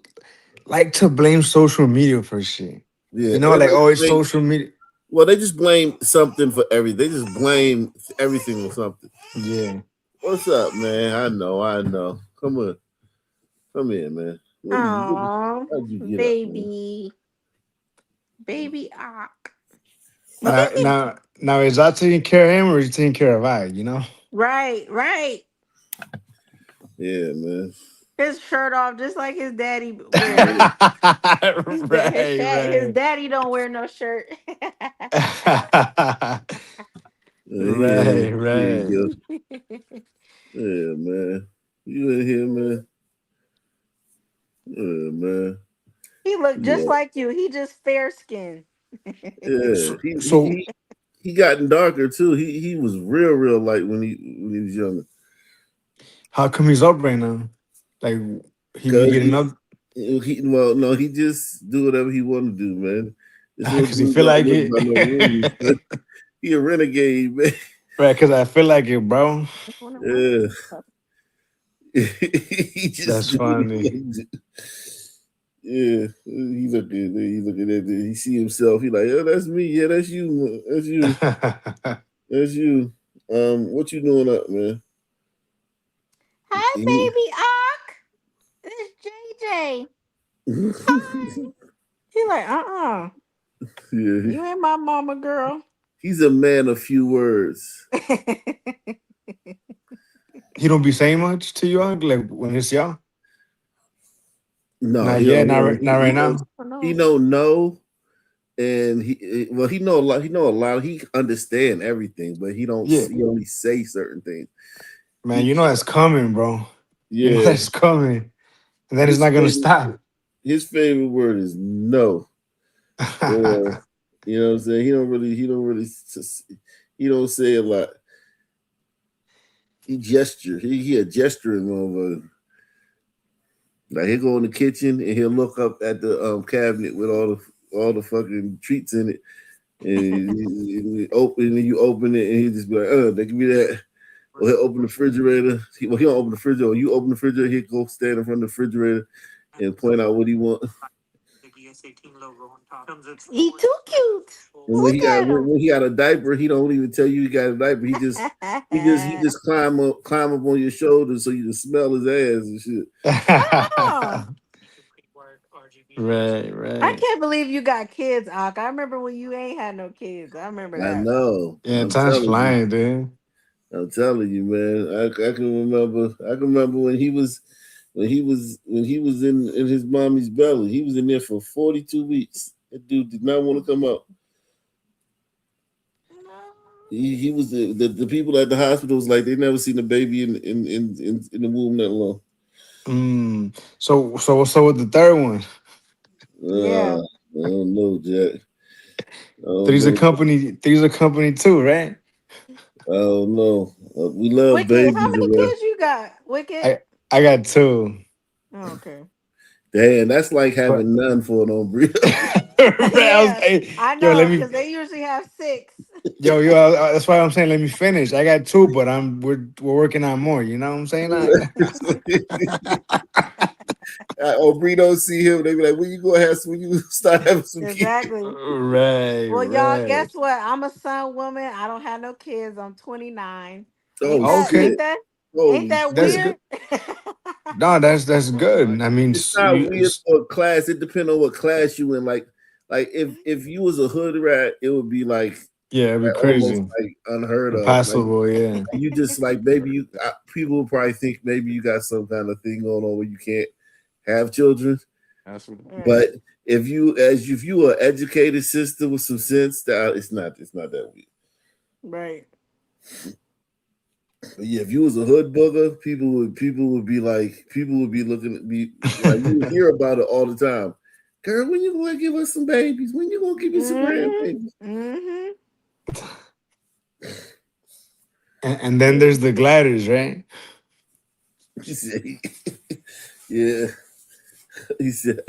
like to blame social media for shit. Yeah, You know, they like like always blame. social media. Well, they just blame something for everything. They just blame everything on something. Yeah. What's up, man? I know. Come here, man. Oh, How'd you get up, man? baby Ock. Now is that taking care of him or is he taking care of I? You know. Right. Yeah, man. His shirt off just like his daddy wears. His daddy don't wear no shirt. Right. Here you go. Yeah, man. You in here, man? Yeah, man. He looked just Yeah, like you. He just fair skinned. yeah. So He gotten darker too. He was real light when he was younger. how come he's up right now? Like he be Cause getting up he just do whatever he want to do, man. This little because he dude feel not like living by no rules. it. He a renegade, man. Right, because I feel like it, bro. Yeah. He just That's do what he funny. want to do. Yeah, he looking at it. He see himself. He like, yeah, that's me. Yeah, that's you. That's you. That's you. What you doing up, man? Hi, baby Ock. It's JJ. Hi. He like, Yeah, you ain't my mama, girl. he's a man of few words. he don't be saying much to you, like when it's y'all. No, Not he yet. don't. Not right now. He don't know, and he know a lot. He know a lot. He understand everything, but he don't. Yeah, He only say certain things. man. You know that's coming, bro. You know Yeah, that's coming, and then it's his not gonna favorite, stop. his favorite word is no. Or, you know what I'm saying? He don't really. He don't say a lot. He gesture. He a gesturing motherfucker. Like he'll go in the kitchen and he'll look up at the cabinet with all the fucking treats in it, and you open it and he just be like, they give me that. Or he'll open the refrigerator. He don't open the refrigerator. You open the refrigerator, he'll go stand in front of the refrigerator and point out what he want. He too cute. And Look at him. when he got a diaper, he don't even tell you he got a diaper. He just climb up on your shoulders so you can smell his ass and shit. Oh, Right, I right. can't believe you got kids, Ak. I remember when you ain't had no kids. I remember I that. know. Yeah, I'm time's telling you. flying, dude. I'm telling you, man. I can remember. I can remember when he was in his mommy's belly. He was in there for 42 weeks. That dude did not want to come out. He was the people at the hospital was like they never seen a baby in the womb that long. So with the third one? Yeah. I don't know, Jack. Three's a company too, right? I don't know. We love Wicked, babies. how many kids you got? Wicked? I got 2. Oh, okay. Damn, that's like having none for an Ombre. Yeah, I Yo, know, because they usually have 6. Yo, that's why I'm saying let me finish. I got 2, but we're working on more. You know what I'm saying? Ombre don't see him. They be like, when you start having some Exactly. kids? Right. Well, y'all, guess what? I'm a son woman. I don't have no kids. I'm 29. Ain't that That's weird? good. No, that's good. I mean, It's not weird for a class. It depends on what class you in. Like if you was a hood rat, it would be like it'd be almost crazy, like unheard of. impossible. Yeah. You just like maybe people will probably think maybe you got some kind of thing going on where you can't have children. But if you are an educated sister with some sense, that it's not that weird. Right. But yeah, if you was a hood booger, people would be looking at me like you would hear about it all the time. Girl, when you gonna give us some babies? When you gonna give me some grandbabies? Mm-hmm. And then there's the gliders, right? He said, yeah. He said,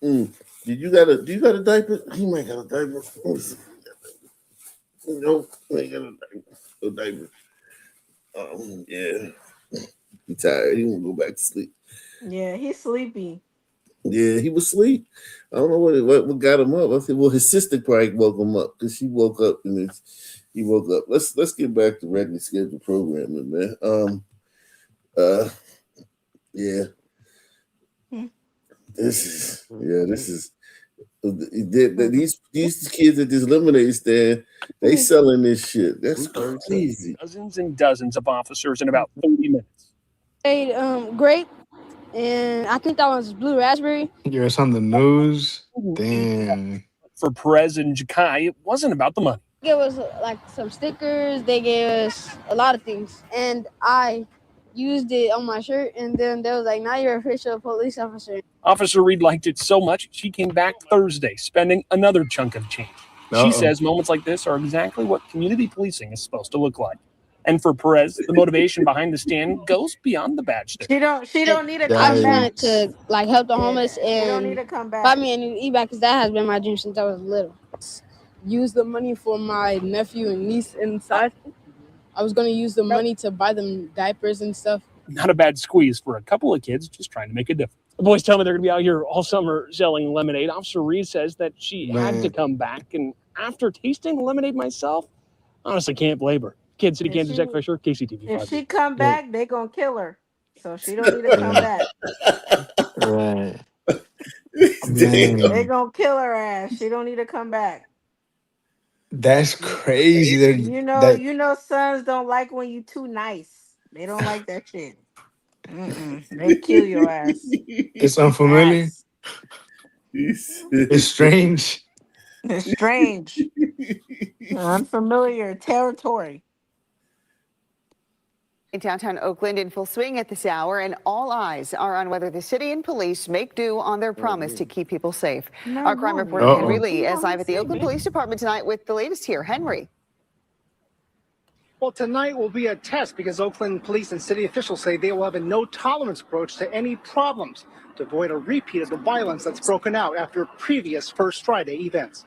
do you got a diaper? He might got a diaper. No, he ain't got a diaper. Yeah. He tired. He won't go back to sleep. Yeah, he's sleepy. Yeah, he was asleep. I don't know what got him up. I said, well, his sister probably woke him up because she woke up and he woke up. Let's get back to regularly scheduled programming, man. Yeah. This is these kids at this lemonade stand, they selling this shit. That's crazy. Dozens and dozens of officers in about 30 minutes. Grape, and I think that was blue raspberry. You're on the news. Damn. For Perez and Jakai, it wasn't about the money. They gave us like some stickers. They gave us a lot of things, and I used it on my shirt. And then they was like, "Now you're an official police officer." Officer Reed liked it so much, she came back Thursday, spending another chunk of change. She says moments like this are exactly what community policing is supposed to look like. And for Perez, the motivation behind the stand goes beyond the badge. She don't need to come I just back. wanted to like help the homeless She don't need and to come back. buy me a new e-bike because that has been my dream since I was little. Use the money for my nephew and niece inside. I was gonna use the money to buy them diapers and stuff. Not a bad squeeze for a couple of kids just trying to make a difference. The boys tell me they're going to be out here all summer selling lemonade. Officer Reed says that she had to come back, and after tasting the lemonade myself, honestly can't blame her. Kansas City, Kansas, Jack Fisher, KCTV5. If she come back, they gonna kill her. So she don't need to come back. Right. They gonna kill her ass. She don't need to come back. That's crazy. You know, sons don't like when you too nice. They don't like that shit. They kill your ass. It's unfamiliar. Ass. It's strange. It's strange. Unfamiliar territory. In downtown Oakland in full swing at this hour, and all eyes are on whether the city and police make do on their promise to keep people safe. Our crime reporter Henry Lee is live at the Oakland Police Department tonight with the latest here. Henry. Well, tonight will be a test because Oakland police and city officials say they will have a no-tolerance approach to any problems to avoid a repeat of the violence that's broken out after previous First Friday events.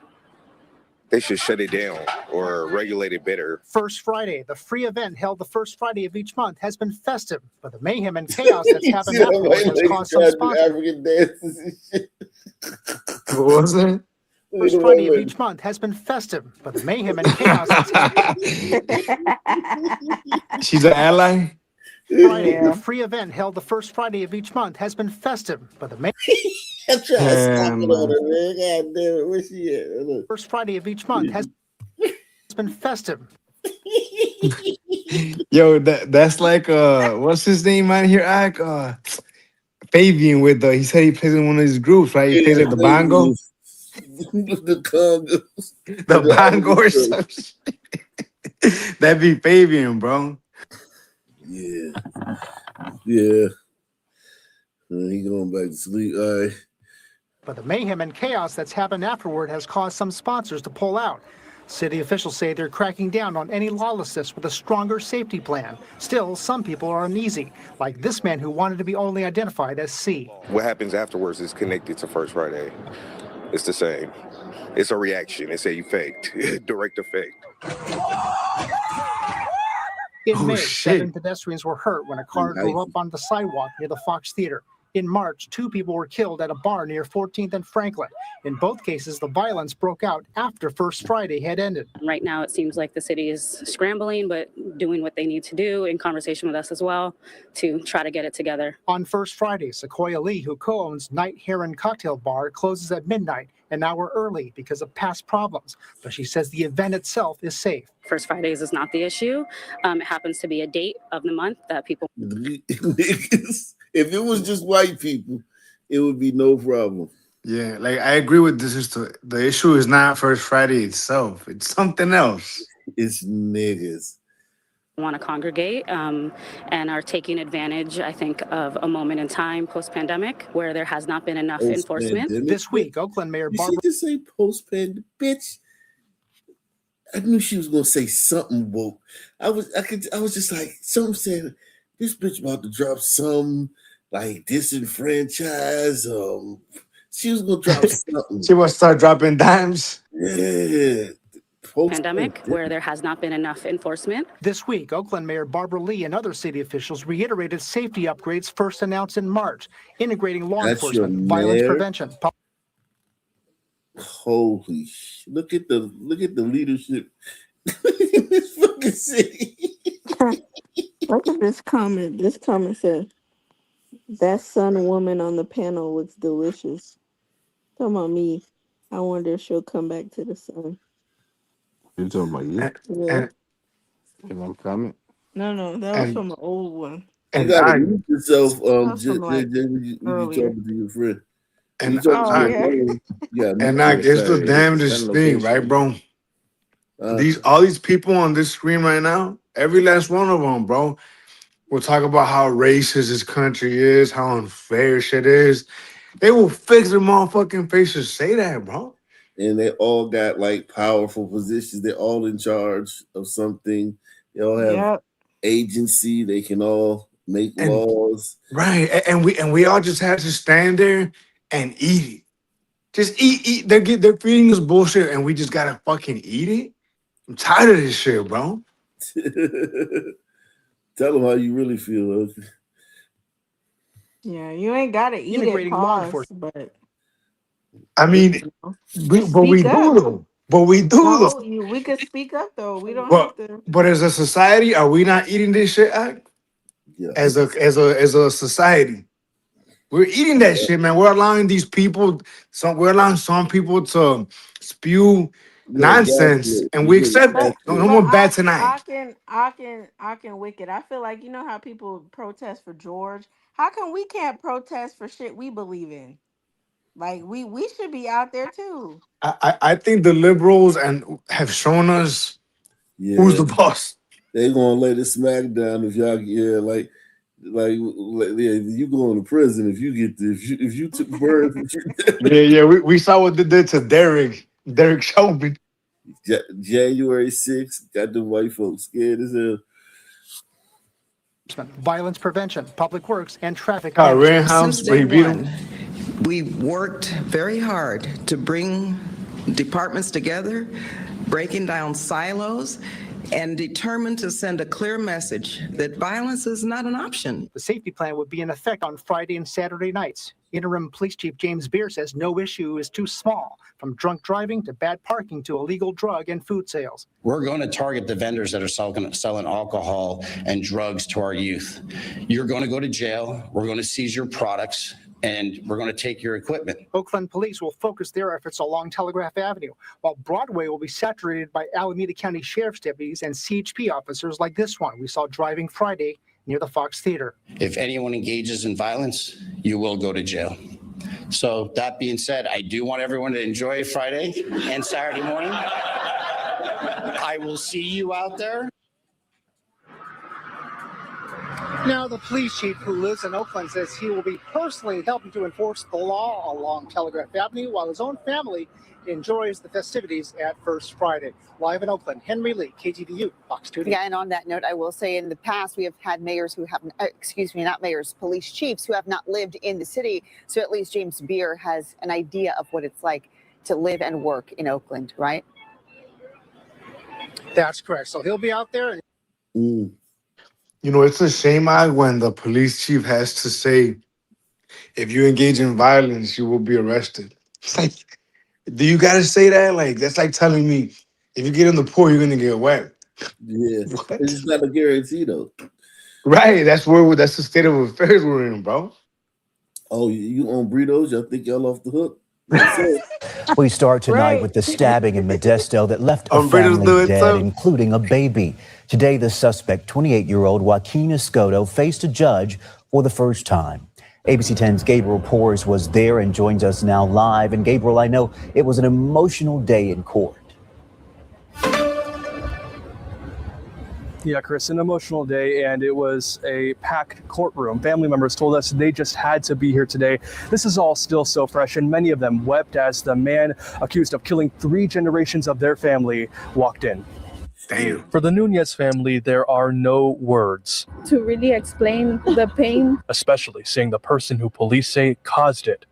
They should shut it down or regulate it better. First Friday, the free event held the first Friday of each month, has been festive, but the mayhem and chaos that's happened afterwards has caused some sponsors. African dances and shit. What was it? First Friday of each month has been festive, but the mayhem and chaos that's happened. She's an ally. Friday, the free event held the first Friday of each month has been festive, but the I'm trying to stop it on her, man. God damn it. Where's she at? Look. first Friday of each month has been festive. Yo, that's like what's his name out here? Fabian with he said he plays in one of his groups, right? He plays at the bongo. The congos. The bongo or some shit. That'd be Fabian, bro. Yeah. Yeah. He going back to sleep. All right. But the mayhem and chaos that's happened afterward has caused some sponsors to pull out. City officials say they're cracking down on any lawlessness with a stronger safety plan. Still, some people are uneasy, like this man who wanted to be only identified as C. What happens afterwards is connected to First Friday. It's the same. It's a reaction. It's a effect, direct effect. In May, 7 pedestrians were hurt when a car drove up on the sidewalk near the Fox Theater. In March, 2 people were killed at a bar near 14th and Franklin. In both cases, the violence broke out after First Friday had ended. Right now, it seems like the city is scrambling, but doing what they need to do in conversation with us as well to try to get it together. On First Friday, Sequoia Lee, who co-owns Night Heron Cocktail Bar, closes at midnight, an hour early because of past problems. But she says the event itself is safe. First Fridays is not the issue. It happens to be a date of the month that people... If it was just white people, it would be no problem. Yeah, like I agree with this. The issue is not First Friday itself. It's something else. It's niggas. Want to congregate and are taking advantage, I think, of a moment in time post-pandemic where there has not been enough enforcement. This week, Oakland Mayor Barbara... Did she just say post-pandemic? Bitch, I knew she was gonna say something woke. I was just like, something said, this bitch about to drop some like disenfranchised. She was gonna drop something. She was start dropping dimes. Yeah. Pandemic where there has not been enough enforcement. This week, Oakland Mayor Barbara Lee and other city officials reiterated safety upgrades first announced in March, integrating law enforcement, violence prevention. Holy shit. Look at the leadership in this fucking city. Look at this comment. This comment said, that Sun woman on the panel looks delicious. Talking about me. I wonder if she'll come back to the sun. You talking about you? Yeah. And I'm coming. No, that was from an old one. You gotta mute yourself, when you earlier. talking to your friend. And it's the damnedest thing, right, bro? All these people on this screen right now, every last one of them, bro, will talk about how racist this country is, how unfair shit is. They will fix their motherfucking faces say that, bro. And they all got like powerful positions. They're all in charge of something. They all have agency. They can all make laws. Right. And we all just have to stand there and eat it. Just eat. They're feeding us bullshit and we just gotta fucking eat it. I'm tired of this shit, bro. Tell them how you really feel. Okay? Yeah, you ain't gotta eat it, pause, but I mean, we do though. But we do though. We could speak up though. We don't But have to. but as a society, are we not eating this shit out? Yeah. As a society, we're eating that shit, man. We're allowing these people. We're allowing some people to spew nonsense, and we accept it. No more bad tonight. I can Wicked. I feel like, you know how people protest for George. How come we can't protest for shit we believe in? Like we should be out there too. I think the liberals and have shown us who's the boss. They gonna lay the smack down if y'all like you going to prison if you get if you took birth. Yeah. We saw what they did to Derek Chauvin. January 6th got the white folks scared as hell. Violence prevention, public works, and traffic. Since day one, we've worked very hard to bring departments together, breaking down silos, and determined to send a clear message that violence is not an option. The safety plan would be in effect on Friday and Saturday nights. Interim Police Chief James Beer says no issue is too small, from drunk driving to bad parking to illegal drug and food sales. We're going to target the vendors that are selling alcohol and drugs to our youth. You're going to go to jail. We're going to seize your products, and we're going to take your equipment. Oakland police will focus their efforts along Telegraph Avenue, while Broadway will be saturated by Alameda County Sheriff's deputies and CHP officers like this one we saw driving Friday near the Fox Theater. If anyone engages in violence, you will go to jail. So that being said, I do want everyone to enjoy Friday and Saturday morning. I will see you out there. Now, the police chief who lives in Oakland says he will be personally helping to enforce the law along Telegraph Avenue while his own family enjoys the festivities at First Friday. Live in Oakland, Henry Lee, KTVU, Fox 2. Yeah, and on that note, I will say in the past we have had mayors who have, not mayors, police chiefs who have not lived in the city. So at least James Beer has an idea of what it's like to live and work in Oakland, right? That's correct. So he'll be out there. You know, it's a shame, when the police chief has to say, if you engage in violence, you will be arrested. It's like, do you got to say that? Like, that's like telling me, if you get in the pool, you're going to get wet. Yeah, it's not a guarantee, though. Right, that's the state of affairs we're in, bro. Oh, you on burritos? Y'all think y'all off the hook? We start tonight with the stabbing in Modesto that left a family dead, including a baby. Today, the suspect, 28-year-old Joaquin Escoto, faced a judge for the first time. ABC 10's Gabriel Pores was there and joins us now live. And Gabriel, I know it was an emotional day in court. Yeah, Chris, an emotional day, and it was a packed courtroom. Family members told us they just had to be here today. This is all still so fresh, and many of them wept as the man accused of killing 3 generations of their family walked in. Damn. For the Nunez family, there are no words to really explain the pain, especially seeing the person who police say caused it.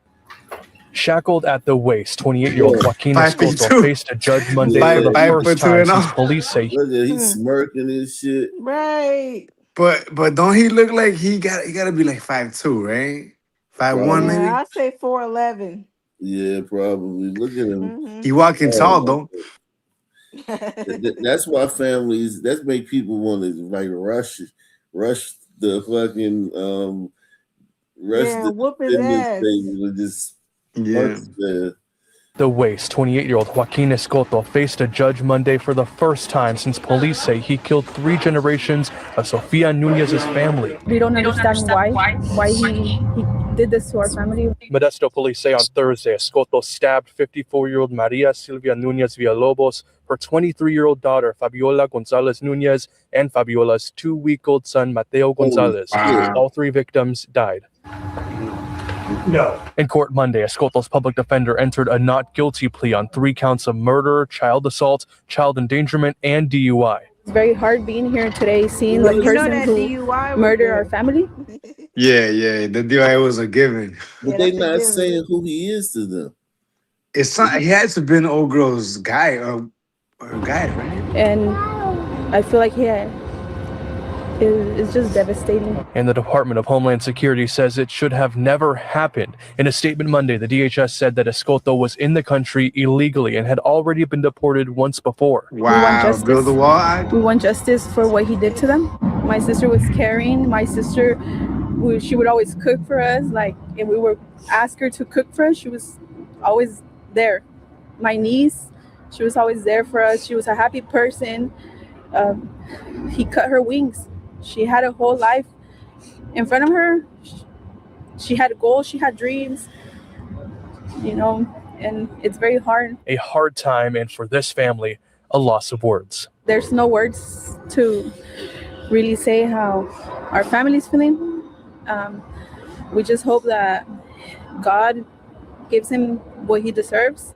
Shackled at the waist, 28-year-old Joaquin Escoto faced a judge Monday for the first time since police say he's smirking and shit. Right. But don't he look like he got to be like 5'2", right? 5'1", maybe. I say 4'11". Yeah, probably. Look at him. He walking tall though. That's why that's make people want to like rush the fucking whoop his ass. The waist, 28-year-old Joaquin Escoto faced a judge Monday for the first time since police say he killed 3 generations of Sofia Nunez's family. We don't understand why he did this to our family. Modesto police say on Thursday, Escoto stabbed 54-year-old Maria Silvia Nunez Villalobos, her 23-year-old daughter Fabiola Gonzalez Nunez, and Fabiola's 2-week-old son Mateo Gonzalez. All 3 victims died. No. In court Monday, Escoto's public defender entered a not guilty plea on 3 counts of murder, child assault, child endangerment, and DUI. It's very hard being here today, seeing the person who murdered our family. Yeah, the DUI was a given. But they not saying who he is to them. It's not. He has to be an old girl's guy or guy, right? And I feel like it's just devastating. And the Department of Homeland Security says it should have never happened. In a statement Monday, the DHS said that Escoto was in the country illegally and had already been deported once before. Wow, build the wall. We want justice for what he did to them. My sister was caring. My sister, she would always cook for us. Like, if we were ask her to cook for us, she was always there. My niece, She was always there for us. She was a happy person. He cut her wings. She had a whole life in front of her. She had goals, she had dreams, and it's very hard. A hard time, and for this family, a loss of words. There's no words to really say how our family's feeling. We just hope that God gives him what he deserves.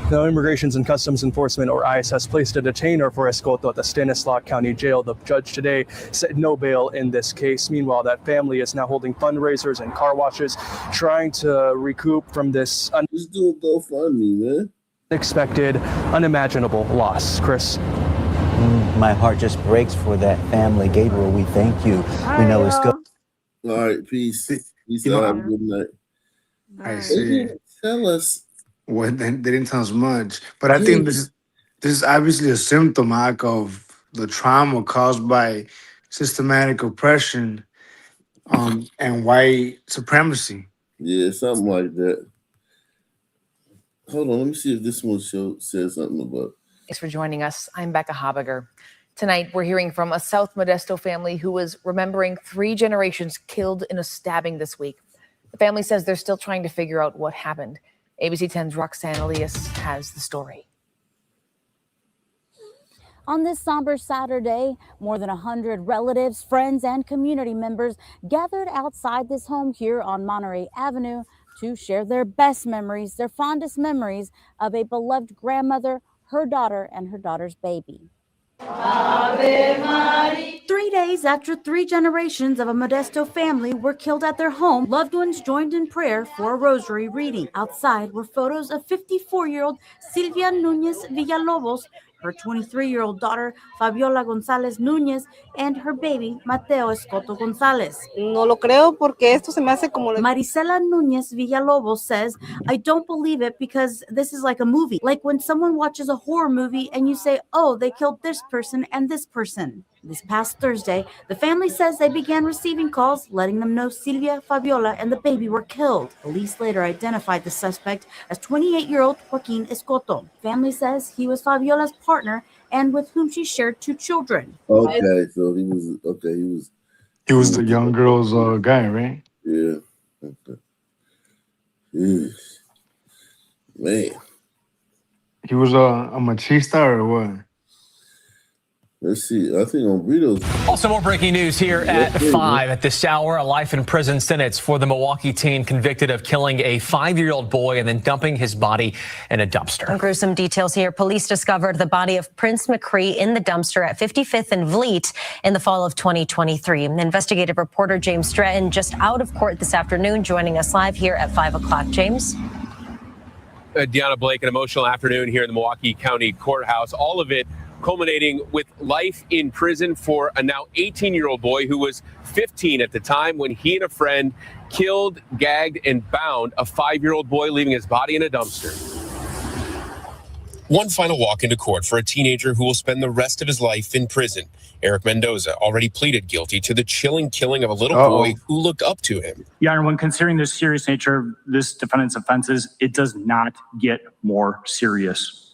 The Immigrations and Customs Enforcement, or ICE, has placed a detainer for Escoto at the Stanislaus County Jail. The judge today said no bail in this case. Meanwhile, that family is now holding fundraisers and car washes, trying to recoup from this Just do a GoFundMe, man. unexpected, unimaginable loss. Chris? My heart just breaks for that family. Gabriel, we thank you. We know it's good. All right, peace. Peace out. Have a good night. I see. Tell us. Well, they didn't tell us much, but I think this is obviously a symptom of the trauma caused by systematic oppression, and white supremacy. Yeah, something like that. Hold on, let me see if this one says something about. Thanks for joining us. I'm Becca Habiger. Tonight, we're hearing from a South Modesto family who was remembering 3 generations killed in a stabbing this week. The family says they're still trying to figure out what happened. ABC 10's Roxanne Elias has the story. On this somber Saturday, more than 100 relatives, friends, and community members gathered outside this home here on Monterey Avenue to share their best memories, their fondest memories of a beloved grandmother, her daughter, and her daughter's baby. 3 days after 3 generations of a Modesto family were killed at their home, loved ones joined in prayer for a rosary reading. Outside were photos of 54-year-old Silvia Nunez Villalobos, her 23-year-old daughter Fabiola González Núñez, and her baby Mateo Escoto González. No lo creo porque esto se me hace como... Marisela Núñez Villalobos says, I don't believe it because this is like a movie. Like when someone watches a horror movie and you say, oh, they killed this person and this person. This past Thursday, the family says they began receiving calls letting them know Silvia, Fabiola, and the baby were killed. Police later identified the suspect as 28-year-old Joaquin Escoto. Family says he was Fabiola's partner and with whom she shared 2 children. Okay, so he was the young girl's guy, right? Yeah. Okay. Jeez. Man. He was a machista or what? Let's see. I think on Rito's. Also, more breaking news here at 5 at this hour. A life in prison sentence for the Milwaukee teen convicted of killing a 5-year-old boy and then dumping his body in a dumpster. Gruesome details here. Police discovered the body of Prince McCree in the dumpster at 55th and Vliet in the fall of 2023. Investigative reporter James Stratton just out of court this afternoon, joining us live here at 5 o'clock. James? Deanna Blake, an emotional afternoon here in the Milwaukee County Courthouse. All of it culminating with life in prison for a now 18-year-old boy who was 15 at the time when he and a friend killed, gagged, and bound a 5-year-old boy, leaving his body in a dumpster. One final walk into court for a teenager who will spend the rest of his life in prison. Eric Mendoza already pleaded guilty to the chilling killing of a little boy who looked up to him. Your Honor, when considering the serious nature of this defendant's offenses, it does not get more serious,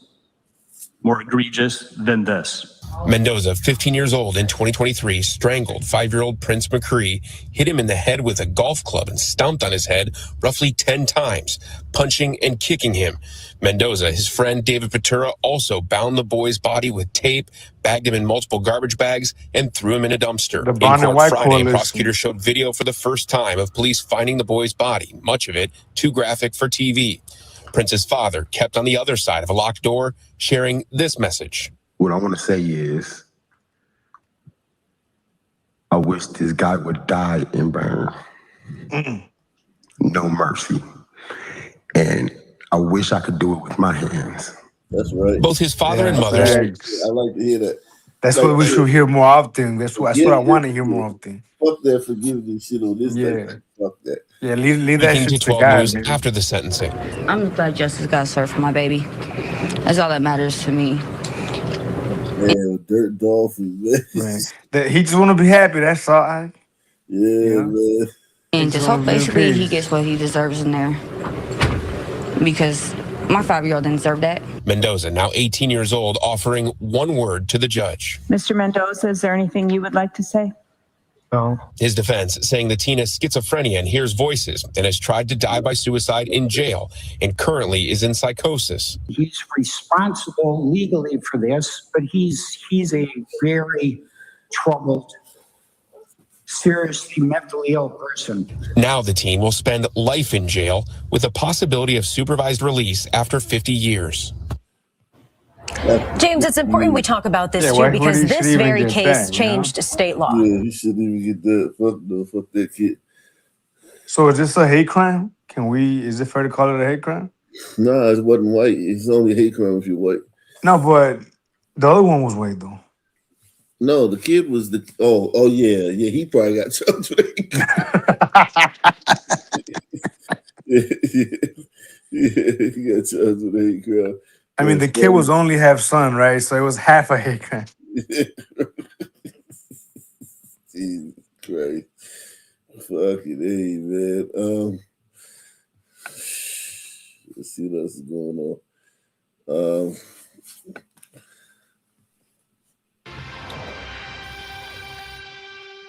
more egregious than this. Mendoza, 15 years old in 2023, strangled 5-year-old Prince McCree, hit him in the head with a golf club and stomped on his head roughly 10 times, punching and kicking him. Mendoza, his friend David Patura, also bound the boy's body with tape, bagged him in multiple garbage bags, and threw him in a dumpster. In court Friday, prosecutors showed video for the first time of police finding the boy's body, much of it too graphic for TV. Prince's father kept on the other side of a locked door, sharing this message. What I want to say is, I wish this guy would die and burn. No mercy. And I wish I could do it with my hands. That's right. Both his father and mother. I like to hear that. That's what we should hear more often. That's what I want to hear more often. Fuck that forgiveness shit on this thing. Fuck that. Yeah, leave that shit to 12 God. News after the sentencing. I'm glad justice got served for my baby. That's all that matters to me. Man, Dirt Dolphin, man. He just want to be happy. That's all. Yeah, man. And just hope basically he gets what he deserves in there. because my 5-year-old didn't deserve that. Mendoza, now 18 years old, offering one word to the judge. Mr. Mendoza, is there anything you would like to say? No. His defense saying the teen has schizophrenia and hears voices and has tried to die by suicide in jail and currently is in psychosis. He's responsible legally for this, but he's a very troubled, seriously mentally ill person. Now the teen will spend life in jail with a possibility of supervised release after 50 years. James, it's important we talk about this too because this very case changed state law. Yeah, he shouldn't even get that. Fuck that kid. So is this a hate crime? Is it fair to call it a hate crime? Nah, it wasn't white. It's only a hate crime if you're white. No, but the other one was white though. No, the kid was yeah, he probably got charged with hate yeah, he got charged with hate crime. I mean, the kid was only half son, right? So it was half a hate crime. Jesus Christ. Fucking hey, man. Let's see what else is going on.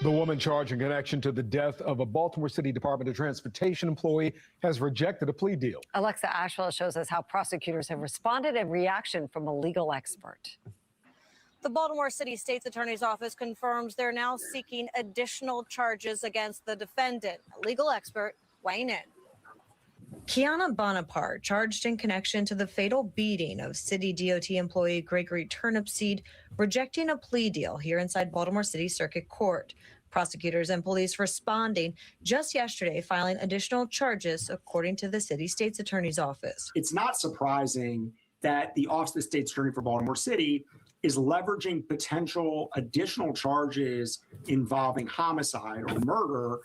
The woman charged in connection to the death of a Baltimore City Department of Transportation employee has rejected a plea deal. Alexa Ashwell shows us how prosecutors have responded in reaction from a legal expert. The Baltimore City State's Attorney's Office confirms they're now seeking additional charges against the defendant. A legal expert weighing in. Kiana Bonaparte, charged in connection to the fatal beating of City DOT employee Gregory Turnipseed, rejecting a plea deal here inside Baltimore City Circuit Court. Prosecutors and police responding just yesterday, filing additional charges, according to the city state's attorney's office. It's not surprising that the Office of the State's Attorney for Baltimore City is leveraging potential additional charges involving homicide or murder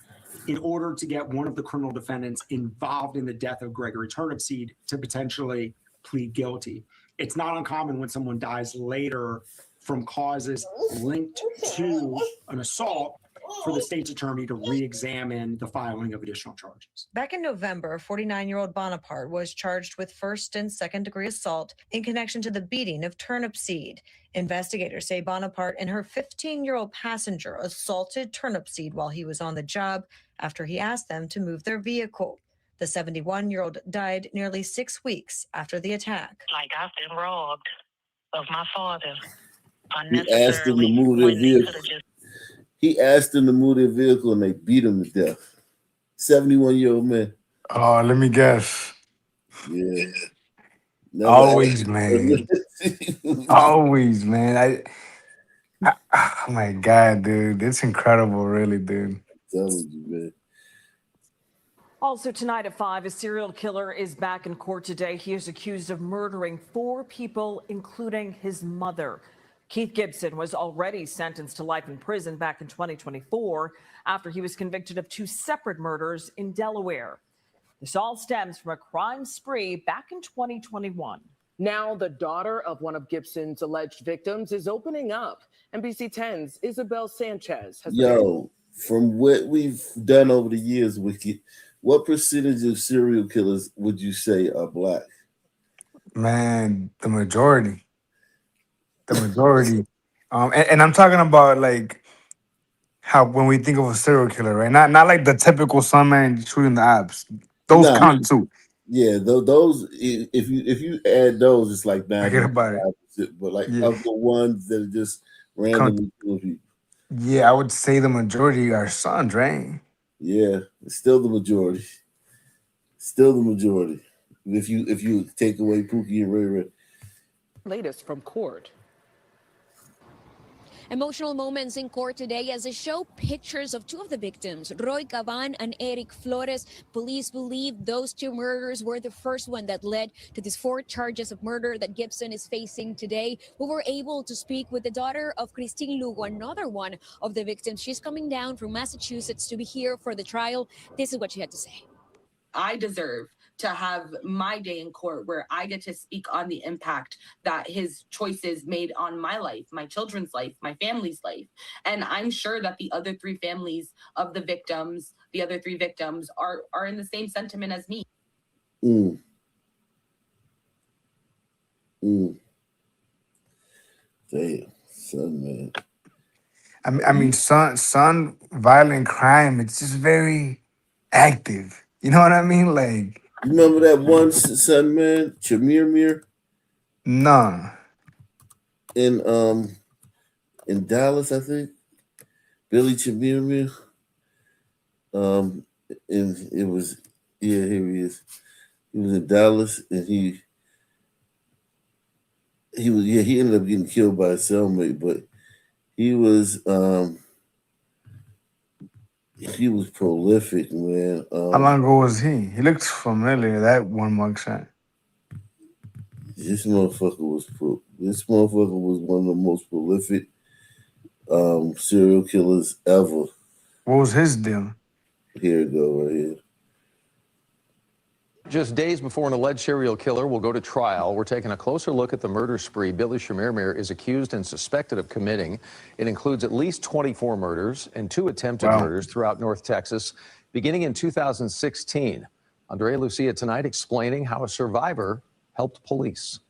in order to get one of the criminal defendants involved in the death of Gregory Turnipseed to potentially plead guilty. It's not uncommon when someone dies later from causes linked to an assault for the state's attorney to re-examine the filing of additional charges. Back in November, 49-year-old Bonaparte was charged with first and second degree assault in connection to the beating of Turnipseed. Investigators say Bonaparte and her 15-year-old passenger assaulted Turnipseed while he was on the job after he asked them to move their vehicle. The 71-year-old died nearly 6 weeks after the attack. Like, I've been robbed of my father. He asked them to move their vehicle. He asked them to move their vehicle and they beat him to death. 71-year-old man. Oh, let me guess. Yeah. Always, man. Always, man. Oh my God, dude. It's incredible, really, dude. I'm telling you, man. Also tonight at 5, a serial killer is back in court today. He is accused of murdering 4 people, including his mother. Keith Gibson was already sentenced to life in prison back in 2024 after he was convicted of 2 separate murders in Delaware. This all stems from a crime spree back in 2021. Now the daughter of one of Gibson's alleged victims is opening up. NBC 10's Isabel Sanchez has from what we've done over the years, Wiki, what percentage of serial killers would you say are black? Man, the majority. The majority. And I'm talking about like how when we think of a serial killer, right? Not like the typical son man shooting the ops. Those count too. Yeah, those if you add those, it's like 9. Forget about it. But like of the ones that are just randomly killing people. Yeah, I would say the majority are sons, right? Yeah, it's still the majority. Still the majority. If you take away Pookie and Ray Ray. Latest from court. Emotional moments in court today as they show pictures of 2 of the victims, Roy Caban and Eric Flores. Police believe those 2 murders were the first one that led to these 4 charges of murder that Gibson is facing today. We were able to speak with the daughter of Christine Lugo, another one of the victims. She's coming down from Massachusetts to be here for the trial. This is what she had to say. I deserve to have my day in court where I get to speak on the impact that his choices made on my life, my children's life, my family's life. And I'm sure that the other 3 families of the victims, the other 3 victims are in the same sentiment as me. Mm. Damn, son, man. I mean, son, violent crime. It's just very active. You know what I mean? Like, You remember that one son, man, Chamir no. in Dallas, I think. Billy Chamir. And it was, yeah, here he is. He was in Dallas, and he ended up getting killed by a cellmate, but he was prolific, man. How long ago was he? He looked familiar. That one mugshot. This motherfucker was one of the most prolific serial killers ever. What was his deal? Here it go, right here. Just days before an alleged serial killer will go to trial, we're taking a closer look at the murder spree Billy Chamir is accused and suspected of committing. It includes at least 24 murders and 2 attempted murders throughout North Texas, beginning in 2016. Andrea Lucia tonight explaining how a survivor helped police.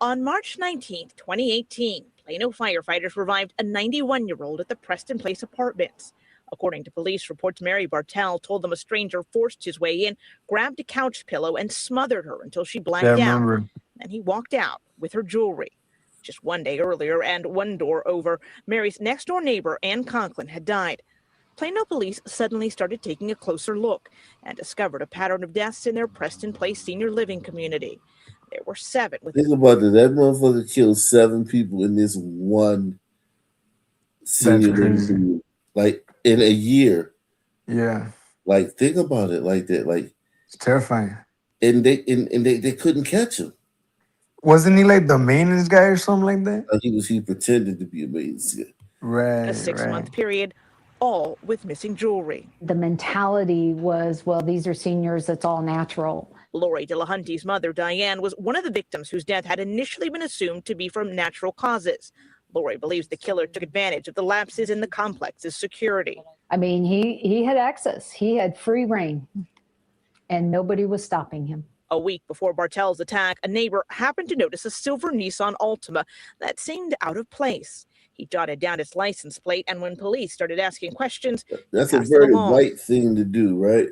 On March 19, 2018, Plano firefighters revived a 91-year-old at the Preston Place Apartments. According to police reports, Mary Bartell told them a stranger forced his way in, grabbed a couch pillow, and smothered her until she blacked out. And he walked out with her jewelry. Just one day earlier and one door over, Mary's next-door neighbor, Ann Conklin, had died. Plano police suddenly started taking a closer look and discovered a pattern of deaths in their Preston Place senior living community. There were 7. Think about it. That motherfucker killed 7 people in this one senior living community. Like, in a year. Yeah. Like, think about it like that. Like, it's terrifying. And they couldn't catch him. Wasn't he like the maintenance guy or something like that? He pretended to be a maintenance guy. Right. In a 6-month period, all with missing jewelry. The mentality was, well, these are seniors, it's all natural. Lori Delahunty's mother, Diane, was one of the victims whose death had initially been assumed to be from natural causes. Lori believes the killer took advantage of the lapses in the complex's security. I mean, he had access. He had free reign, and nobody was stopping him. A week before Bartell's attack, a neighbor happened to notice a silver Nissan Altima that seemed out of place. He jotted down its license plate, and when police started asking questions, that's a very white thing to do, right?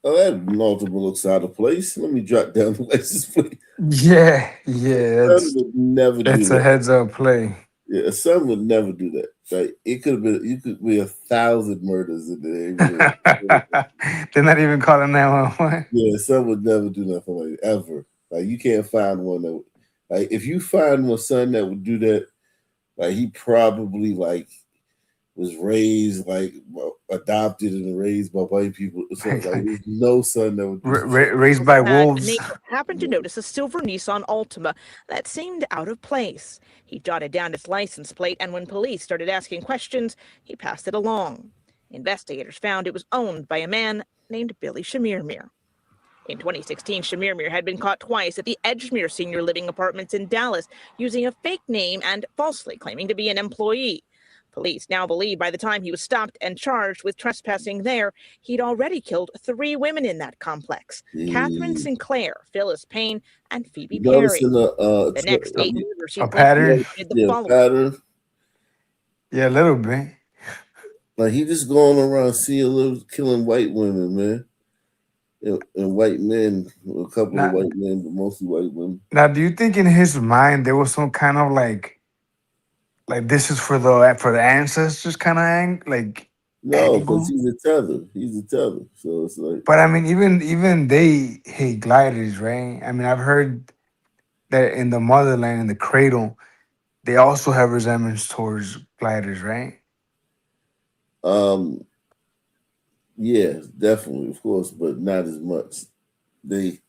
Oh, that Altima looks out of place. Let me jot down the license plate. Yeah. That's a heads-up play. Yeah, a son would never do that. Like, it could have been, you could be 1,000 murders in there. They're not even calling 911. Yeah, son would never do nothing like that, ever. Like, you can't find one that would, like, if you find one son that would do that, like, he probably like was raised, like, adopted and raised by white people. So, like, there's no son that would raised by wolves. A neighbor happened to notice a silver Nissan Altima that seemed out of place. He jotted down its license plate, and when police started asking questions, he passed it along. Investigators found it was owned by a man named Billy Chamir. In 2016, Chamir had been caught twice at the Edgemere Senior Living Apartments in Dallas using a fake name and falsely claiming to be an employee. Police now believe by the time he was stopped and charged with trespassing there, he'd already killed 3 women in that complex. Catherine Sinclair, Phyllis Payne, and Phoebe Perry. The next 8 murders a pattern? Pattern. Yeah, a little bit. Like, he just going around killing white women, man. And white men, a couple of white men, but mostly white women. Now, do you think in his mind there was some kind of like this is for the ancestors kind of like? No, because he's a tether. So it's like. But I mean, even they hate gliders, right? I mean, I've heard that in the motherland, in the cradle, they also have resentments towards gliders, right? Yeah, definitely, of course, but not as much. They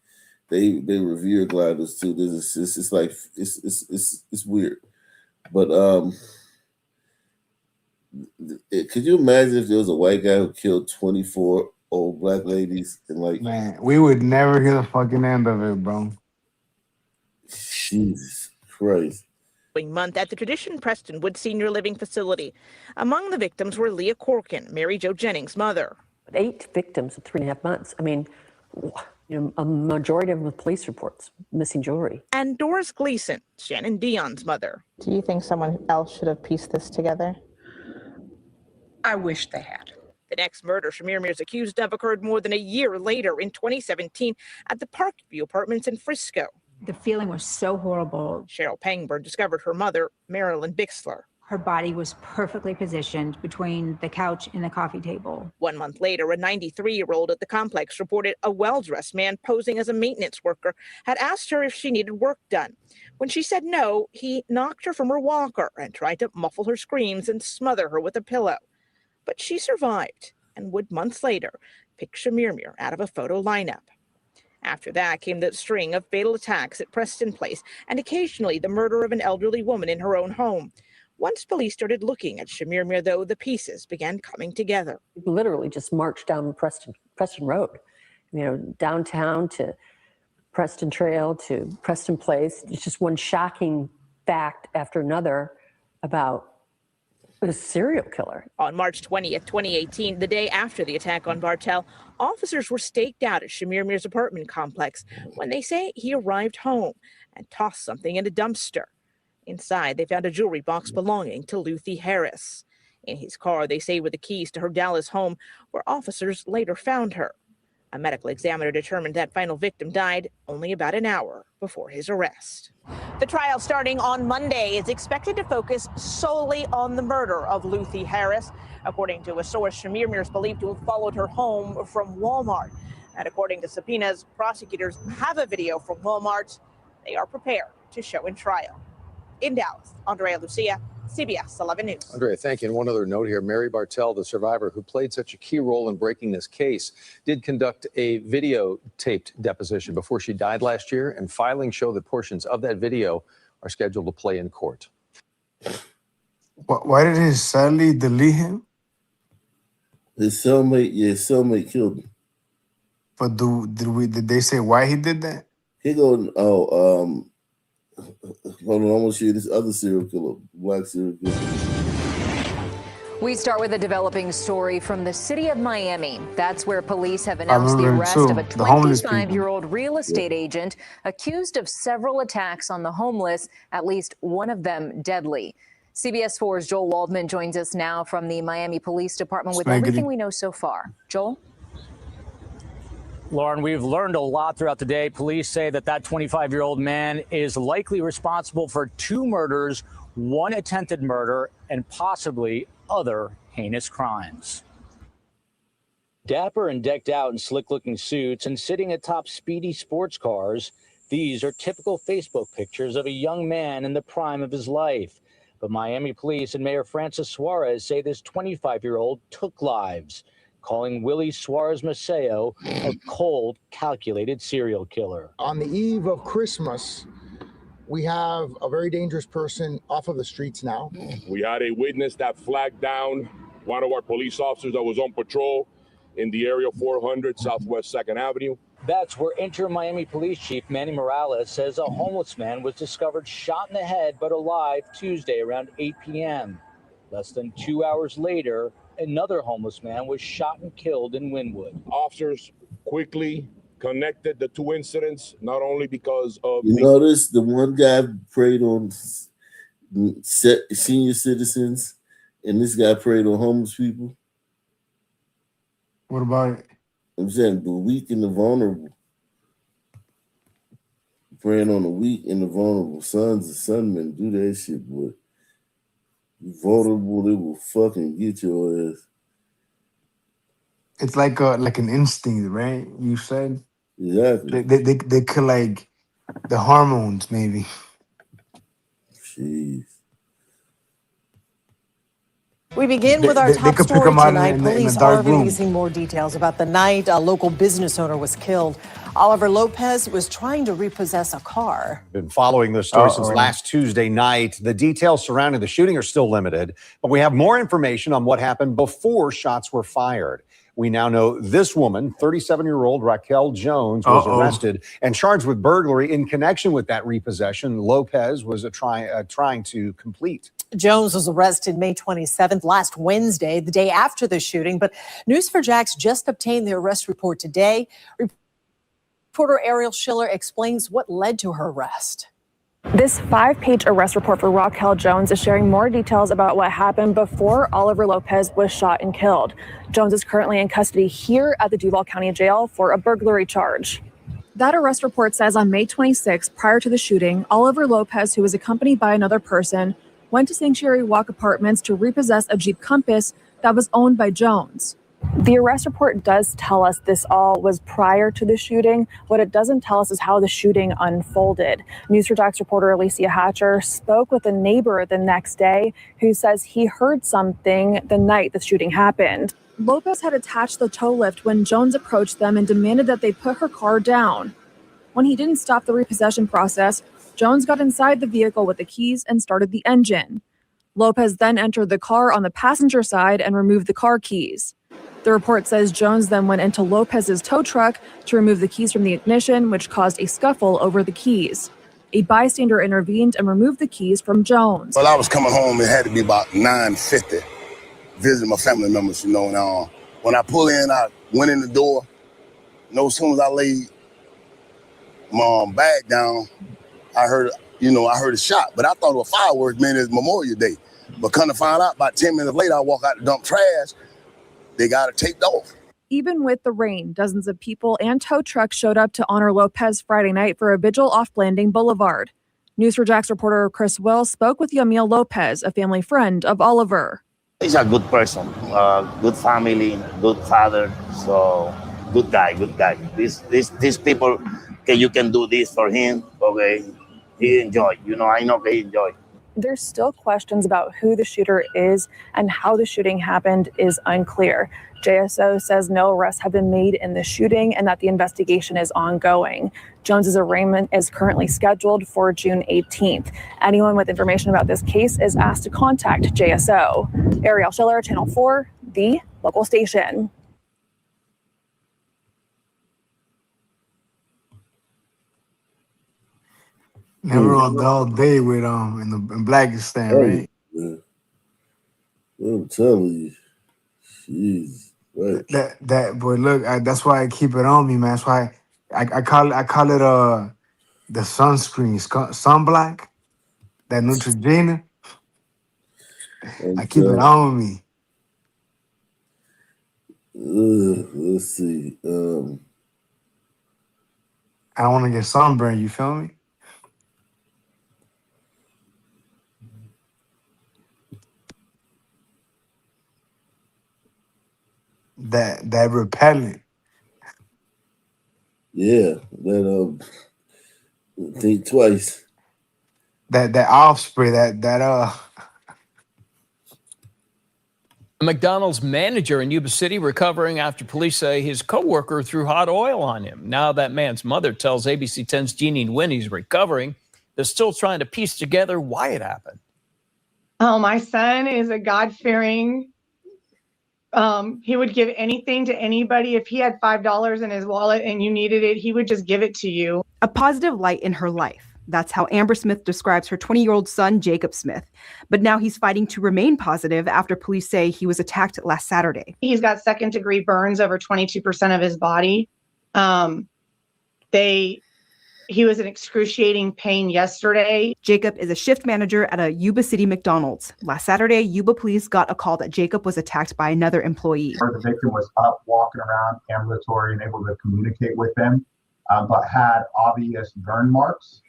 revere gliders too. It's like it's weird, but could you imagine if there was a white guy who killed 24 old black ladies and like? Man, we would never hear the fucking end of it, bro. Jesus Christ. Month at the Tradition Prestonwood Senior Living Facility. Among the victims were Leah Corkin, Mary Jo Jennings' mother. 8 victims in 3.5 months. I mean, a majority of them with police reports, missing jewelry. And Doris Gleason, Shannon Dion's mother. Do you think someone else should have pieced this together? I wish they had. The next murder Shamir is accused of occurred more than a year later in 2017 at the Parkview Apartments in Frisco. The feeling was so horrible. Cheryl Pangburn discovered her mother, Marilyn Bixler. Her body was perfectly positioned between the couch and the coffee table. 1 month later, a 93-year-old at the complex reported a well-dressed man posing as a maintenance worker had asked her if she needed work done. When she said no, he knocked her from her walker and tried to muffle her screams and smother her with a pillow. But she survived and would months later pick Shamir out of a photo lineup. After that came the string of fatal attacks at Preston Place and occasionally the murder of an elderly woman in her own home. Once police started looking at Shamir, though, the pieces began coming together. Literally just marched down Preston Road, downtown to Preston Trail to Preston Place. It's just one shocking fact after another about a serial killer. On March 20th, 2018, the day after the attack on Bartell, officers were staked out at Shamir's apartment complex when they say he arrived home and tossed something in a dumpster. Inside, they found a jewelry box belonging to Luthi Harris. In his car, they say were the keys to her Dallas home, where officers later found her. A medical examiner determined that final victim died only about an hour before his arrest. The trial starting on Monday is expected to focus solely on the murder of Luthi Harris. According to a source, Shamir is believed to have followed her home from Walmart. And according to subpoenas, prosecutors have a video from Walmart they are prepared to show in trial. In Dallas, Andrea Lucia, CBS 11 News. Andrea, thank you. And one other note here. Mary Bartell, the survivor who played such a key role in breaking this case, did conduct a videotaped deposition before she died last year, and filings show that portions of that video are scheduled to play in court. Why did his cellmate delete him? His cellmate killed him. But did they say why he did that? He go, hold on, I want to show you this other serial killer, black serial killer. We start with a developing story from the city of Miami. That's where police have announced the arrest of a 25-year-old real estate agent accused of several attacks on the homeless, at least one of them deadly. CBS 4's Joel Waldman joins us now from the Miami Police Department with everything we know so far. Joel? Lauren, we've learned a lot throughout the day. Police say that 25-year-old man is likely responsible for 2 murders, 1 attempted murder, and possibly other heinous crimes. Dapper and decked out in slick-looking suits and sitting atop speedy sports cars, these are typical Facebook pictures of a young man in the prime of his life. But Miami police and Mayor Francis Suarez say this 25-year-old took lives, calling Willie Suarez Maceo a cold, calculated serial killer. On the eve of Christmas, we have a very dangerous person off of the streets now. We had a witness that flagged down one of our police officers that was on patrol in the area 400 Southwest 2nd Avenue. That's where interim Miami Police Chief Manny Morales says a homeless man was discovered shot in the head but alive Tuesday around 8 p.m. Less than 2 hours later, another homeless man was shot and killed in Wynwood. Officers quickly connected the 2 incidents, not only because of notice the one guy preyed on senior citizens, and this guy preyed on homeless people. What about it? I'm saying the weak and the vulnerable. Preying on the weak and the vulnerable. Sons and sonmen do that shit, boy. You vulnerable, they will fucking get your ass. It's like an instinct, right? You said. Exactly. They could like the hormones, maybe. Jeez. We begin with our top story tonight. Police are releasing more details about the night a local business owner was killed. Oliver Lopez was trying to repossess a car. Been following this story since last Tuesday night. The details surrounding the shooting are still limited, but we have more information on what happened before shots were fired. We now know this woman, 37-year-old Raquel Jones, was arrested and charged with burglary in connection with that repossession Lopez was trying to complete. Jones was arrested May 27th, last Wednesday, the day after the shooting. But News4Jax just obtained the arrest report today. Reporter Ariel Schiller explains what led to her arrest. This 5-page arrest report for Raquel Jones is sharing more details about what happened before Oliver Lopez was shot and killed. Jones is currently in custody here at the Duval County Jail for a burglary charge. That arrest report says on May 26, prior to the shooting, Oliver Lopez, who was accompanied by another person, went to Sanctuary Walk Apartments to repossess a Jeep Compass that was owned by Jones. The arrest report does tell us this all was prior to the shooting. What it doesn't tell us is how the shooting unfolded. News4Jax reporter Alicia Hatcher spoke with a neighbor the next day who says he heard something the night the shooting happened. Lopez had attached the tow lift when Jones approached them and demanded that they put her car down. When he didn't stop the repossession process, Jones got inside the vehicle with the keys and started the engine. Lopez then entered the car on the passenger side and removed the car keys. The report says Jones then went into Lopez's tow truck to remove the keys from the ignition, which caused a scuffle over the keys. A bystander intervened and removed the keys from Jones. Well, I was coming home. It had to be about 9:50, visiting my family members, and when I pull in, I went in the door. As soon as I laid my bag down, I heard a shot, but I thought it was fireworks, man. It's Memorial Day. But come to find out, about 10 minutes later, I walk out to dump trash. They got it taped off. Even with the rain, dozens of people and tow trucks showed up to honor Lopez Friday night for a vigil off Blanding Boulevard. News4Jax reporter Chris Will spoke with Yamil Lopez, a family friend of Oliver. He's a good person, good family, good father, so good guy. These people, okay, you can do this for him, okay, he enjoy, I know he enjoy. There's still questions about who the shooter is and how the shooting happened is unclear. JSO says no arrests have been made in the shooting and that the investigation is ongoing. Jones's arraignment is currently scheduled for June 18th. Anyone with information about this case is asked to contact JSO. Ariel Schiller, Channel 4, the local station. Never all day with in Blackistan, right? Yeah. I'm telling you, jeez. Right. That boy, look, that's why I keep it on me, man. That's why I call it the sunscreen, sunblock, that Neutrogena. I keep it on me. Let's see. I don't want to get sunburned. You feel me? That repellent. Yeah, that think twice. That off spray. That A McDonald's manager in Yuba City recovering after police say his coworker threw hot oil on him. Now that man's mother tells ABC 10's Jeanine Wynn he's recovering. They're still trying to piece together why it happened. Oh, my son is a God-fearing. He would give anything to anybody. If he had $5 in his wallet and you needed it, he would just give it to you. A positive light in her life. That's how Amber Smith describes her 20-year-old son, Jacob Smith. But now he's fighting to remain positive after police say he was attacked last Saturday. He's got second-degree burns over 22% of his body. He was in excruciating pain yesterday. Jacob is a shift manager at a Yuba City McDonald's. Last Saturday, Yuba police got a call that Jacob was attacked by another employee. The victim was up, walking around, ambulatory, and able to communicate with them, but had obvious burn marks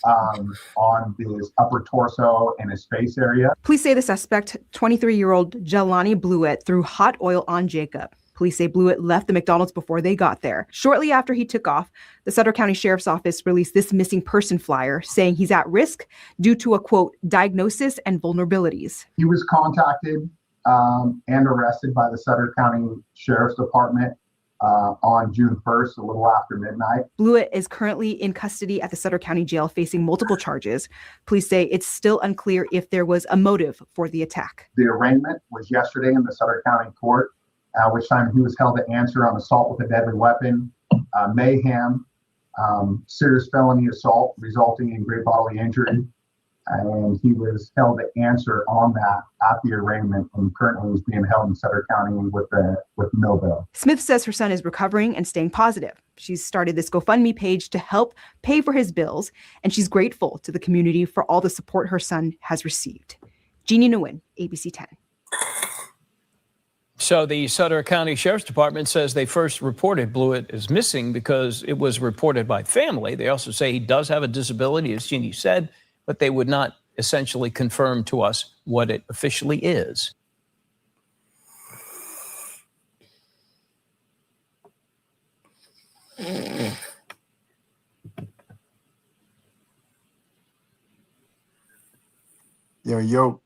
on his upper torso and his face area. Police say the suspect, 23-year-old Jelani Blewett, threw hot oil on Jacob. Police say Blewett left the McDonald's before they got there. Shortly after he took off, the Sutter County Sheriff's Office released this missing person flyer saying he's at risk due to a, quote, diagnosis and vulnerabilities. He was contacted and arrested by the Sutter County Sheriff's Department on June 1st, a little after midnight. Blewett is currently in custody at the Sutter County Jail facing multiple charges. Police say it's still unclear if there was a motive for the attack. The arraignment was yesterday in the Sutter County Court, which time he was held to answer on assault with a deadly weapon, mayhem, serious felony assault resulting in great bodily injury, and he was held to answer on that at the arraignment, and currently is being held in Sutter County with no bail. Smith says her son is recovering and staying positive. She's started this GoFundMe page to help pay for his bills, and she's grateful to the community for all the support her son has received. Jeannie Nguyen, ABC 10. So the Sutter County Sheriff's Department says they first reported Blewett as missing because it was reported by family. They also say he does have a disability, as Jeannie said, but they would not essentially confirm to us what it officially is. Yo.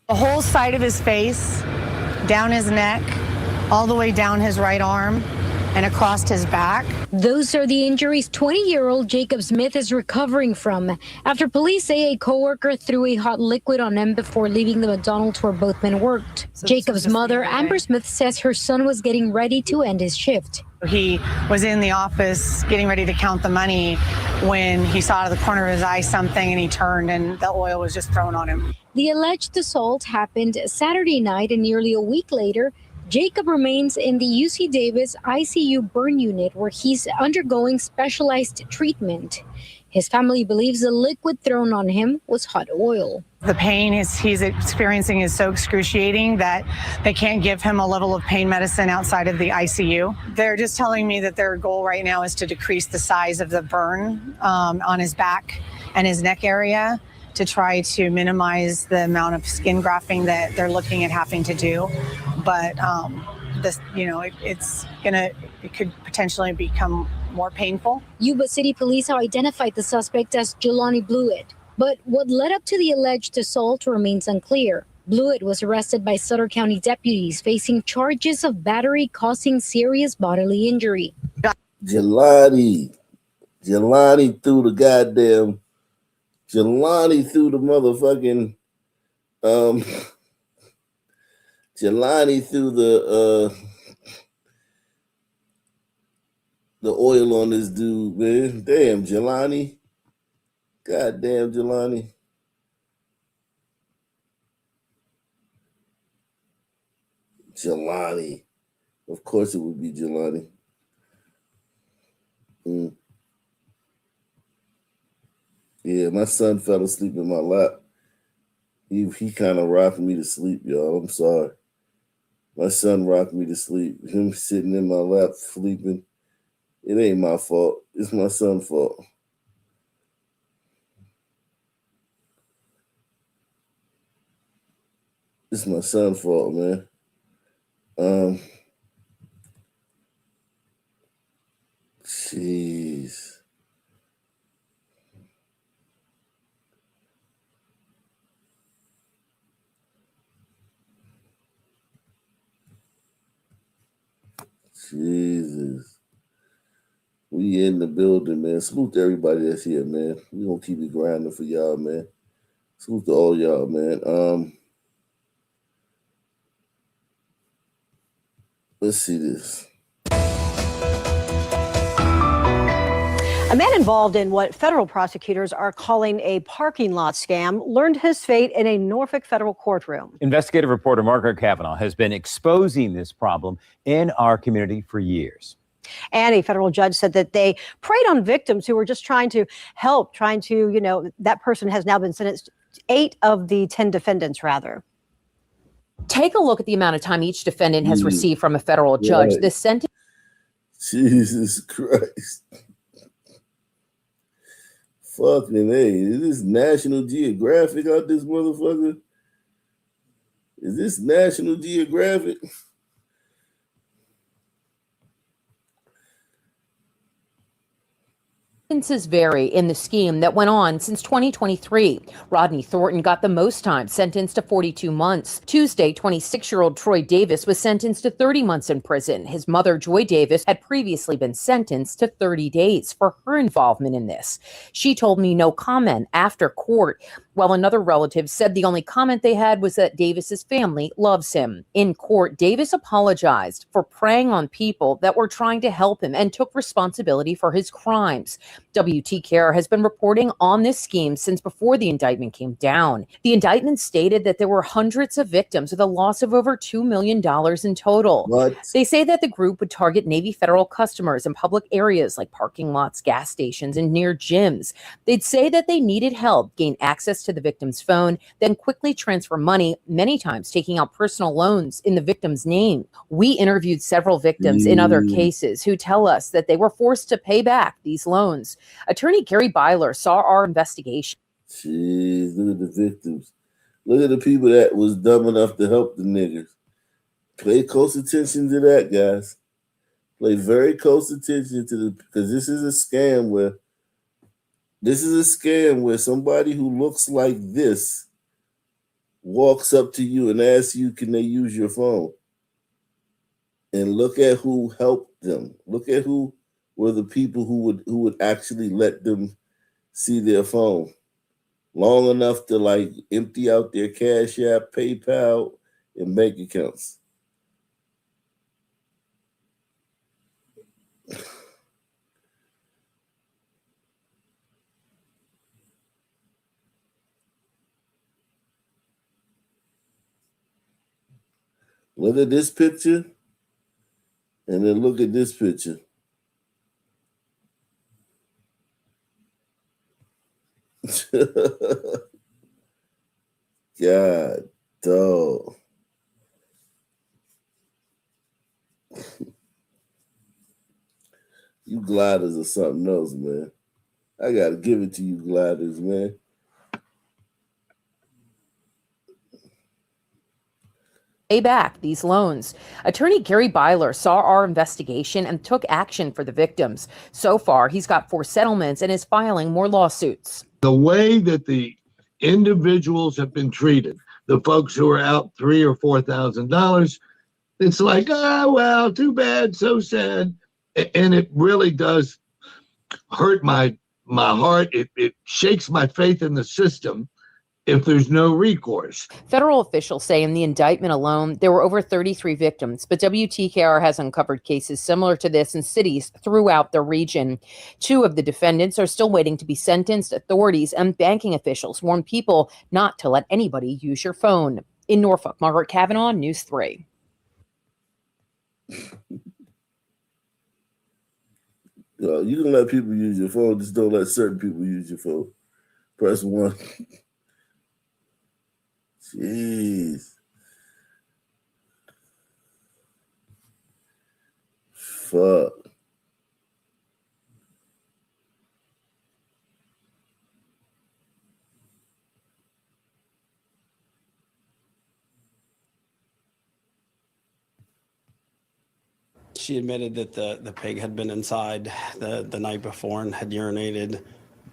The whole side of his face, down his neck, all the way down his right arm, and across his back. Those are the injuries 20-year-old Jacob Smith is recovering from after police say a coworker threw a hot liquid on him before leaving the McDonald's where both men worked. Jacob's mother, Amber Smith, says her son was getting ready to end his shift. He was in the office getting ready to count the money when he saw out of the corner of his eye something, and he turned and the oil was just thrown on him. The alleged assault happened Saturday night, and nearly a week later, Jacob remains in the UC Davis ICU burn unit where he's undergoing specialized treatment. His family believes the liquid thrown on him was hot oil. The pain he's experiencing is so excruciating that they can't give him a level of pain medicine outside of the ICU. They're just telling me that their goal right now is to decrease the size of the burn on his back and his neck area to try to minimize the amount of skin grafting that they're looking at having to do. But it could potentially become more painful. Yuba City Police have identified the suspect as Jelani Blewett, but what led up to the alleged assault remains unclear. Blewett was arrested by Sutter County deputies facing charges of battery causing serious bodily injury. Jelani threw the motherfucking Jelani threw the oil on this dude, man. Damn, Jelani. Goddamn, Jelani. Jelani. Of course it would be Jelani. Yeah, my son fell asleep in my lap. He kind of rocked me to sleep, y'all. I'm sorry. My son rocked me to sleep. Him sitting in my lap sleeping. It ain't my fault. It's my son's fault. It's my son's fault, man. Jeez. Jesus. We in the building, man. Salute to everybody that's here, man. We gonna keep it grinding for y'all, man. Salute to all y'all, man. Let's see this. A man involved in what federal prosecutors are calling a parking lot scam learned his fate in a Norfolk federal courtroom. Investigative reporter Margaret Kavanaugh has been exposing this problem in our community for years. And a federal judge said that they preyed on victims who were just trying to help, that person has now been sentenced, 8 of the 10 defendants, rather. Take a look at the amount of time each defendant has received from a federal judge. Right. The sentence. Jesus Christ. Fucking A. Is this National Geographic out this motherfucker? Is this National Geographic? Sentences vary in the scheme that went on since 2023. Rodney Thornton got the most time, sentenced to 42 months. Tuesday, 26-year-old Troy Davis was sentenced to 30 months in prison. His mother, Joy Davis, had previously been sentenced to 30 days for her involvement in this. She told me no comment after court, while another relative said the only comment they had was that Davis's family loves him. In court, Davis apologized for preying on people that were trying to help him and took responsibility for his crimes. WTKR has been reporting on this scheme since before the indictment came down. The indictment stated that there were hundreds of victims with a loss of over $2 million in total. What? They say that the group would target Navy Federal customers in public areas like parking lots, gas stations, and near gyms. They'd say that they needed help gain access to the victim's phone, then quickly transfer money, many times taking out personal loans in the victim's name. We interviewed several victims in other cases who tell us that they were forced to pay back these loans. Attorney Gary Byler saw our investigation. Jeez, look at the victims. Look at the people that was dumb enough to help the niggas. Pay close attention to that, guys. Pay very close attention to because this is a scam where somebody who looks like this walks up to you and asks you, can they use your phone? And look at who helped them. Look at who were the people who would actually let them see their phone long enough to like empty out their Cash App, PayPal, and bank accounts. Look at this picture, and then look at this picture. God, dog. You gliders are something else, man. I gotta give it to you, gliders, man. Pay back these loans. Attorney Gary Byler saw our investigation and took action for the victims. So far, he's got 4 settlements and is filing more lawsuits. The way that the individuals have been treated, the folks who are out $3,000 or $4,000, it's like, oh, well, too bad, so sad. And it really does hurt my heart. It shakes my faith in the system if there's no recourse. Federal officials say in the indictment alone, there were over 33 victims, but WTKR has uncovered cases similar to this in cities throughout the region. 2 of the defendants are still waiting to be sentenced. Authorities and banking officials warn people not to let anybody use your phone. In Norfolk, Margaret Kavanaugh, News 3. You can let people use your phone, just don't let certain people use your phone. Press 1. Jeez. fuck? She admitted that the pig had been inside the night before and had urinated,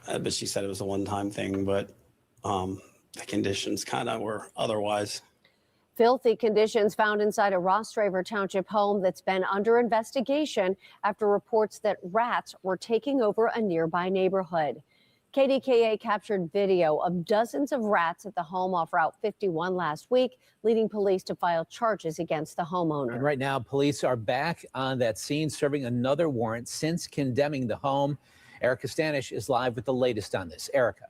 but she said it was a one-time thing, but the conditions kind of were otherwise. Filthy conditions found inside a Ross Draver Township home that's been under investigation after reports that rats were taking over a nearby neighborhood. KDKA captured video of dozens of rats at the home off Route 51 last week, leading police to file charges against the homeowner. And right now, police are back on that scene, serving another warrant since condemning the home. Erica Stanish is live with the latest on this. Erica.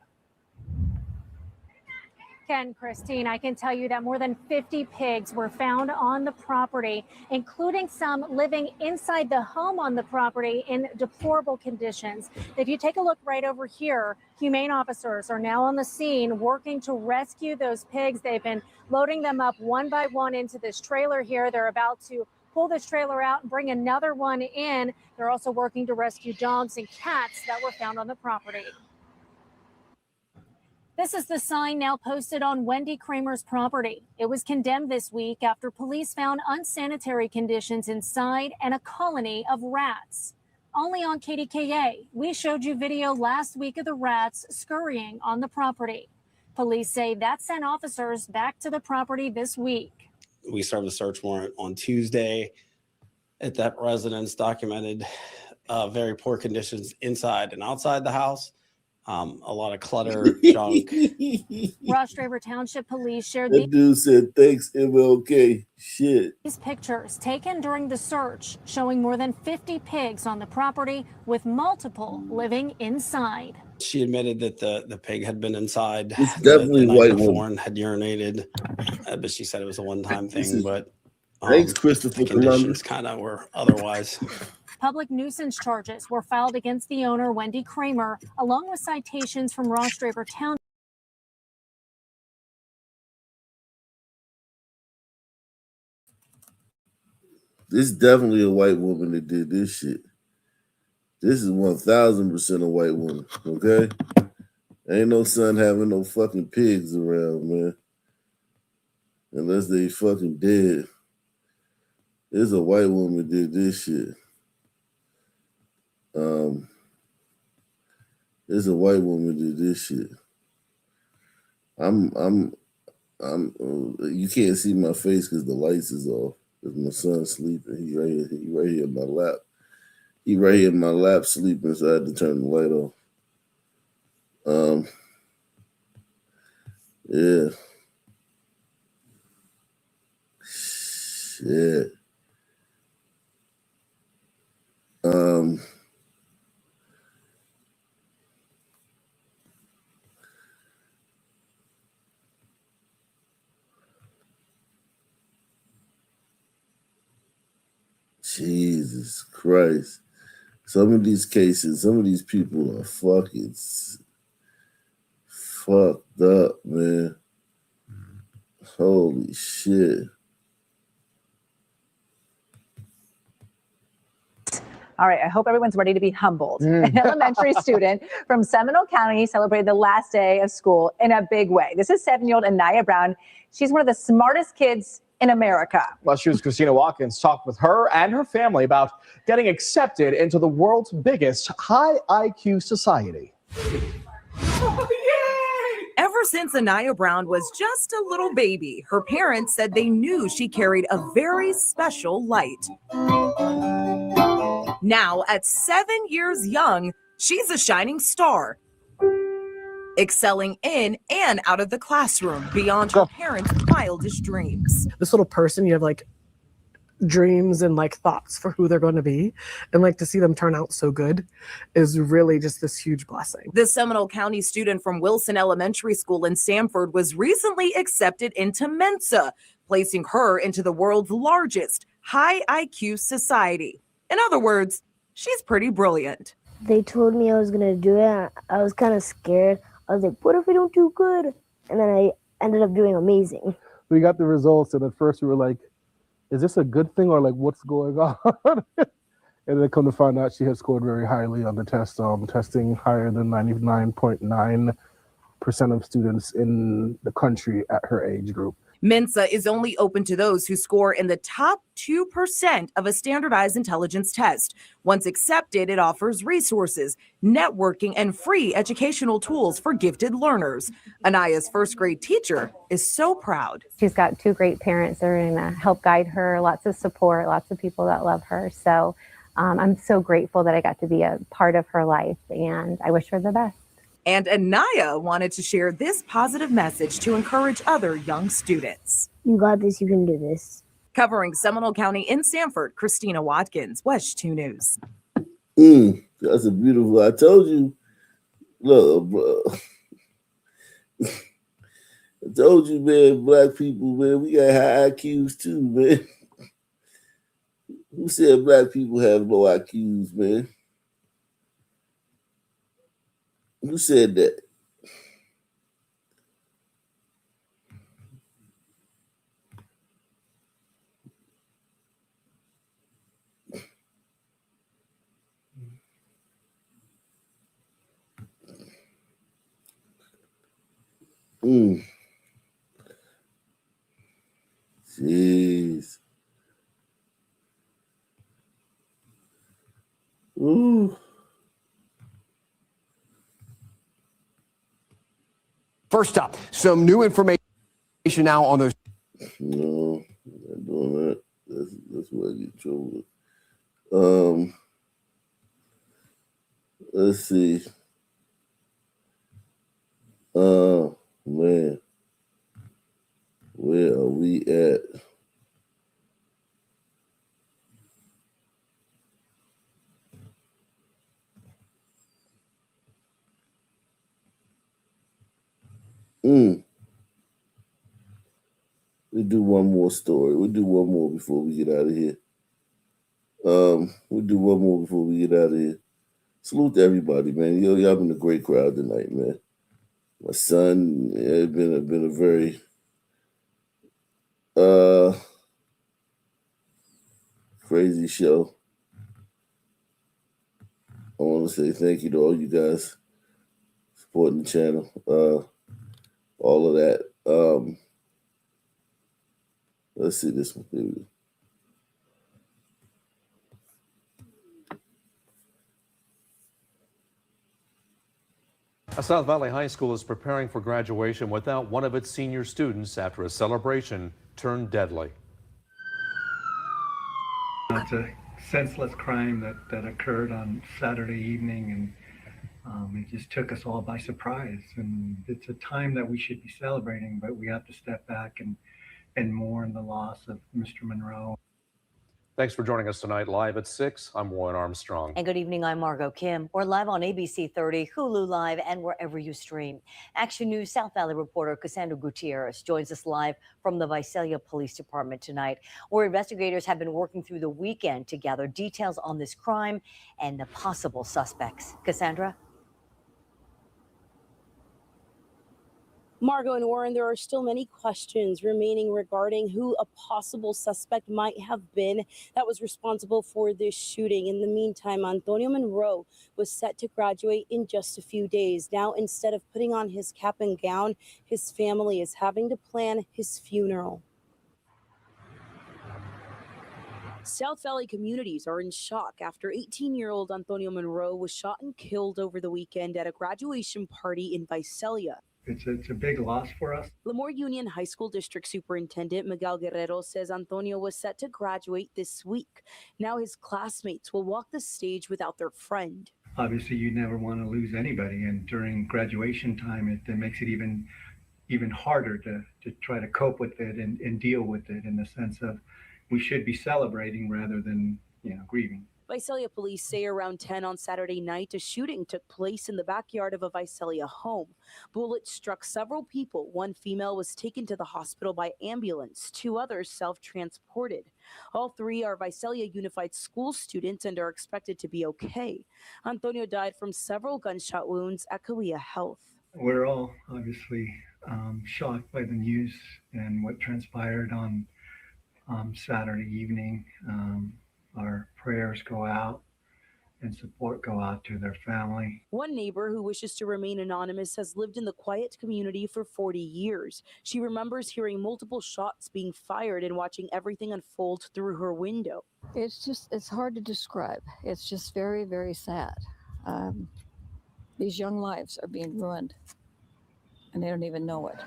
Ken, Christine, I can tell you that more than 50 pigs were found on the property, including some living inside the home on the property in deplorable conditions. If you take a look right over here, humane officers are now on the scene working to rescue those pigs. They've been loading them up one by one into this trailer here. They're about to pull this trailer out and bring another one in. They're also working to rescue dogs and cats that were found on the property. This is the sign now posted on Wendy Kramer's property. It was condemned this week after police found unsanitary conditions inside and a colony of rats. Only on KDKA, we showed you video last week of the rats scurrying on the property. Police say that sent officers back to the property this week. We served a search warrant on Tuesday at that residence, documented very poor conditions inside and outside the house. A lot of clutter, junk. Ross Draver Township Police shared That dude said, thanks, MLK. Shit. these pictures taken during the search, showing more than 50 pigs on the property with multiple living inside. She admitted that the pig had been inside It's definitely the white night before woman. and had urinated, but she said it was a one-time thing. But Thanks, Christopher the conditions kind of were otherwise. Public nuisance charges were filed against the owner, Wendy Kramer, along with citations from Ross Draver Township. This is definitely a white woman that did this shit. This is 1000% a white woman, okay? Ain't no son having no fucking pigs around, man. Unless they fucking dead. This is a white woman that did this shit. This is a white woman that did this shit. You can't see my face because the lights is off. Because my son's sleeping. He right here in my lap. He right here in my lap sleeping, so I had to turn the light off. Yeah. Shit. Jesus Christ. Some of these cases, some of these people are fucking fucked up, man. Holy shit. All right, I hope everyone's ready to be humbled. An elementary student from Seminole County celebrated the last day of school in a big way. This is 7-year-old Anaya Brown. She's one of the smartest kids in America. Well, News' Christina Watkins talked with her and her family about getting accepted into the world's biggest high IQ society. Ever since Anaya Brown was just a little baby, her parents said they knew she carried a very special light. Now, at 7 years young, she's a shining star, excelling in and out of the classroom beyond her parents' wildest dreams. This little person, you have like dreams and like thoughts for who they're going to be, and like to see them turn out so good is really just this huge blessing. The Seminole County student from Wilson Elementary School in Sanford was recently accepted into Mensa, placing her into the world's largest high IQ society. In other words, she's pretty brilliant. They told me I was going to do it. I was kind of scared. I was like, what if I don't do good? And then I ended up doing amazing. We got the results, and at first we were like, is this a good thing or like what's going on? And then come to find out she had scored very highly on the test, testing higher than 99.9% of students in the country at her age group. Mensa is only open to those who score in the top 2% of a standardized intelligence test. Once accepted, it offers resources, networking, and free educational tools for gifted learners. Anaya's first grade teacher is so proud. She's got two great parents that are going to help guide her, lots of support, lots of people that love her. So I'm so grateful that I got to be a part of her life, and I wish her the best. And Anaya wanted to share this positive message to encourage other young students. You got this, you can do this. Covering Seminole County in Sanford, Christina Watkins, WESH 2 News. That's a beautiful, I told you, look, bro. I told you, man, black people, man, we got high IQs too, man. Who said black people have low IQs, man? Who said that? Jeez. Ooh. First up, some new information now on those. No, I'm not doing that. That's where I get in trouble. Let's see. Man, where are we at? We'll do one more story. We'll do one more before we get out of here. We'll do one more before we get out of here. Salute to everybody, man. Y'all been a great crowd tonight, man. My son, it's been a very crazy show. I want to say thank you to all you guys supporting the channel. All of that. Let's see this one. Here we go. A South Valley High School is preparing for graduation without one of its senior students after a celebration turned deadly. It's a senseless crime that occurred on Saturday evening, and it just took us all by surprise. And it's a time that we should be celebrating, but we have to step back and mourn the loss of Mr. Monroe. Thanks for joining us tonight. Live at 6, I'm Warren Armstrong. And good evening, I'm Margot Kim. We're live on ABC 30, Hulu Live, and wherever you stream. Action News South Valley reporter Cassandra Gutierrez joins us live from the Visalia Police Department tonight, where investigators have been working through the weekend to gather details on this crime and the possible suspects. Cassandra? Margot and Warren, there are still many questions remaining regarding who a possible suspect might have been that was responsible for this shooting. In the meantime, Antonio Monroe was set to graduate in just a few days. Now, instead of putting on his cap and gown, his family is having to plan his funeral. South Valley communities are in shock after 18-year-old Antonio Monroe was shot and killed over the weekend at a graduation party in Visalia. It's a big loss for us. Lemoore Union High School District Superintendent Miguel Guerrero says Antonio was set to graduate this week. Now his classmates will walk the stage without their friend. Obviously, you never want to lose anybody, and during graduation time, it makes it even harder to try to cope with it and deal with it, in the sense of we should be celebrating rather than grieving. Visalia police say around 10 on Saturday night, a shooting took place in the backyard of a Visalia home. Bullets struck several people. One female was taken to the hospital by ambulance. 2 others self-transported. All 3 are Visalia Unified School students and are expected to be okay. Antonio died from several gunshot wounds at Kaweah Health. We're all obviously shocked by the news and what transpired on Saturday evening. our prayers go out and support go out to their family. One neighbor who wishes to remain anonymous has lived in the quiet community for 40 years. She remembers hearing multiple shots being fired and watching everything unfold through her window. It's hard to describe. It's just very, very sad. These young lives are being ruined, and they don't even know it.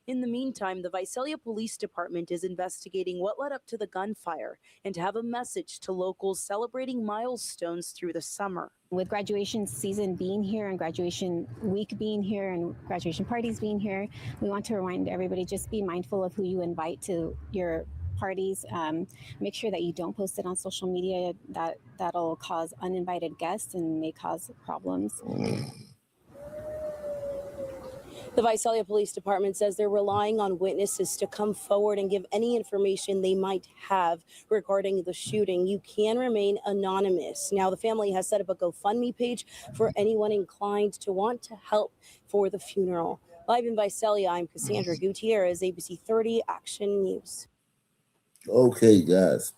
In the meantime, the Visalia Police Department is investigating what led up to the gunfire and to have a message to locals celebrating milestones through the summer. With graduation season being here and graduation week being here and graduation parties being here, we want to remind everybody, just be mindful of who you invite to your parties. Make sure that you don't post it on social media. That'll cause uninvited guests and may cause problems. The Visalia Police Department says they're relying on witnesses to come forward and give any information they might have regarding the shooting. You can remain anonymous. Now, the family has set up a GoFundMe page for anyone inclined to want to help for the funeral. Live in Visalia, I'm Cassandra Gutierrez, ABC 30 Action News. Okay, guys.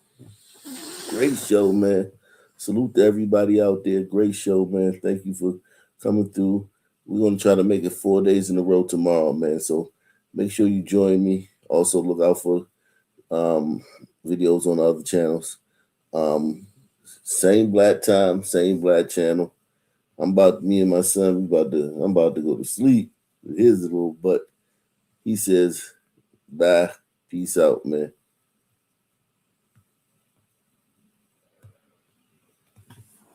Great show, man. Salute to everybody out there. Great show, man. Thank you for coming through. We're going to try to make it 4 days in a row tomorrow, man. So make sure you join me. Also, look out for videos on the other channels. Same black time, same black channel. Me and my son, I'm about to go to sleep with his little butt. He says, bye. Peace out, man.